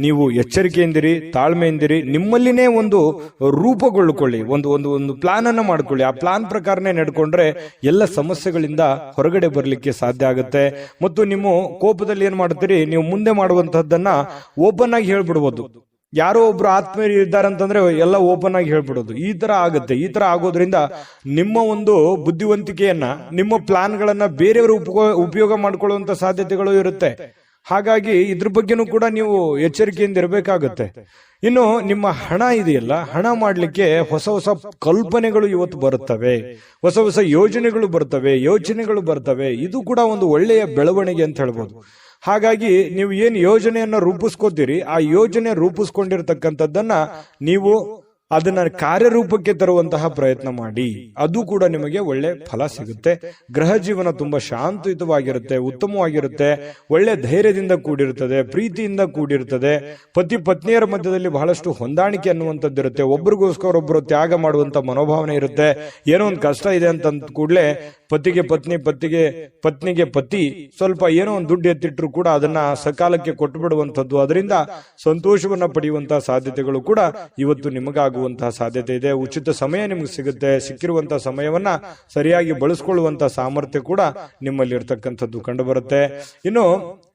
ನೀವು ಎಚ್ಚರಿಕೆಯಿಂದಿರಿ, ತಾಳ್ಮೆಯಿಂದಿರಿ. ನಿಮ್ಮಲ್ಲಿನೇ ಒಂದು ರೂಪುಗೊಳ್ಳಿಕೊಳ್ಳಿ, ಒಂದು ಪ್ಲಾನ್ ಅನ್ನ ಮಾಡ್ಕೊಳ್ಳಿ. ಆ ಪ್ಲಾನ್ ಪ್ರಕಾರನೇ ನಡ್ಕೊಂಡ್ರೆ ಎಲ್ಲ ಸಮಸ್ಯೆಗಳಿಂದ ಹೊರಗಡೆ ಬರ್ಲಿಕ್ಕೆ ಸಾಧ್ಯ ಆಗುತ್ತೆ. ಮತ್ತು ನಿಮ್ಮ ಕೋಪದಲ್ಲಿ ಏನ್ ಮಾಡ್ತೀರಿ, ನೀವು ಮುಂದೆ ಮಾಡುವಂತಹದ್ದನ್ನ ಓಪನ್ ಆಗಿ ಹೇಳ್ಬಿಡ್ಬೋದು. ಯಾರೋ ಒಬ್ರು ಆತ್ಮೀಯರು ಇದ್ದಾರಂತಂದ್ರೆ ಎಲ್ಲ ಓಪನ್ ಆಗಿ ಹೇಳ್ಬಿಡೋದು. ಈ ತರ ಆಗುತ್ತೆ. ಈ ತರ ಆಗೋದ್ರಿಂದ ನಿಮ್ಮ ಒಂದು ಬುದ್ಧಿವಂತಿಕೆಯನ್ನ, ನಿಮ್ಮ ಪ್ಲಾನ್ ಗಳನ್ನ ಬೇರೆಯವರು ಉಪಯೋಗ ಮಾಡ್ಕೊಳ್ಳುವಂತ ಸಾಧ್ಯತೆಗಳು ಇರುತ್ತೆ. ಹಾಗಾಗಿ ಇದ್ರ ಬಗ್ಗೆನೂ ಕೂಡ ನೀವು ಎಚ್ಚರಿಕೆಯಿಂದ ಇರಬೇಕಾಗುತ್ತೆ. ಇನ್ನು ನಿಮ್ಮ ಹಣ ಇದೆಯಲ್ಲ, ಹಣ ಮಾಡ್ಲಿಕ್ಕೆ ಹೊಸ ಹೊಸ ಕಲ್ಪನೆಗಳು ಇವತ್ತು ಬರುತ್ತವೆ, ಹೊಸ ಹೊಸ ಯೋಚನೆಗಳು ಬರ್ತವೆ. ಇದು ಕೂಡ ಒಂದು ಒಳ್ಳೆಯ ಬೆಳವಣಿಗೆ ಅಂತ ಹೇಳ್ಬೋದು. ಹಾಗಾಗಿ ನೀವು ಏನು ಯೋಜನೆಯನ್ನ ರೂಪಿಸ್ಕೋತೀರಿ, ಆ ಯೋಜನೆ ರೂಪಿಸ್ಕೊಂಡಿರ್ತಕ್ಕಂಥದ್ದನ್ನ ನೀವು ಅದನ್ನ ಕಾರ್ಯರೂಪಕ್ಕೆ ತರುವಂತಹ ಪ್ರಯತ್ನ ಮಾಡಿ. ಅದು ಕೂಡ ನಿಮಗೆ ಒಳ್ಳೆ ಫಲ ಸಿಗುತ್ತೆ. ಗೃಹ ಜೀವನ ತುಂಬಾ ಶಾಂತಿಯುತವಾಗಿರುತ್ತೆ, ಉತ್ತಮವಾಗಿರುತ್ತೆ, ಒಳ್ಳೆ ಧೈರ್ಯದಿಂದ ಕೂಡಿರುತ್ತದೆ, ಪ್ರೀತಿಯಿಂದ ಕೂಡಿರುತ್ತದೆ. ಪತಿ ಪತ್ನಿಯರ ಮಧ್ಯದಲ್ಲಿ ಬಹಳಷ್ಟು ಹೊಂದಾಣಿಕೆ ಅನ್ನುವಂಥದ್ದಿರುತ್ತೆ. ಒಬ್ರಿಗೋಸ್ಕರ ಒಬ್ರು ತ್ಯಾಗ ಮಾಡುವಂತ ಮನೋಭಾವನೆ ಇರುತ್ತೆ. ಏನೋ ಒಂದು ಕಷ್ಟ ಇದೆ ಅಂತ ಕೂಡಲೇ ಪತಿಗೆ ಪತ್ನಿಗೆ ಪತಿ ಸ್ವಲ್ಪ ಏನೋ ಒಂದು ದುಡ್ಡು ಎತ್ತಿಟ್ರು ಕೂಡ ಅದನ್ನ ಸಕಾಲಕ್ಕೆ ಕೊಟ್ಟು ಬಿಡುವಂಥದ್ದು, ಅದರಿಂದ ಸಂತೋಷವನ್ನ ಪಡೆಯುವಂತಹ ಸಾಧ್ಯತೆಗಳು ಕೂಡ ಇವತ್ತು ನಿಮಗಾಗುವಂತಹ ಸಾಧ್ಯತೆ ಇದೆ. ಉಚಿತ ಸಮಯ ನಿಮ್ಗೆ ಸಿಗುತ್ತೆ. ಸಿಕ್ಕಿರುವಂತಹ ಸಮಯವನ್ನ ಸರಿಯಾಗಿ ಬಳಸ್ಕೊಳ್ಳುವಂತಹ ಸಾಮರ್ಥ್ಯ ಕೂಡ ನಿಮ್ಮಲ್ಲಿ ಇರ್ತಕ್ಕಂಥದ್ದು ಕಂಡು ಬರುತ್ತೆ. ಇನ್ನು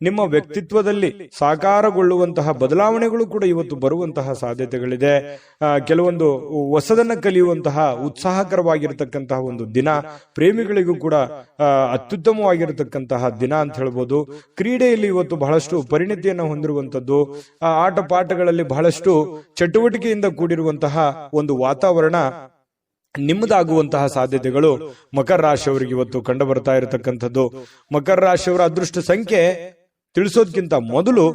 ನಿಮ್ಮ ವ್ಯಕ್ತಿತ್ವದಲ್ಲಿ ಸಾಕಾರಗೊಳ್ಳುವಂತಹ ಬದಲಾವಣೆಗಳು ಕೂಡ ಇವತ್ತು ಬರುವಂತಹ ಸಾಧ್ಯತೆಗಳಿದೆ. ಕೆಲವೊಂದು ಹೊಸದನ್ನ ಕಲಿಯುವಂತಹ ಉತ್ಸಾಹಕರವಾಗಿರ್ತಕ್ಕಂತಹ ಒಂದು ದಿನ, ಪ್ರೇಮಿಗಳಿಗೂ ಕೂಡ ಅತ್ಯುತ್ತಮವಾಗಿರತಕ್ಕಂತಹ ದಿನ ಅಂತ ಹೇಳ್ಬೋದು. ಕ್ರೀಡೆಯಲ್ಲಿ ಇವತ್ತು ಬಹಳಷ್ಟು ಪರಿಣಿತಿಯನ್ನು ಹೊಂದಿರುವಂತದ್ದು, ಆಟ ಪಾಠಗಳಲ್ಲಿ ಬಹಳಷ್ಟು ಚಟುವಟಿಕೆಯಿಂದ ಕೂಡಿರುವಂತಹ ಒಂದು ವಾತಾವರಣ ನಿಮ್ಮದಾಗುವಂತಹ ಸಾಧ್ಯತೆಗಳು ಮಕರ ರಾಶಿಯವರಿಗೆ ಇವತ್ತು ಕಂಡು ಬರ್ತಾ ಇರತಕ್ಕಂಥದ್ದು. ಮಕರ ರಾಶಿಯವರ ಅದೃಷ್ಟ ಸಂಖ್ಯೆ ತಿಳಿಸೋದಕ್ಕಿಂತ ಮೊದಲು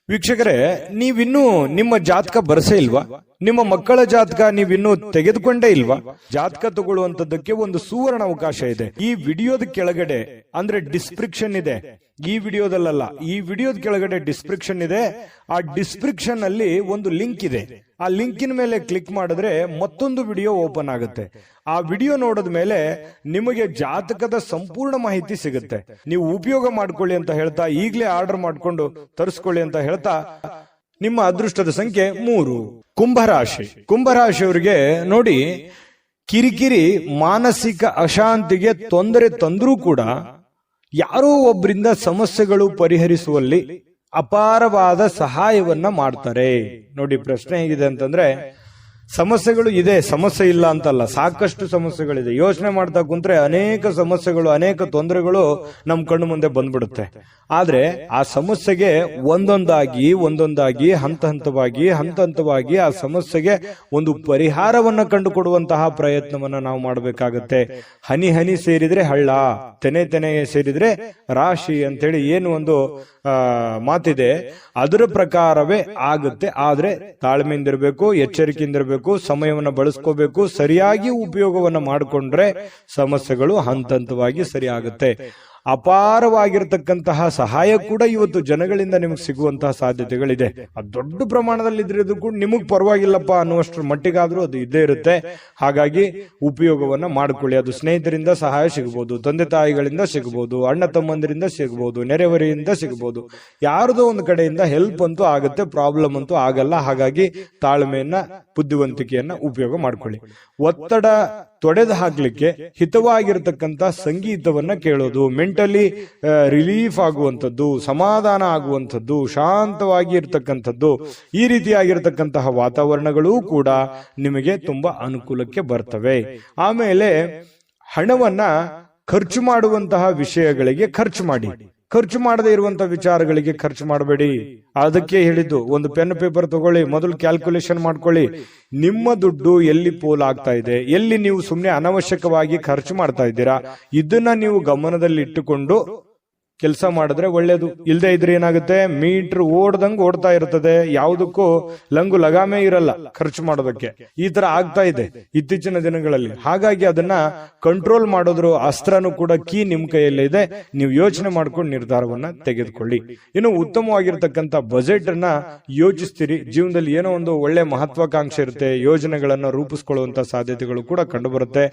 ವೀಕ್ಷಕರೇ, ನೀವಿನ್ನೂ ನಿಮ್ಮ ಜಾತಕ ಬರಸೇ ಇಲ್ವಾ? ನಿಮ್ಮ ಮಕ್ಕಳ ಜಾತಕ ನೀವಿನ್ನೂ ತೆಗೆದುಕೊಂಡೇ ಇಲ್ವಾ? ಜಾತಕ ತಗೊಳ್ಳುವಂತದ್ದಕ್ಕೆ ಒಂದು ಸುವರ್ಣ ಅವಕಾಶ ಇದೆ. ಈ ವಿಡಿಯೋದ ಕೆಳಗಡೆ ಅಂದ್ರೆ ಡಿಸ್ಕ್ರಿಪ್ಷನ್ ಇದೆ, ಈ ವಿಡಿಯೋದಲ್ಲ, ಈ ವಿಡಿಯೋದ ಕೆಳಗಡೆ ಡಿಸ್ಕ್ರಿಪ್ಷನ್ ಇದೆ. ಆ ಡಿಸ್ಕ್ರಿಪ್ಷನ್ ಅಲ್ಲಿ ಒಂದು ಲಿಂಕ್ ಇದೆ. ಆ ಲಿಂಕಿನ ಮೇಲೆ ಕ್ಲಿಕ್ ಮಾಡಿದ್ರೆ ಮತ್ತೊಂದು ವಿಡಿಯೋ ಓಪನ್ ಆಗುತ್ತೆ. ಆ ವಿಡಿಯೋ ನೋಡಿದ ಮೇಲೆ ನಿಮಗೆ ಜಾತಕದ ಸಂಪೂರ್ಣ ಮಾಹಿತಿ ಸಿಗುತ್ತೆ. ನೀವು ಉಪಯೋಗ ಮಾಡ್ಕೊಳ್ಳಿ ಅಂತ ಹೇಳ್ತಾ, ಈಗಲೇ ಆರ್ಡರ್ ಮಾಡ್ಕೊಂಡು ತರಿಸ್ಕೊಳ್ಳಿ ಅಂತ ಹೇಳ್ತಾ, ನಿಮ್ಮ ಅದೃಷ್ಟದ ಸಂಖ್ಯೆ 3. ಕುಂಭರಾಶಿ. ಕುಂಭರಾಶಿಯವರಿಗೆ ನೋಡಿ, ಕಿರಿಕಿರಿ ಮಾನಸಿಕ ಅಶಾಂತಿಗೆ ತೊಂದರೆ ತಂದ್ರೂ ಕೂಡ ಯಾರೋ ಒಬ್ಬರಿಂದ ಸಮಸ್ಯೆಗಳು ಪರಿಹರಿಸುವಲ್ಲಿ ಅಪಾರವಾದ ಸಹಾಯವನ್ನ ಮಾಡ್ತಾರೆ. ನೋಡಿ, ಪ್ರಶ್ನೆ ಹೇಗಿದೆ ಅಂತಂದ್ರೆ, ಸಮಸ್ಯೆಗಳು ಇದೆ, ಸಮಸ್ಯೆ ಇಲ್ಲ ಅಂತಲ್ಲ, ಸಾಕಷ್ಟು ಸಮಸ್ಯೆಗಳಿದೆ. ಯೋಚನೆ ಮಾಡ್ತಾ ಕುಂತ್ರೆ ಅನೇಕ ಸಮಸ್ಯೆಗಳು, ಅನೇಕ ತೊಂದರೆಗಳು ನಮ್ ಕಣ್ಣು ಮುಂದೆ ಬಂದ್ಬಿಡುತ್ತೆ. ಆದ್ರೆ ಆ ಸಮಸ್ಯೆಗೆ ಒಂದೊಂದಾಗಿ ಹಂತವಾಗಿ ಆ ಸಮಸ್ಯೆಗೆ ಒಂದು ಪರಿಹಾರವನ್ನ ಕಂಡುಕೊಡುವಂತಹ ಪ್ರಯತ್ನವನ್ನ ನಾವು ಮಾಡಬೇಕಾಗತ್ತೆ. ಹನಿ ಹನಿ ಸೇರಿದ್ರೆ ಹಳ್ಳ, ತೆನೆ ಸೇರಿದ್ರೆ ರಾಶಿ ಅಂತೇಳಿ ಏನು ಒಂದು ಮಾತಿದೆ, ಅದರ ಪ್ರಕಾರವೇ ಆಗುತ್ತೆ. ಆದ್ರೆ ತಾಳ್ಮೆಯಿಂದಿರಬೇಕು, ಎಚ್ಚರಿಕೆಯಿಂದಿರಬೇಕು, ಸಮಯವನ್ನು ಬಳಸ್ಕೋಬೇಕು. ಸರಿಯಾಗಿ ಉಪಯೋಗವನ್ನ ಮಾಡಿಕೊಂಡ್ರೆ ಸಮಸ್ಯೆಗಳು ಹಂತವಾಗಿ ಸರಿ ಆಗುತ್ತೆ. ಅಪಾರವಾಗಿರತಕ್ಕಂತಹ ಸಹಾಯ ಕೂಡ ಇವತ್ತು ಜನಗಳಿಂದ ನಿಮಗೆ ಸಿಗುವಂತಹ ಸಾಧ್ಯತೆಗಳಿದೆ. ಅದು ದೊಡ್ಡ ಪ್ರಮಾಣದಲ್ಲಿ ಇದ್ರೂ ಕೂಡ ನಿಮಗ್ ಪರವಾಗಿಲ್ಲಪ್ಪ ಅನ್ನುವಷ್ಟರ ಮಟ್ಟಿಗಾದ್ರೂ ಅದು ಇದ್ದೇ ಇರುತ್ತೆ. ಹಾಗಾಗಿ ಉಪಯೋಗವನ್ನ ಮಾಡ್ಕೊಳ್ಳಿ. ಅದು ಸ್ನೇಹಿತರಿಂದ ಸಹಾಯ ಸಿಗಬಹುದು, ತಂದೆ ತಾಯಿಗಳಿಂದ ಸಿಗಬಹುದು, ಅಣ್ಣ ತಮ್ಮಂದಿರಿಂದ ಸಿಗಬಹುದು, ನೆರೆಹೊರೆಯಿಂದ ಸಿಗಬಹುದು. ಯಾರದೋ ಒಂದು ಕಡೆಯಿಂದ ಹೆಲ್ಪ್ ಅಂತೂ ಆಗುತ್ತೆ, ಪ್ರಾಬ್ಲಮ್ ಅಂತೂ ಆಗಲ್ಲ. ಹಾಗಾಗಿ ತಾಳ್ಮೆಯನ್ನ, ಬುದ್ಧಿವಂತಿಕೆಯನ್ನ ಉಪಯೋಗ ಮಾಡ್ಕೊಳ್ಳಿ. ಒತ್ತಡ ತೊಡೆದು ಹಾಕ್ಲಿಕ್ಕೆ ಹಿತವಾಗಿರತಕ್ಕಂತ ಸಂಗೀತವನ್ನ ಕೇಳೋದು, ಮೆಂಟಲಿ ರಿಲೀಫ್ ಆಗುವಂಥದ್ದು, ಸಮಾಧಾನ ಆಗುವಂಥದ್ದು, ಶಾಂತವಾಗಿ ಇರ್ತಕ್ಕಂಥದ್ದು, ಈ ರೀತಿಯಾಗಿರ್ತಕ್ಕಂತಹ ವಾತಾವರಣಗಳು ಕೂಡ ನಿಮಗೆ ತುಂಬಾ ಅನುಕೂಲಕ್ಕೆ ಬರ್ತವೆ. ಆಮೇಲೆ ಹಣವನ್ನ ಖರ್ಚು ಮಾಡುವಂತಹ ವಿಷಯಗಳಿಗೆ ಖರ್ಚು ಮಾಡಿ, ಖರ್ಚು ಮಾಡದೇ ಇರುವಂತಹ ವಿಚಾರಗಳಿಗೆ ಖರ್ಚು ಮಾಡಬೇಡಿ. ಅದಕ್ಕೆ ಹೇಳಿದ್ದು, ಒಂದು ಪೆನ್ ಪೇಪರ್ ತಗೊಳ್ಳಿ, ಮೊದಲು ಕ್ಯಾಲ್ಕುಲೇಷನ್ ಮಾಡ್ಕೊಳ್ಳಿ. ನಿಮ್ಮ ದುಡ್ಡು ಎಲ್ಲಿ ಪೋಲ್ ಆಗ್ತಾ ಇದೆ, ಎಲ್ಲಿ ನೀವು ಸುಮ್ಮನೆ ಅನವಶ್ಯಕವಾಗಿ ಖರ್ಚು ಮಾಡ್ತಾ ಇದ್ದೀರಾ, ಇದನ್ನ ನೀವು ಗಮನದಲ್ಲಿ ಇಟ್ಟುಕೊಂಡು ಕೆಲಸ ಮಾಡಿದ್ರೆ ಒಳ್ಳೇದು. ಇಲ್ಲದೆ ಇದ್ರೆ ಏನಾಗುತ್ತೆ, ಮೀಟರ್ ಓಡ್ದಂಗ್ ಓಡ್ತಾ ಇರ್ತದೆ, ಯಾವುದಕ್ಕೂ ಲಂಗು ಲಗಾಮೇ ಇರಲ್ಲ ಖರ್ಚು ಮಾಡೋದಕ್ಕೆ. ಈ ತರ ಆಗ್ತಾ ಇದೆ ಇತ್ತೀಚಿನ ದಿನಗಳಲ್ಲಿ. ಹಾಗಾಗಿ ಅದನ್ನ ಕಂಟ್ರೋಲ್ ಮಾಡೋದ್ರ ಅಸ್ತ್ರನೂ ಕೂಡ ಕೀ ನಿಮ್ ಕೈಯಲ್ಲೇ ಇದೆ. ನೀವು ಯೋಚನೆ ಮಾಡ್ಕೊಂಡು ನಿರ್ಧಾರವನ್ನ ತೆಗೆದುಕೊಳ್ಳಿ. ಇನ್ನು ಉತ್ತಮವಾಗಿರ್ತಕ್ಕಂಥ ಬಜೆಟ್ ಅನ್ನ ಯೋಚಿಸ್ತೀರಿ. ಜೀವನದಲ್ಲಿ ಏನೋ ಒಂದು ಒಳ್ಳೆ ಮಹತ್ವಾಕಾಂಕ್ಷೆ ಇರುತ್ತೆ, ಯೋಜನೆಗಳನ್ನ ರೂಪಿಸ್ಕೊಳ್ಳುವಂತ ಸಾಧ್ಯತೆಗಳು ಕೂಡ ಕಂಡು ಬರುತ್ತೆ.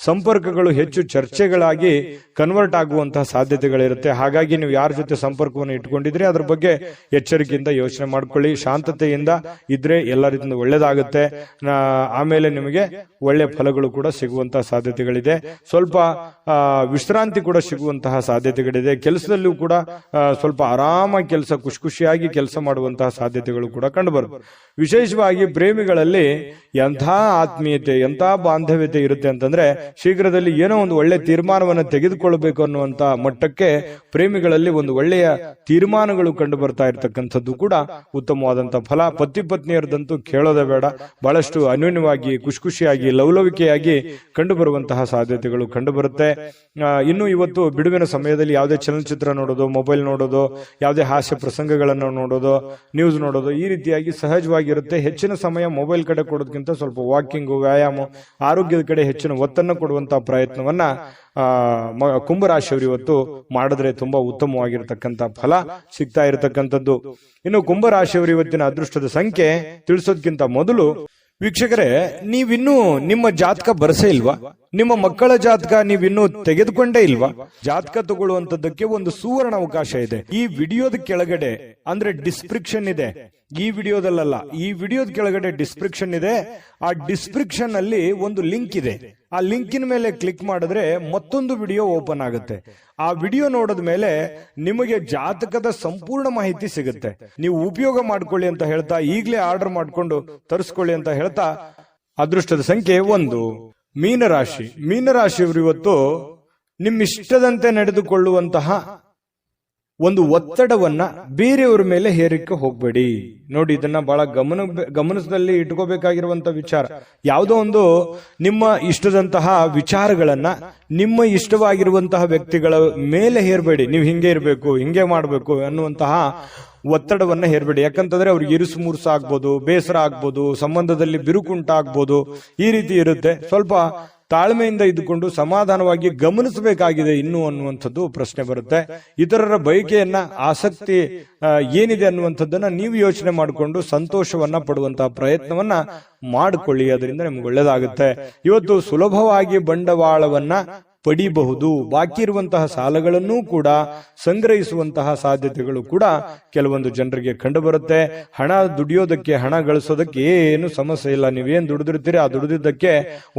ಸಂಪರ್ಕಗಳು ಹೆಚ್ಚು ಚರ್ಚೆಗಳಾಗಿ ಕನ್ವರ್ಟ್ ಆಗುವಂತಹ ಸಾಧ್ಯತೆಗಳಿರುತ್ತೆ. ಹಾಗಾಗಿ ನೀವು ಯಾರ ಜೊತೆ ಸಂಪರ್ಕವನ್ನು ಇಟ್ಕೊಂಡಿದ್ರೆ ಅದ್ರ ಬಗ್ಗೆ ಎಚ್ಚರಿಕೆಯಿಂದ ಯೋಚನೆ ಮಾಡ್ಕೊಳ್ಳಿ. ಶಾಂತತೆಯಿಂದ ಇದ್ರೆ ಎಲ್ಲ ರೀತಿಯಿಂದ ಒಳ್ಳೇದಾಗುತ್ತೆ. ಆಮೇಲೆ ನಿಮಗೆ ಒಳ್ಳೆ ಫಲಗಳು ಕೂಡ ಸಿಗುವಂತಹ ಸಾಧ್ಯತೆಗಳಿದೆ. ಸ್ವಲ್ಪ ವಿಶ್ರಾಂತಿ ಕೂಡ ಸಿಗುವಂತಹ ಸಾಧ್ಯತೆಗಳಿದೆ. ಕೆಲಸದಲ್ಲೂ ಕೂಡ ಸ್ವಲ್ಪ ಆರಾಮಾಗಿ ಕೆಲಸ, ಖುಷಿಯಾಗಿ ಕೆಲಸ ಮಾಡುವಂತಹ ಸಾಧ್ಯತೆಗಳು ಕೂಡ ಕಂಡುಬರುತ್ತೆ. ವಿಶೇಷವಾಗಿ ಪ್ರೇಮಿಗಳಲ್ಲಿ ಎಂಥ ಆತ್ಮೀಯತೆ, ಎಂಥ ಬಾಂಧವ್ಯತೆ ಇರುತ್ತೆ ಅಂತಂದ್ರೆ, ಶೀಘ್ರದಲ್ಲಿ ಏನೋ ಒಂದು ಒಳ್ಳೆ ತೀರ್ಮಾನವನ್ನು ತೆಗೆದುಕೊಳ್ಳಬೇಕು ಅನ್ನುವಂತ ಮಟ್ಟಕ್ಕೆ ಪ್ರೇಮಿಗಳಲ್ಲಿ ಒಂದು ಒಳ್ಳೆಯ ತೀರ್ಮಾನಗಳು ಕಂಡು ಬರ್ತಾ ಇರತಕ್ಕಂಥದ್ದು ಕೂಡ ಉತ್ತಮವಾದಂತಹ ಫಲ. ಪತಿ ಪತ್ನಿಯರದಂತೂ ಕೇಳೋದೇ ಬೇಡ, ಬಹಳಷ್ಟು ಅನ್ಯೋನ್ಯವಾಗಿ ಖುಷಿಯಾಗಿ ಲವಲವಿಕೆಯಾಗಿ ಕಂಡು ಬರುವಂತಹ ಸಾಧ್ಯತೆಗಳು ಕಂಡು ಬರುತ್ತೆ. ಇನ್ನು ಇವತ್ತು ಬಿಡುವಿನ ಸಮಯದಲ್ಲಿ ಯಾವುದೇ ಚಲನಚಿತ್ರ ನೋಡೋದು, ಮೊಬೈಲ್ ನೋಡೋದು, ಯಾವುದೇ ಹಾಸ್ಯ ಪ್ರಸಂಗಗಳನ್ನು ನೋಡೋದು, ನ್ಯೂಸ್ ನೋಡೋದು, ಈ ರೀತಿಯಾಗಿ ಸಹಜವಾಗಿರುತ್ತೆ. ಹೆಚ್ಚಿನ ಸಮಯ ಮೊಬೈಲ್ ಕಡೆ ಕೊಡೋದಕ್ಕಿಂತ ಸ್ವಲ್ಪ ವಾಕಿಂಗ್, ವ್ಯಾಯಾಮ, ಆರೋಗ್ಯದ ಕಡೆ ಹೆಚ್ಚಿನ ಒತ್ತನ್ನು ಕೊಡುವಂತಹ ಪ್ರಯತ್ನವನ್ನ ಕುಂಭರಾಶಿಯವರು ಇವತ್ತು ಮಾಡಿದ್ರೆ ತುಂಬಾ ಉತ್ತಮವಾಗಿರತಕ್ಕಂತ ಫಲ ಸಿಗ್ತಾ ಇರತಕ್ಕಂಥದ್ದು. ಇನ್ನು ಕುಂಭರಾಶಿಯವರು ಇವತ್ತಿನ ಅದೃಷ್ಟದ ಸಂಖ್ಯೆ ತಿಳಿಸೋದಕ್ಕಿಂತ ಮೊದಲು ವೀಕ್ಷಕರೇ, ನೀವಿನ್ನೂ ನಿಮ್ಮ ಜಾತಕ ಬರಸೇ ಇಲ್ವಾ? ನಿಮ್ಮ ಮಕ್ಕಳ ಜಾತಕ ನೀವಿನ್ನೂ ತೆಗೆದುಕೊಂಡೇ ಇಲ್ವಾ? ಜಾತಕ ತಗೊಳ್ಳುವಂತದ್ದಕ್ಕೆ ಒಂದು ಸುವರ್ಣ ಅವಕಾಶ ಇದೆ. ಈ ವಿಡಿಯೋದ ಕೆಳಗಡೆ ಅಂದ್ರೆ ಡಿಸ್ಕ್ರಿಪ್ಷನ್ ಇದೆ, ಈ ವಿಡಿಯೋದಲ್ಲ, ಈ ವಿಡಿಯೋದ ಕೆಳಗಡೆ ಡಿಸ್ಕ್ರಿಪ್ಷನ್ ಇದೆ. ಆ ಡಿಸ್ಕ್ರಿಪ್ಷನ್ ಅಲ್ಲಿ ಒಂದು ಲಿಂಕ್ ಇದೆ. ಆ ಲಿಂಕಿನ ಮೇಲೆ ಕ್ಲಿಕ್ ಮಾಡಿದ್ರೆ ಮತ್ತೊಂದು ವಿಡಿಯೋ ಓಪನ್ ಆಗುತ್ತೆ. ಆ ವಿಡಿಯೋ ನೋಡಿದ ಮೇಲೆ ನಿಮಗೆ ಜಾತಕದ ಸಂಪೂರ್ಣ ಮಾಹಿತಿ ಸಿಗುತ್ತೆ. ನೀವು ಉಪಯೋಗ ಮಾಡ್ಕೊಳ್ಳಿ ಅಂತ ಹೇಳ್ತಾ, ಈಗಲೇ ಆರ್ಡರ್ ಮಾಡ್ಕೊಂಡು ತರಿಸ್ಕೊಳ್ಳಿ ಅಂತ ಹೇಳ್ತಾ, ಅದೃಷ್ಟದ ಸಂಖ್ಯೆ 1 ಮೀನರಾಶಿ. ಮೀನರಾಶಿಯವರು ಇವತ್ತು ನಿಮ್ಮಿಷ್ಟದಂತೆ ನಡೆದುಕೊಳ್ಳುವಂತಹ ಒಂದು ಒತ್ತಡವನ್ನ ಬೇರೆಯವರ ಮೇಲೆ ಹೇರಿಕೆ ಹೋಗ್ಬೇಡಿ. ನೋಡಿ, ಇದನ್ನ ಬಹಳ ಗಮನದಲ್ಲಿ ಇಟ್ಕೋಬೇಕಾಗಿರುವಂತ ವಿಚಾರ. ಯಾವುದೋ ಒಂದು ನಿಮ್ಮ ಇಷ್ಟದಂತಹ ವಿಚಾರಗಳನ್ನ ನಿಮ್ಮ ಇಷ್ಟವಾಗಿರುವಂತಹ ವ್ಯಕ್ತಿಗಳ ಮೇಲೆ ಹೇರಬೇಡಿ. ನೀವು ಹಿಂಗೆ ಇರಬೇಕು, ಹಿಂಗೆ ಮಾಡಬೇಕು ಅನ್ನುವಂತಹ ಒತ್ತಡವನ್ನ ಹೇರಬೇಡಿ. ಯಾಕಂತಂದ್ರೆ ಅವ್ರಿಗೆ ಇರುಸು ಮುರುಸು ಆಗ್ಬೋದು, ಬೇಸರ ಆಗ್ಬೋದು, ಸಂಬಂಧದಲ್ಲಿ ಬಿರುಕುಂಟಾಗ್ಬೋದು, ಈ ರೀತಿ ಇರುತ್ತೆ. ಸ್ವಲ್ಪ ತಾಳ್ಮೆಯಿಂದ ಇದ್ದುಕೊಂಡು ಸಮಾಧಾನವಾಗಿ ಗಮನಿಸಬೇಕಾಗಿದೆ ಇನ್ನು ಅನ್ನುವಂಥದ್ದು ಪ್ರಶ್ನೆ ಬರುತ್ತೆ. ಇತರರ ಬಯಕೆಯನ್ನ, ಆಸಕ್ತಿ ಏನಿದೆ ಅನ್ನುವಂಥದ್ದನ್ನ ನೀವು ಯೋಚನೆ ಮಾಡಿಕೊಂಡು ಸಂತೋಷವನ್ನ ಪಡುವಂತಹ ಪ್ರಯತ್ನವನ್ನ ಮಾಡಿಕೊಳ್ಳಿ. ಅದರಿಂದ ನಿಮ್ಗೆ ಒಳ್ಳೇದಾಗುತ್ತೆ. ಇವತ್ತು ಸುಲಭವಾಗಿ ಬಂಡವಾಳವನ್ನ ಪಡಿಬಹುದು. ಬಾಕಿ ಇರುವಂತಹ ಸಾಲಗಳನ್ನು ಕೂಡ ಸಂಗ್ರಹಿಸುವಂತಹ ಸಾಧ್ಯತೆಗಳು ಕೂಡ ಕೆಲವೊಂದು ಜನರಿಗೆ ಕಂಡು ಬರುತ್ತೆ. ಹಣ ದುಡಿಯೋದಕ್ಕೆ, ಹಣ ಗಳಿಸೋದಕ್ಕೆ ಏನು ಸಮಸ್ಯೆ ಇಲ್ಲ. ನೀವೇನ್ ದುಡಿದಿರ್ತೀರಿ, ಆ ದುಡಿದಿದ್ದಕ್ಕೆ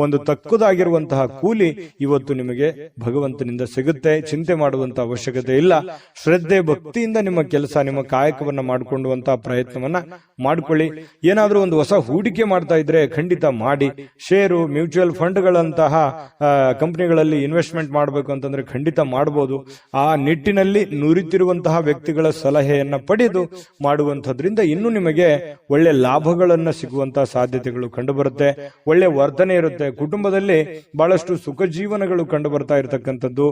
ಒಂದು ತಕ್ಕದಾಗಿರುವಂತಹ ಕೂಲಿ ಇವತ್ತು ನಿಮಗೆ ಭಗವಂತನಿಂದ ಸಿಗುತ್ತೆ. ಚಿಂತೆ ಮಾಡುವಂತಹ ಅವಶ್ಯಕತೆ ಇಲ್ಲ. ಶ್ರದ್ಧೆ, ಭಕ್ತಿಯಿಂದ ನಿಮ್ಮ ಕೆಲಸ, ನಿಮ್ಮ ಕಾಯಕವನ್ನ ಮಾಡಿಕೊಳ್ಳುವಂತಹ ಪ್ರಯತ್ನವನ್ನ ಮಾಡಿಕೊಳ್ಳಿ. ಏನಾದ್ರೂ ಒಂದು ಹೊಸ ಹೂಡಿಕೆ ಮಾಡ್ತಾ ಇದ್ರೆ ಖಂಡಿತ ಮಾಡಿ. ಷೇರು, ಮ್ಯೂಚುವಲ್ ಫಂಡ್ಗಳಂತಹ ಕಂಪನಿಗಳಲ್ಲಿ ಇನ್ವೆಸ್ಟ್ಮೆಂಟ್ ಮಾಡಬೇಕು ಅಂತಂದ್ರೆ ಖಂಡಿತ ಮಾಡಬಹುದು. ಆ ನಿಟ್ಟಿನಲ್ಲಿ ನುರಿತಿರುವಂತಹ ವ್ಯಕ್ತಿಗಳ ಸಲಹೆಯನ್ನ ಪಡೆದು ಮಾಡುವಂತದ್ರಿಂದ ಇನ್ನೂ ನಿಮಗೆ ಒಳ್ಳೆ ಲಾಭಗಳನ್ನ ಸಿಗುವಂತಹ ಸಾಧ್ಯತೆಗಳು ಕಂಡು ಬರುತ್ತೆ. ಒಳ್ಳೆ ವರ್ತನೆ ಇರುತ್ತೆ. ಕುಟುಂಬದಲ್ಲಿ ಬಹಳಷ್ಟು ಸುಖ ಜೀವನಗಳು ಕಂಡು ಬರ್ತಾ ಇರತಕ್ಕಂಥದ್ದು,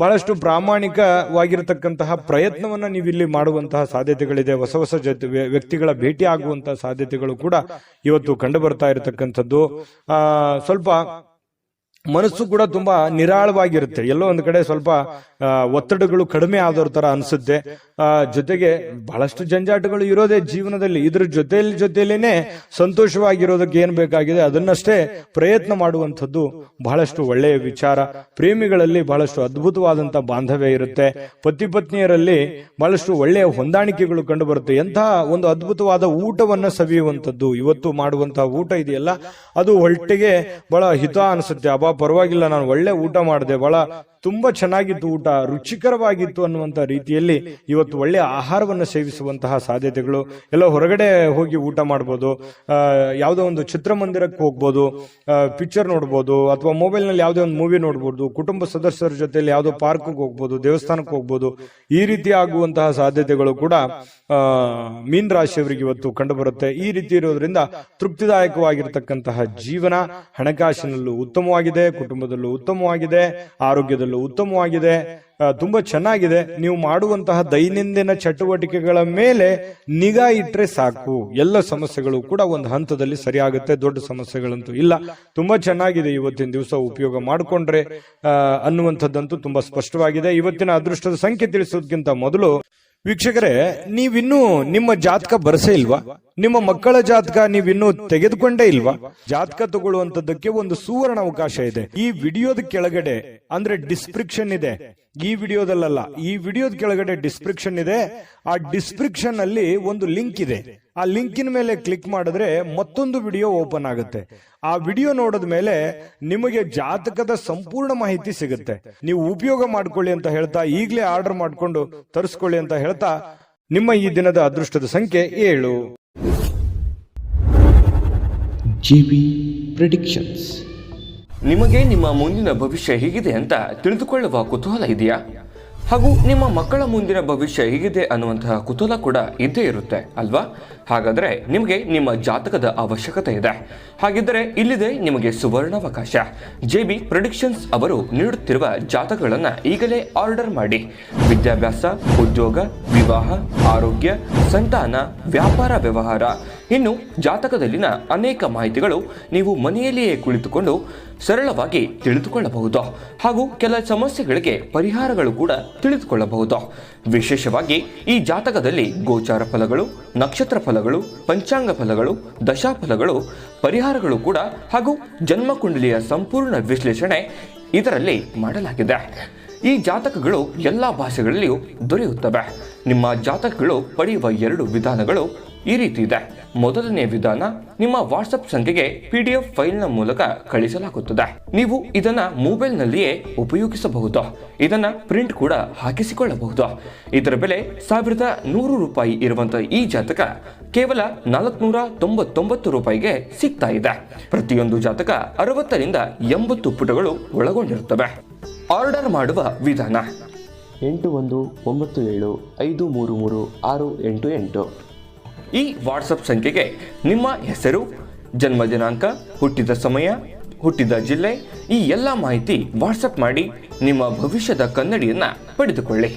ಬಹಳಷ್ಟು ಪ್ರಾಮಾಣಿಕವಾಗಿರತಕ್ಕಂತಹ ಪ್ರಯತ್ನವನ್ನ ನೀವಿಲ್ಲಿ ಮಾಡುವಂತಹ ಸಾಧ್ಯತೆಗಳಿದೆ. ಹೊಸ ಹೊಸ ವ್ಯಕ್ತಿಗಳ ಭೇಟಿ ಆಗುವಂತಹ ಸಾಧ್ಯತೆಗಳು ಕೂಡ ಇವತ್ತು ಕಂಡು ಬರ್ತಾ ಇರತಕ್ಕಂಥದ್ದು. ಸ್ವಲ್ಪ ಮನಸ್ಸು ಕೂಡ ತುಂಬಾ ನಿರಾಳವಾಗಿರುತ್ತೆ. ಎಲ್ಲೋ ಒಂದು ಕಡೆ ಸ್ವಲ್ಪ ಒತ್ತಡಗಳು ಕಡಿಮೆ ಆದವ್ರ ತರ ಅನ್ಸುತ್ತೆ. ಜೊತೆಗೆ ಬಹಳಷ್ಟು ಜಂಜಾಟಗಳು ಇರೋದೇ ಜೀವನದಲ್ಲಿ. ಇದ್ರ ಜೊತೆಲೇನೆ ಸಂತೋಷವಾಗಿರೋದಕ್ಕೆ ಏನ್ ಬೇಕಾಗಿದೆ ಅದನ್ನಷ್ಟೇ ಪ್ರಯತ್ನ ಮಾಡುವಂಥದ್ದು ಬಹಳಷ್ಟು ಒಳ್ಳೆಯ ವಿಚಾರ. ಪ್ರೇಮಿಗಳಲ್ಲಿ ಬಹಳಷ್ಟು ಅದ್ಭುತವಾದಂತಹ ಬಾಂಧವ್ಯ ಇರುತ್ತೆ. ಪತಿ ಪತ್ನಿಯರಲ್ಲಿ ಬಹಳಷ್ಟು ಒಳ್ಳೆಯ ಹೊಂದಾಣಿಕೆಗಳು ಕಂಡು ಬರುತ್ತೆ. ಎಂತಹ ಒಂದು ಅದ್ಭುತವಾದ ಊಟವನ್ನ ಸವಿಯುವಂಥದ್ದು. ಇವತ್ತು ಮಾಡುವಂತಹ ಊಟ ಇದೆಯಲ್ಲ, ಅದು ಹೊಟ್ಟೆಗೆ ಬಹಳ ಹಿತ ಅನಿಸುತ್ತೆ. ಅಬ್ಬಾ ಪರವಾಗಿಲ್ಲ, ನಾನು ಒಳ್ಳೆ ಊಟ ಮಾಡಿದೆ, ಬಹಳ ತುಂಬಾ ಚೆನ್ನಾಗಿತ್ತು, ಊಟ ರುಚಿಕರವಾಗಿತ್ತು ಅನ್ನುವಂತ ರೀತಿಯಲ್ಲಿ ಇವತ್ತು ಒಳ್ಳೆಯ ಆಹಾರವನ್ನು ಸೇವಿಸುವಂತಹ ಸಾಧ್ಯತೆಗಳು. ಎಲ್ಲ ಹೊರಗಡೆ ಹೋಗಿ ಊಟ ಮಾಡ್ಬೋದು, ಯಾವುದೋ ಒಂದು ಚಿತ್ರಮಂದಿರಕ್ಕೆ ಹೋಗ್ಬೋದು, ಪಿಕ್ಚರ್ ನೋಡ್ಬೋದು, ಅಥವಾ ಮೊಬೈಲ್ ನಲ್ಲಿ ಯಾವುದೋ ಒಂದು ಮೂವಿ ನೋಡ್ಬೋದು, ಕುಟುಂಬ ಸದಸ್ಯರ ಜೊತೆಯಲ್ಲಿ ಯಾವುದೋ ಪಾರ್ಕ್ಗೆ ಹೋಗ್ಬೋದು, ದೇವಸ್ಥಾನಕ್ಕೆ ಹೋಗ್ಬೋದು. ಈ ರೀತಿ ಆಗುವಂತಹ ಸಾಧ್ಯತೆಗಳು ಕೂಡ ಮೀನ ರಾಶಿಯವರಿಗೆ ಇವತ್ತು ಕಂಡು ಬರುತ್ತೆ. ಈ ರೀತಿ ಇರೋದ್ರಿಂದ ತೃಪ್ತಿದಾಯಕವಾಗಿರತಕ್ಕಂತಹ ಜೀವನ, ಹಣಕಾಸಿನಲ್ಲೂ ಉತ್ತಮವಾಗಿದೆ, ಕುಟುಂಬದಲ್ಲೂ ಉತ್ತಮವಾಗಿದೆ, ಆರೋಗ್ಯದಲ್ಲೂ ಉತ್ತಮವಾಗಿದೆ, ತುಂಬಾ ಚೆನ್ನಾಗಿದೆ. ನೀವು ಮಾಡುವಂತಹ ದೈನಂದಿನ ಚಟುವಟಿಕೆಗಳ ಮೇಲೆ ನಿಗಾ ಇಟ್ರೆ ಸಾಕು, ಎಲ್ಲ ಸಮಸ್ಯೆಗಳು ಕೂಡ ಒಂದು ಹಂತದಲ್ಲಿ ಸರಿಯಾಗುತ್ತೆ. ದೊಡ್ಡ ಸಮಸ್ಯೆಗಳಂತೂ ಇಲ್ಲ. ತುಂಬಾ ಚೆನ್ನಾಗಿದೆ ಇವತ್ತಿನ ದಿವಸ ಉಪಯೋಗ ಮಾಡಿಕೊಂಡ್ರೆ ಅನ್ನುವಂಥದ್ದಂತೂ ತುಂಬಾ ಸ್ಪಷ್ಟವಾಗಿದೆ. ಇವತ್ತಿನ ಅದೃಷ್ಟದ ಸಂಖ್ಯೆ ತಿಳಿಸೋದಕ್ಕಿಂತ ಮೊದಲು ವೀಕ್ಷಕರೇ, ನೀವಿನ್ನೂ ನಿಮ್ಮ ಜಾತಕ ಬರಸೇ ಇಲ್ವಾ? ನಿಮ್ಮ ಮಕ್ಕಳ ಜಾತಕ ನೀವಿನ್ನೂ ತೆಗೆದುಕೊಂಡೇ ಇಲ್ವಾ? ಜಾತಕ ತಗೊಳ್ಳುವಂತದ್ದಕ್ಕೆ ಒಂದು ಸುವರ್ಣ ಅವಕಾಶ ಇದೆ. ಈ ವಿಡಿಯೋದ ಕೆಳಗಡೆ ಅಂದ್ರೆ ಡಿಸ್ಕ್ರಿಪ್ಷನ್ ಇದೆ, ಈ ವಿಡಿಯೋದಲ್ಲ, ಈ ವಿಡಿಯೋದ ಕೆಳಗಡೆ ಡಿಸ್ಕ್ರಿಪ್ಷನ್ ಇದೆ. ಆ ಡಿಸ್ಕ್ರಿಪ್ಷನ್ ಅಲ್ಲಿ ಒಂದು ಲಿಂಕ್ ಇದೆ. ಆ ಲಿಂಕಿನ ಮೇಲೆ ಕ್ಲಿಕ್ ಮಾಡಿದ್ರೆ ಮತ್ತೊಂದು ವಿಡಿಯೋ ಓಪನ್ ಆಗುತ್ತೆ. ಆ ವಿಡಿಯೋ ನೋಡಿದ ಮೇಲೆ ನಿಮಗೆ ಜಾತಕದ ಸಂಪೂರ್ಣ ಮಾಹಿತಿ ಸಿಗುತ್ತೆ. ನೀವು ಉಪಯೋಗ ಮಾಡ್ಕೊಳ್ಳಿ ಅಂತ ಹೇಳ್ತಾ, ಈಗಲೇ ಆರ್ಡರ್ ಮಾಡ್ಕೊಂಡು ತರಿಸ್ಕೊಳ್ಳಿ ಅಂತ ಹೇಳ್ತಾ, ನಿಮ್ಮ ಈ ದಿನದ ಅದೃಷ್ಟದ ಸಂಖ್ಯೆ 7. GB predictions. ನಿಮಗೆ ನಿಮ್ಮ ಮುಂದಿನ ಭವಿಷ್ಯ ಹೇಗಿದೆ ಅಂತ ತಿಳಿದುಕೊಳ್ಳುವ ಕುತೂಹಲ ಇದೆಯಾ? ಹಾಗೂ ನಿಮ್ಮ ಮಕ್ಕಳ ಮುಂದಿನ ಭವಿಷ್ಯ ಹೇಗಿದೆ ಅನ್ನುವಂತಹ ಕುತೂಹಲ ಕೂಡ ಇದ್ದೇ ಇರುತ್ತೆ ಅಲ್ವಾ? ಹಾಗಾದರೆ ನಿಮಗೆ ನಿಮ್ಮ ಜಾತಕದ ಅವಶ್ಯಕತೆ ಇದೆ. ಹಾಗಿದ್ದರೆ ಇಲ್ಲಿದೆ ನಿಮಗೆ ಸುವರ್ಣಾವಕಾಶ. JB ಪ್ರೆಡಿಕ್ಷನ್ಸ್ ಅವರು ನೀಡುತ್ತಿರುವ ಜಾತಕಗಳನ್ನು ಈಗಲೇ ಆರ್ಡರ್ ಮಾಡಿ. ವಿದ್ಯಾಭ್ಯಾಸ, ಉದ್ಯೋಗ, ವಿವಾಹ, ಆರೋಗ್ಯ, ಸಂತಾನ, ವ್ಯಾಪಾರ ವ್ಯವಹಾರ, ಇನ್ನು ಜಾತಕದಲ್ಲಿನ ಅನೇಕ ಮಾಹಿತಿಗಳು ನೀವು ಮನೆಯಲ್ಲಿಯೇ ಕುಳಿತುಕೊಂಡು ಸರಳವಾಗಿ ತಿಳಿದುಕೊಳ್ಳಬಹುದು. ಹಾಗೂ ಕೆಲ ಸಮಸ್ಯೆಗಳಿಗೆ ಪರಿಹಾರಗಳು ಕೂಡ ತಿಳಿದುಕೊಳ್ಳಬಹುದು. ವಿಶೇಷವಾಗಿ ಈ ಜಾತಕದಲ್ಲಿ ಗೋಚಾರ ಫಲಗಳು, ನಕ್ಷತ್ರ ಫಲಗಳು, ಪಂಚಾಂಗ ಫಲಗಳು, ದಶಾಫಲಗಳು, ಪರಿಹಾರಗಳು ಕೂಡ ಹಾಗೂ ಜನ್ಮಕುಂಡಲಿಯ ಸಂಪೂರ್ಣ ವಿಶ್ಲೇಷಣೆ ಇದರಲ್ಲಿ ಮಾಡಲಾಗಿದೆ. ಈ ಜಾತಕಗಳು ಎಲ್ಲ ಭಾಷೆಗಳಲ್ಲಿಯೂ ದೊರೆಯುತ್ತವೆ. ನಿಮ್ಮ ಜಾತಕಗಳು ಪಡೆಯುವ 2 ವಿಧಾನಗಳು ಈ ರೀತಿ ಇದೆ. ಮೊದಲನೇ ವಿಧಾನ, ನಿಮ್ಮ ವಾಟ್ಸಪ್ ಸಂಖ್ಯೆಗೆ PDF ಫೈಲ್ನ ಮೂಲಕ ಕಳಿಸಲಾಗುತ್ತದೆ. ನೀವು ಇದನ್ನ ಮೊಬೈಲ್ನಲ್ಲಿಯೇ ಉಪಯೋಗಿಸಬಹುದು. ಇದನ್ನ ಪ್ರಿಂಟ್ ಕೂಡ ಹಾಕಿಸಿಕೊಳ್ಳಬಹುದು. ಇದರ ಬೆಲೆ 1100 ರೂಪಾಯಿ ಇರುವಂತಹ ಈ ಜಾತಕ ಕೇವಲ 499 ರೂಪಾಯಿಗೆ ಸಿಗ್ತಾ ಇದೆ. ಪ್ರತಿಯೊಂದು ಜಾತಕ 60 ರಿಂದ 80 ಪುಟಗಳು ಒಳಗೊಂಡಿರುತ್ತವೆ. ಆರ್ಡರ್ ಮಾಡುವ ವಿಧಾನ 8197533688. ಈ ವಾಟ್ಸಪ್ ಸಂಖ್ಯೆಗೆ ನಿಮ್ಮ ಹೆಸರು, ಜನ್ಮ ದಿನಾಂಕ, ಹುಟ್ಟಿದ ಸಮಯ, ಹುಟ್ಟಿದ ಜಿಲ್ಲೆ, ಈ ಎಲ್ಲ ಮಾಹಿತಿ ವಾಟ್ಸಪ್ ಮಾಡಿ ನಿಮ್ಮ ಭವಿಷ್ಯದ ಕನ್ನಡಿಯನ್ನು ಪಡೆದುಕೊಳ್ಳಿ.